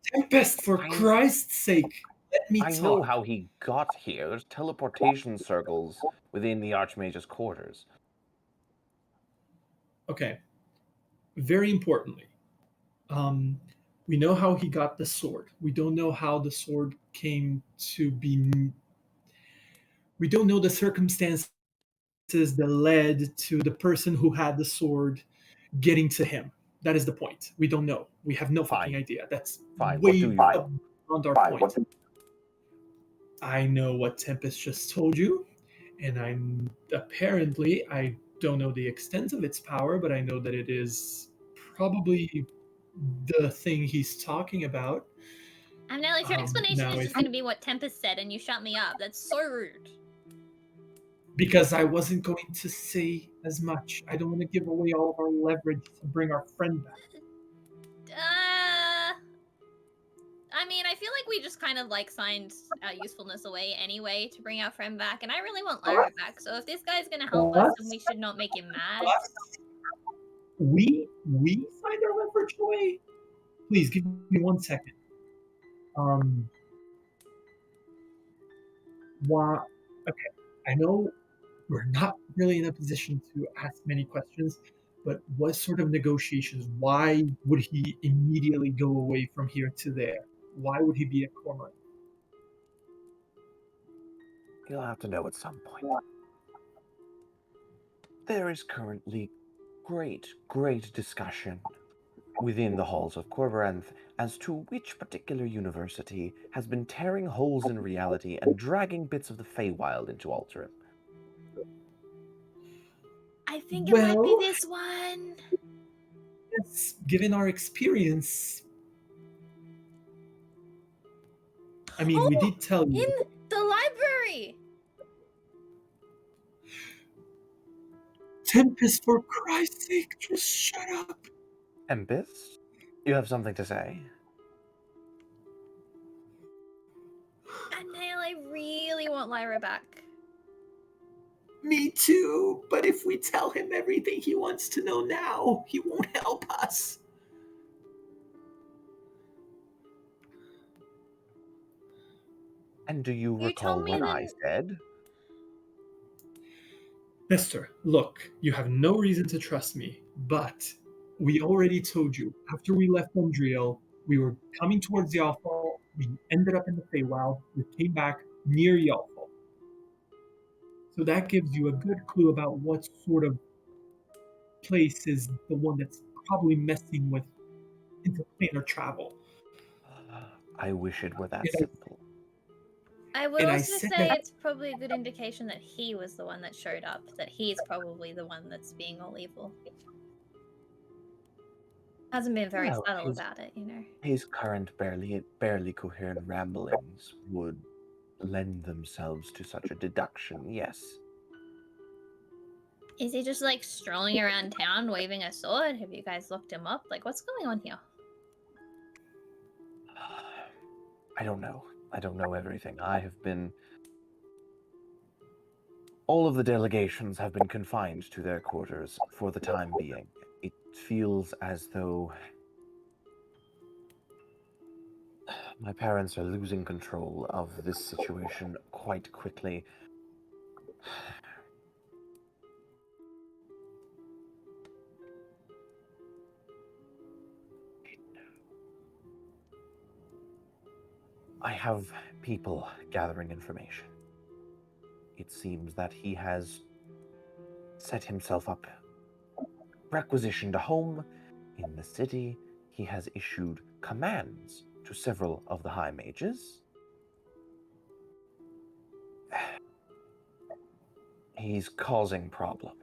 Tempest, for I- Christ's sake, let me I talk. know how he got here. There's teleportation circles within the Archmage's quarters. Okay. Very importantly, we know how he got the sword. We don't know how the sword came to be. We don't know the circumstances that led to the person who had the sword getting to him. That is the point. We don't know. We have no fucking Fine. idea. That's Fine. way What do you know? beyond our point. I know what Tempest just told you, and I don't know the extent of its power, but I know that it is probably the thing he's talking about. Amnael, if your explanation now is if- just going to be what Tempest said and you shut me up, that's so rude. Because I wasn't going to say as much. I don't want to give away all of our leverage to bring our friend back. I mean, I feel like we just kind of like signed our usefulness away anyway to bring our friend back, and I really want Lyra back. So if this guy's gonna help us, then we should not make him mad. We signed our leverage away. Please give me 1 second. Why? Okay, I know we're not really in a position to ask many questions, but what sort of negotiations? Why would he immediately go away from here to there? Why would he be at Cormorant? You'll have to know at some point. There is currently great discussion within the halls of Corvaranth as to which particular university has been tearing holes in reality and dragging bits of the Feywild into Alterum. I think it might be Well- this one. Yes, given our experience, I mean, we did tell you. In the library. Tempest, for Christ's sake, just shut up. Tempest, you have something to say? Amnael, I really want Lyra back. Me too, but if we tell him everything he wants to know now, he won't help us. And do you You recall told me what that- I said? Mister, look, you have no reason to trust me, but we already told you, after we left Undriel, we were coming towards Yalfall, we ended up in the Feywild, we came back near Yalfall. So that gives you a good clue about what sort of place is the one that's probably messing with interplanar travel. I wish it were that Yeah. simple. I would And I also said say that- it's probably a good indication that he was the one that showed up, that he's probably the one that's being all evil. Hasn't been very Well, subtle his- about it, you know. His current barely coherent ramblings would lend themselves to such a deduction, yes. Is he just like strolling around town waving a sword? Have you guys looked him up? Like, what's going on here? I don't know. I don't know everything. All of the delegations have been confined to their quarters for the time being. It feels as though my parents are losing control of this situation quite quickly. I have people gathering information. It seems that he has set himself up, requisitioned a home in the city. He has issued commands to several of the High Mages. He's causing problems.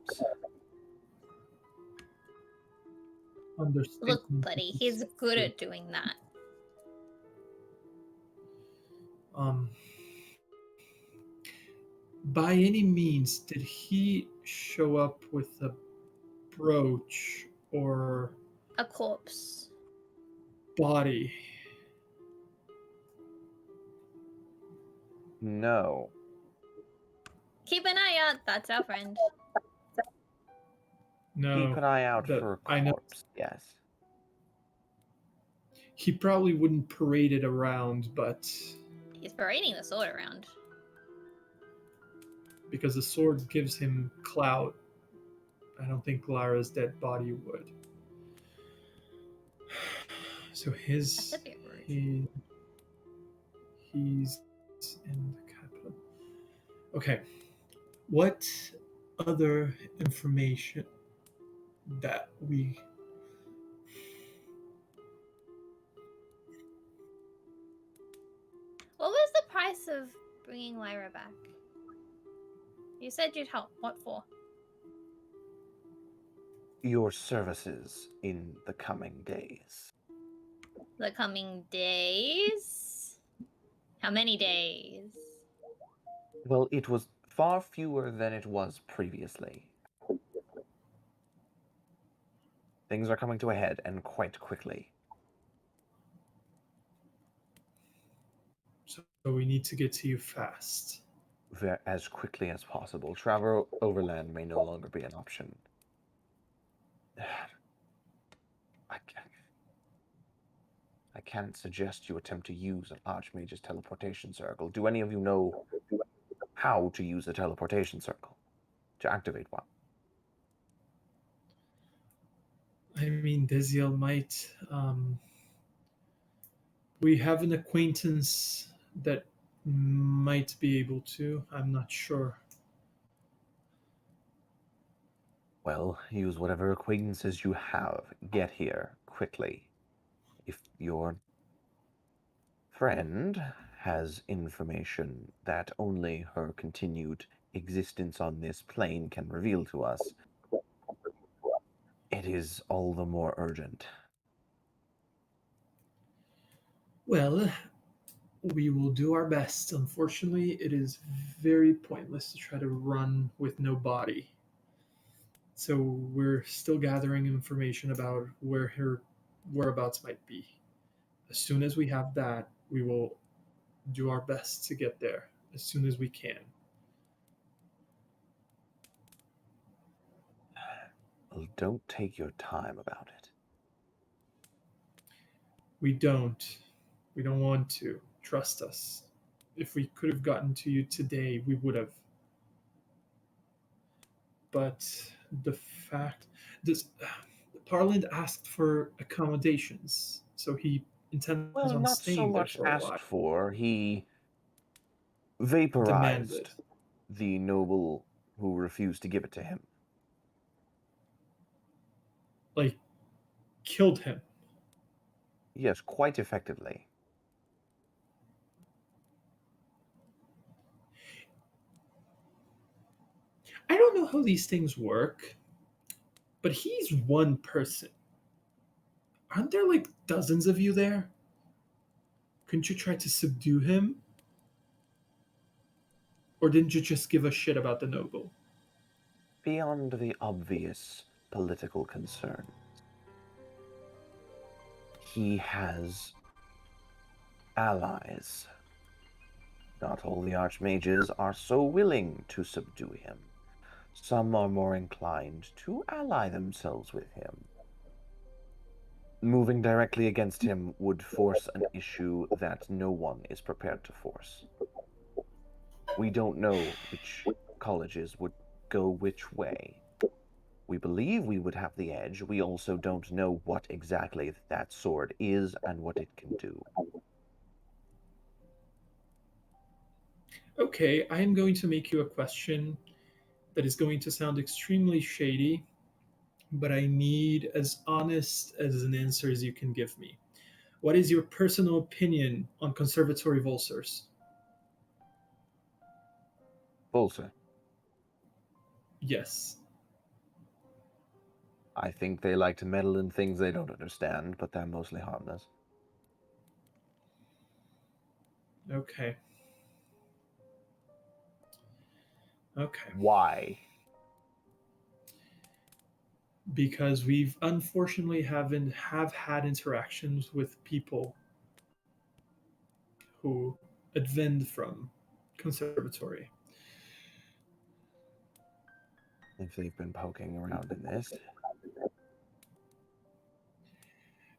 Understatement. Look, buddy, he's good at doing that. by any means, did he show up with a brooch or A corpse. body? No. Keep an eye out. That's our friend. No. Keep an eye out for a I know corpse, yes. he probably wouldn't parade it around, but He's parading the sword around. because the sword gives him clout, I don't think Lyra's dead body would. So That's a bit rude. he's in the capital. Okay. What other information that we What was the price of bringing Lyra back? You said you'd help. What for? Your services in the coming days. The coming days? How many days? Well, it was far fewer than it was previously. Things are coming to a head, and quite quickly. so we need to get to you fast. As quickly as possible. Travel overland may no longer be an option. I can't suggest you attempt to use an Archmage's teleportation circle. Do any of you know how to use a teleportation circle? To activate one? I mean, Deziel might. We have an acquaintance that might be able to. I'm not sure. Well, use whatever acquaintances you have. Get here quickly. If your friend has information that only her continued existence on this plane can reveal to us, it is all the more urgent. Well, we will do our best. Unfortunately, it is very pointless to try to run with no body. So we're still gathering information about where her whereabouts might be. As soon as we have that, we will do our best to get there as soon as we can. Well, don't take your time about it. We don't. We don't want to. Trust us. If we could have gotten to you today, we would have. But the fact this Parlind asked for accommodations, so he intends Well, on not so staying there much for a while. asked for. He vaporized Demanded. the noble who refused to give it to him. Like, killed him. Yes, quite effectively. I don't know how these things work, but he's one person. Aren't there like dozens of you there? Couldn't you try to subdue him? Or didn't you just give a shit about the noble? Beyond the obvious political concerns, he has allies. Not all the archmages are so willing to subdue him. Some are more inclined to ally themselves with him. Moving directly against him would force an issue that no one is prepared to force. We don't know which colleges would go which way. We believe we would have the edge. We also don't know what exactly that sword is and what it can do. Okay, I am going to make you a question that is going to sound extremely shady, but I need as honest as an answer as you can give me. What is your personal opinion on Conservatory Volsers? Bolsa, Yes. I think they like to meddle in things they don't understand, but they're mostly harmless. Okay. Okay. Why? Because we've unfortunately have had interactions with people who advend from conservatory. If they've been poking around in this.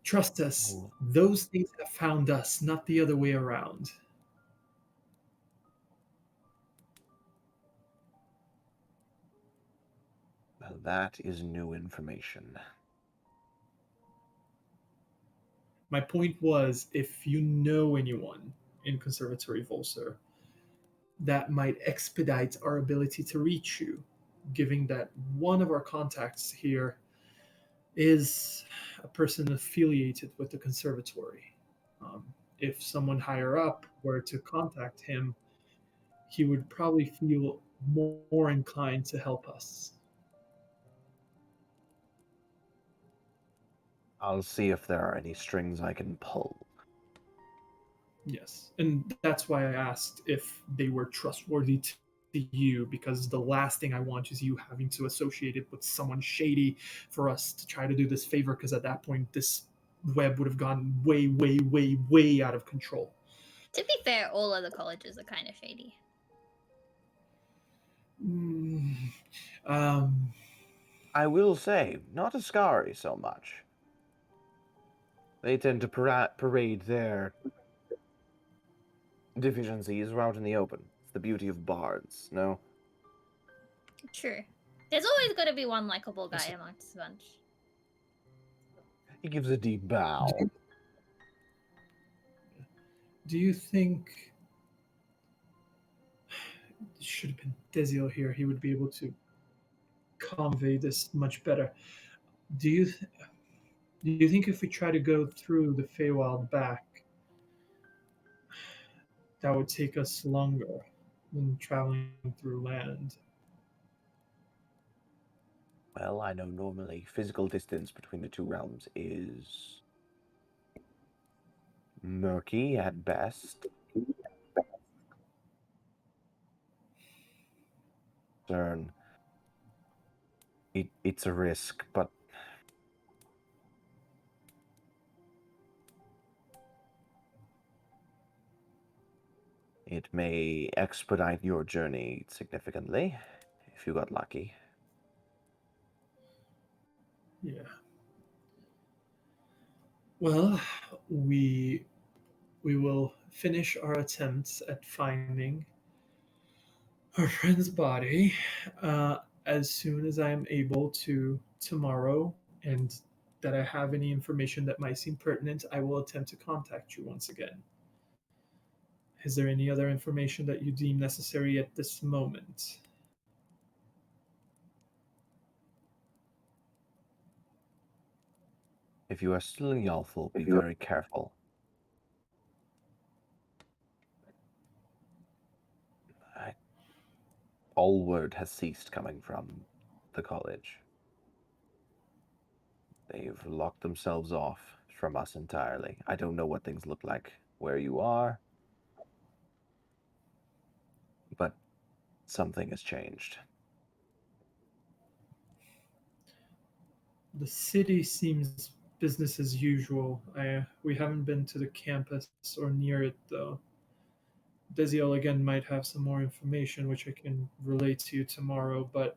Trust us, Oh, those things have found us, not the other way around. well, that is new information. My point was, if you know anyone in Conservatory Volser, that might expedite our ability to reach you, given that one of our contacts here is a person affiliated with the conservatory. Um, if someone higher up were to contact him, he would probably feel more inclined to help us. I'll see if there are any strings I can pull. Yes, and that's why I asked if they were trustworthy to you, because the last thing I want is you having to associate it with someone shady for us to try to do this favor, because at that point this web would have gone way, way, way, way out of control. To be fair, all other colleges are kind of shady. Mm, um, I will say, not Ascari so much. They tend to parade their deficiencies out in the open. It's the beauty of bards, no? True. There's always got to be one likable guy amongst the bunch. He gives a deep bow. do you think it should have been Deziel here? He would be able to convey this much better. Do you do you think if we try to go through the Feywild back, that would take us longer than traveling through land? Well, I know normally physical distance between the two realms is murky at best. Cern. It's a risk, but it may expedite your journey significantly if you got lucky. Yeah. Well, we will finish our attempts at finding our friend's body as soon as I am able to tomorrow, and that I have any information that might seem pertinent, I will attempt to contact you once again. Is there any other information that you deem necessary at this moment? If you are still in Yalful, be very careful. All word has ceased coming from the college. They've locked themselves off from us entirely. I don't know what things look like where you are, but something has changed. The city seems business as usual. We haven't been to the campus or near it, though. Deziel again might have some more information which I can relate to you tomorrow, but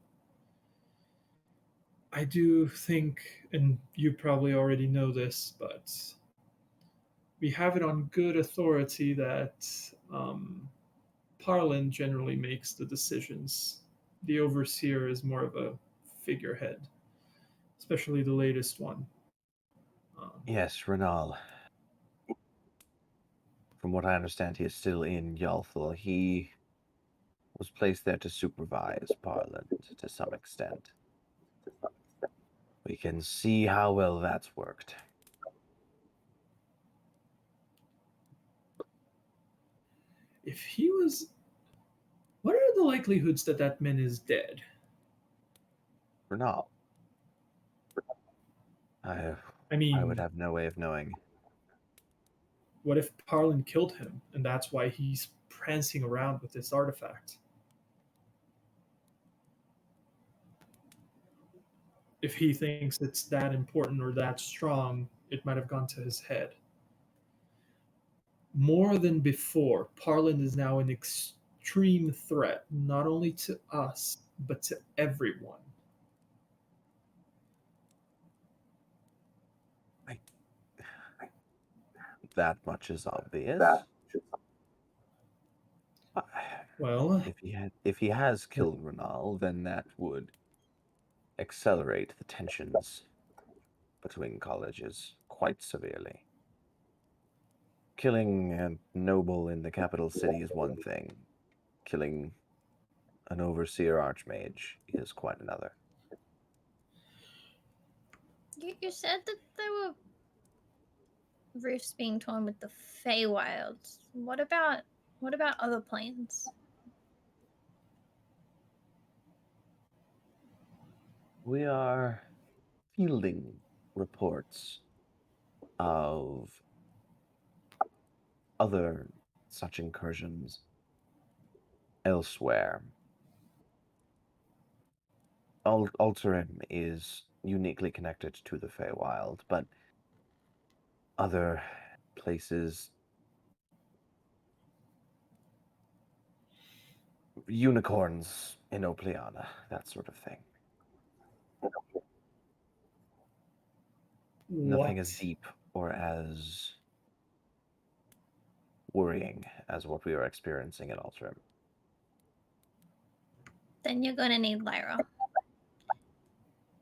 I do think, and you probably already know this, but we have it on good authority that Parlin generally makes the decisions. The overseer is more of a figurehead, especially the latest one. Yes, Renal. From what I understand, he is still in Yalthul. He was placed there to supervise Parliament to some extent. We can see how well that's worked. If he was, what are the likelihoods that that man is dead? Renal. I I mean, would have no way of knowing. what if Parlin killed him, and that's why he's prancing around with this artifact? if he thinks it's that important or that strong, it might have gone to his head. More than before, Parlin is now an extreme threat, not only to us, but to everyone. That much is obvious. Well, If he has killed Renal, then that would accelerate the tensions between colleges quite severely. Killing a noble in the capital city is one thing. Killing an overseer archmage is quite another. You said that there were rifts being torn with the Feywilds. What about other planes? We are fielding reports of other such incursions elsewhere. Alterim is uniquely connected to the Feywild, but other places, unicorns in Opleana, that sort of thing. Nothing as what? deep or as worrying as what we are experiencing in Alterim. Then you're gonna need Lyra.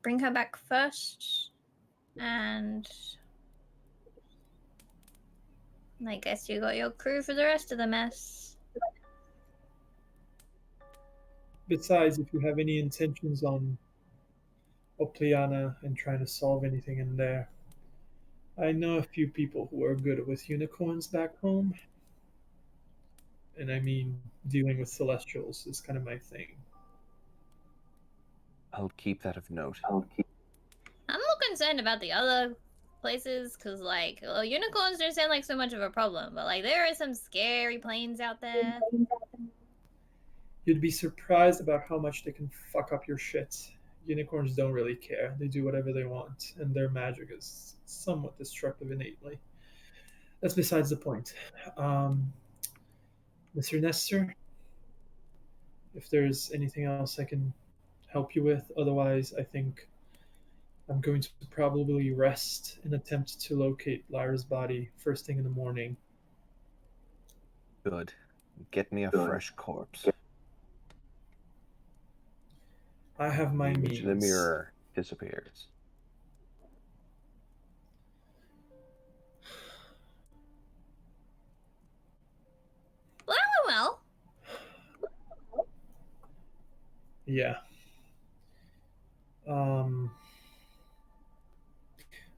Bring her back first, and I guess you got your crew for the rest of the mess. Besides, if you have any intentions on Opleana and trying to solve anything in there, I know a few people who are good with unicorns back home. And I mean, dealing with celestials is kind of my thing. I'll keep that of note. I'm more concerned about the other places, because, like, well, unicorns don't sound like so much of a problem, but, like, there are some scary planes out there. You'd be surprised about how much they can fuck up your shit. Unicorns don't really care. They do whatever they want, and their magic is somewhat destructive innately. That's besides the point. Mr. Nestor, if there's anything else I can help you with, otherwise, I think I'm going to probably rest and attempt to locate Lyra's body first thing in the morning. Good. Get me a fresh corpse. I have my The means. mirror disappears. Well. Yeah.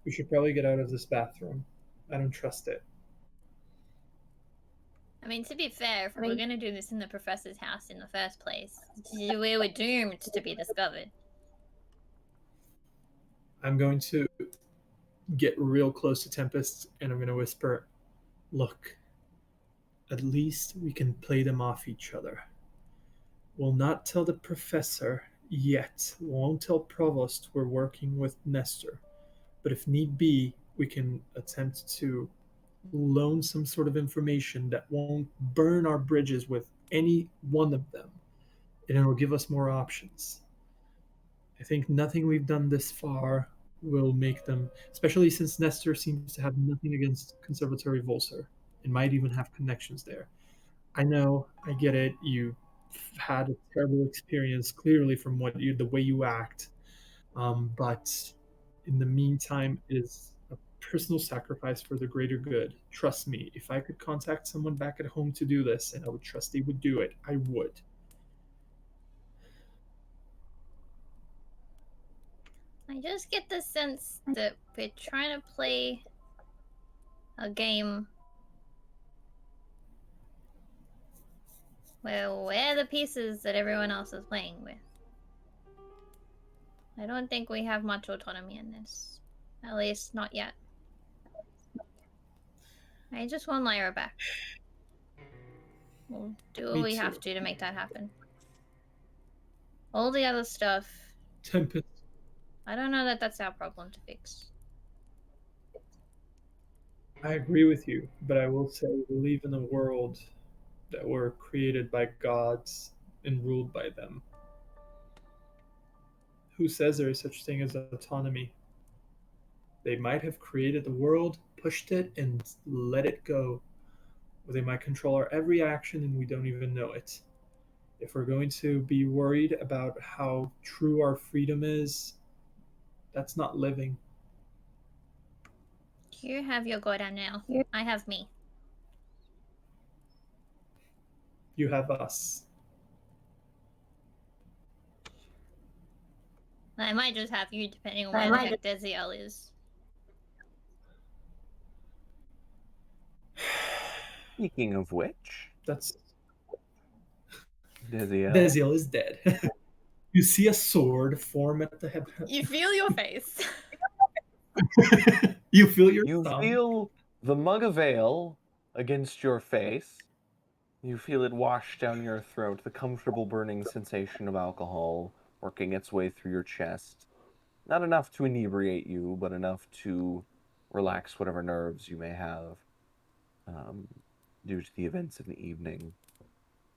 We should probably get out of this bathroom. I don't trust it. I mean, to be fair, if we're gonna do this in the professor's house in the first place, we were doomed to be discovered. I'm going to get real close to Tempest and I'm going to whisper, "Look, at least we can play them off each other. We'll not tell the professor yet. We won't tell Provost we're working with Nestor. But if need be, we can attempt to loan some sort of information that won't burn our bridges with any one of them, and it'll give us more options. I think nothing we've done this far will make them, especially since Nestor seems to have nothing against Conservatory Volser and might even have connections there. I know, I get it. You had a terrible experience, clearly from the way you act. But in the meantime, it is a personal sacrifice for the greater good. Trust me, if I could contact someone back at home to do this, and I would trust they would do it, I would. I just get the sense that we're trying to play a game where we're the pieces that everyone else is playing with. I don't think we have much autonomy in this. At least, not yet. I just want Lyra back. We'll do what we have to make that happen. All the other stuff. Tempest, I don't know that that's our problem to fix. I agree with you, but I will say we live in a world that were created by gods and ruled by them. Who says there is such thing as autonomy? They might have created the world, pushed it, and let it go. Or they might control our every action and we don't even know it. If we're going to be worried about how true our freedom is, that's not living. You have your god Amnael. I have me. You have us. I might just have you depending on where the heck Deziel is. Speaking of which, That's Deziel. Deziel is dead. You see a sword form at the head. You feel your face. You feel your You thumb. feel the mug of ale against your face. You feel it wash down your throat, the comfortable burning sensation of alcohol working its way through your chest. Not enough to inebriate you, but enough to relax whatever nerves you may have due to the events of the evening.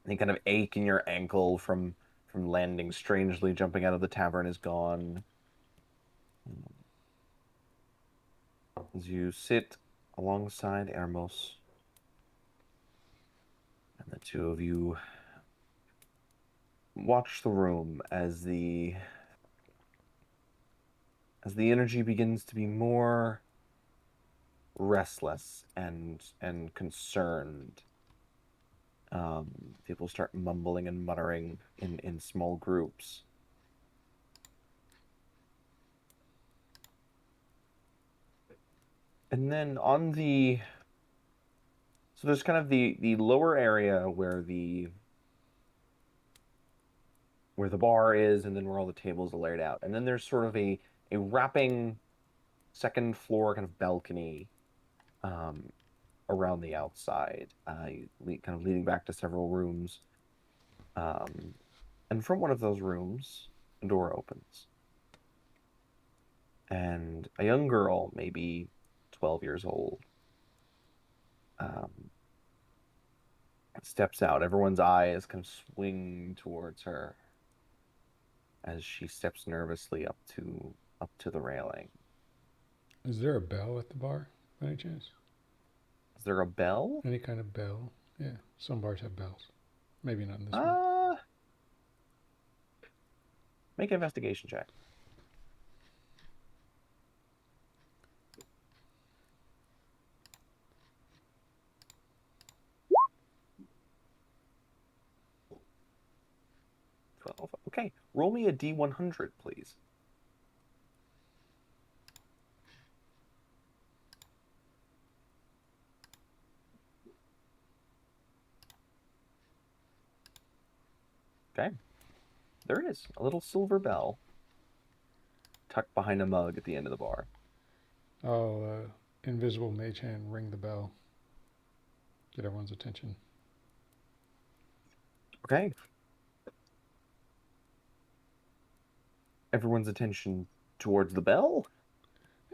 Any kind of ache in your ankle from landing strangely, jumping out of the tavern is gone. As you sit alongside Hermos, and the two of you watch the room as the energy begins to be more restless and concerned. People start mumbling and muttering in small groups. And then on the... So there's kind of the lower area where the bar is, and then where all the tables are laid out. And then there's sort of a wrapping second floor kind of balcony around the outside, kind of leading back to several rooms. And from one of those rooms, a door opens. And a young girl, maybe 12 years old, steps out. Everyone's eyes kind of swing towards her as she steps nervously up to the railing. Is there a bell at the bar, by any chance? Is there a bell? Any kind of bell? Yeah, some bars have bells. Maybe not in this one. Make an investigation check. Okay, roll me a D100, please. Okay. There it is, a little silver bell tucked behind a mug at the end of the bar. Oh, invisible mage hand, ring the bell. Get everyone's attention. Okay. Everyone's attention towards the bell?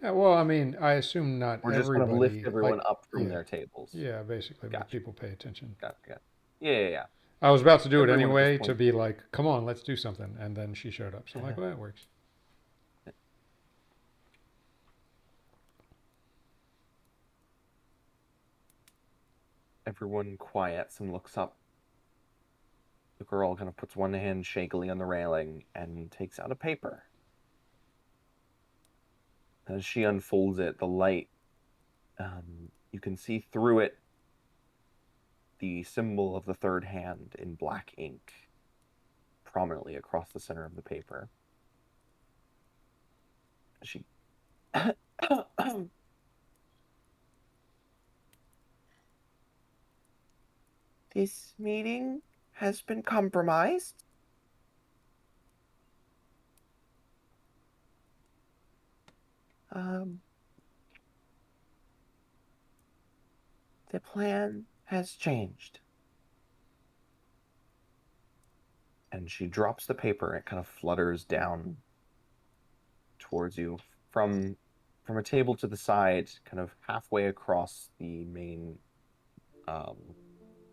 Yeah, well, I mean, I assume not Or just everybody. kind of lift everyone up from their tables? Yeah, basically, Gotcha. make people pay attention. Gotcha. Yeah. I was about to do Everyone it at anyway, this point. to be like, come on, let's do something. And then she showed up. So I'm like, well, that works. Everyone quiets and looks up. The girl kind of puts one hand shakily on the railing and takes out a paper. As she unfolds it, the light, you can see through it the symbol of the third hand in black ink, prominently across the center of the paper. She... This meeting has been compromised. The plan has changed. And she drops the paper. It kind of flutters down towards you from a table to the side, kind of halfway across the main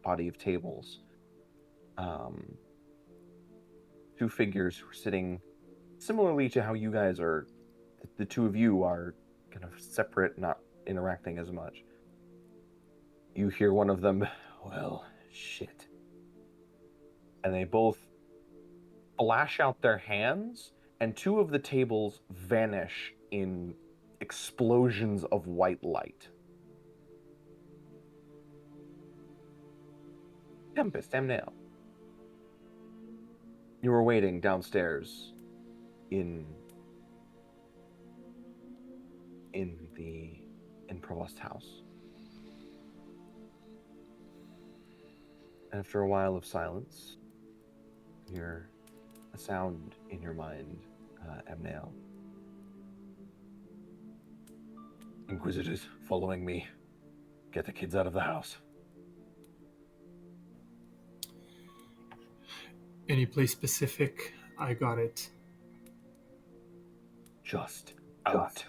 body of tables. Two figures who are sitting similarly to how you guys are. The two of you are kind of separate, not interacting as much. You hear one of them, well, shit. And they both flash out their hands, and two of the tables vanish in explosions of white light. Tempest, Amnael. You were waiting downstairs in Provost House. After a while of silence, you hear a sound in your mind, Amnael. Inquisitors following me. Get the kids out of the house. Any place specific? I got it. Just out.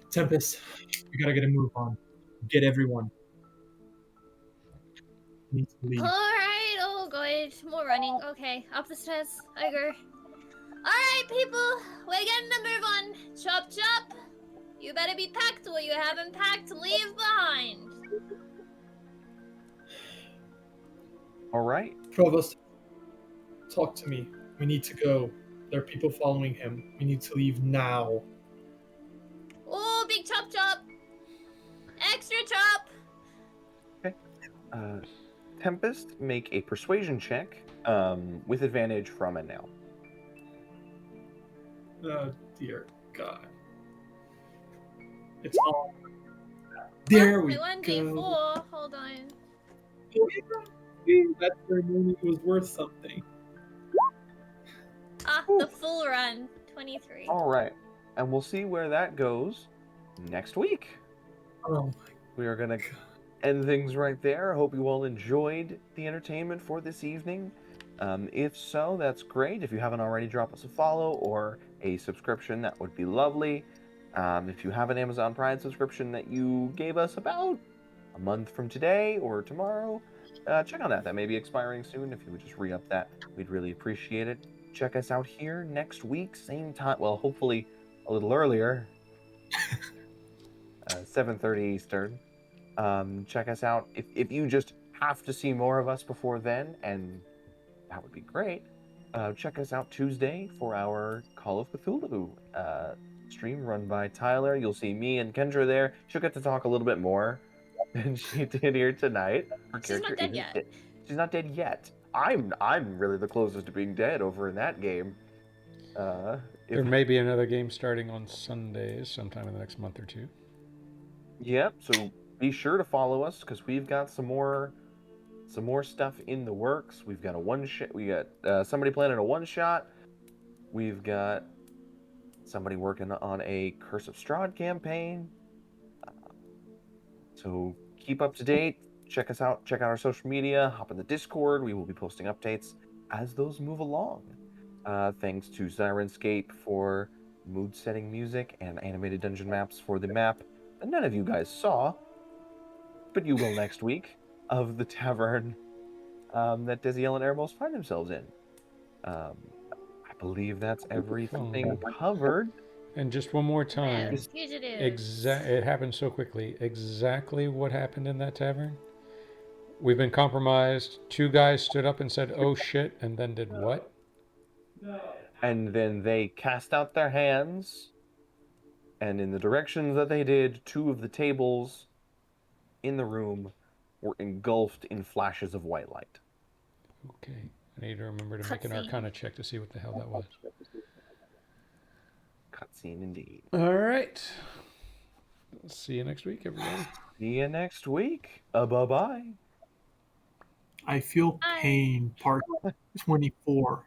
Tempest, we gotta get a move on. Get everyone. Need to leave. Alright, oh good. More running. Okay, up the stairs. I go. Alright, people, we're getting a move on. Chop chop. You better be packed or you haven't packed. Leave behind. Alright. Provost, talk to me. We need to go. There are people following him. We need to leave now. Oh, big chop chop. Extra chop. Okay. Tempest, make a persuasion check with advantage from Amnael. Oh, dear God. It's all. There we My go. 1d4. Hold on. Oh, yeah. That ceremony was worth something. Ah, the full run. 23. Alright. And we'll see where that goes next week. Oh, We are going to end things right there. I hope you all enjoyed the entertainment for this evening. If so, that's great. If you haven't already, drop us a follow or a subscription. That would be lovely. If you have an Amazon Prime subscription that you gave us about a month from today or tomorrow, check on that. That may be expiring soon. If you would just re-up that, we'd really appreciate it. Check us out here next week, same time. Well, hopefully a little earlier. 7:30 Eastern. Check us out. If you just have to see more of us before then, and that would be great, check us out Tuesday for our Call of Cthulhu stream run by Tyler. You'll see me and Kendra there. She'll get to talk a little bit more than she did here tonight. Her She's not character dead isn't yet. dead. She's not dead yet. I'm really the closest to being dead over in that game. There may be another game starting on Sundays sometime in the next month or two. Yep, so be sure to follow us because we've got some more stuff in the works. We've got we got somebody planning a one-shot. We've got somebody working on a Curse of Strahd campaign. So keep up to date. Check us out. Check out our social media. Hop in the Discord. We will be posting updates as those move along. Thanks to Syrinscape for mood-setting music and animated dungeon maps for the map that none of you guys saw, but you will next week, of the tavern that Deziel and Eremos find themselves in. I believe that's everything covered. And just one more time, Fugitives. it happened so quickly. Exactly what happened in that tavern? We've been compromised. Two guys stood up and said, "Oh shit," and then did what? And then they cast out their hands, and in the directions that they did, two of the tables in the room were engulfed in flashes of white light. Okay. I need to remember to make an Arcana check to see what the hell that was. Cutscene indeed. All right. See you next week, everybody. See you next week. Bye-bye. I feel pain, part 24.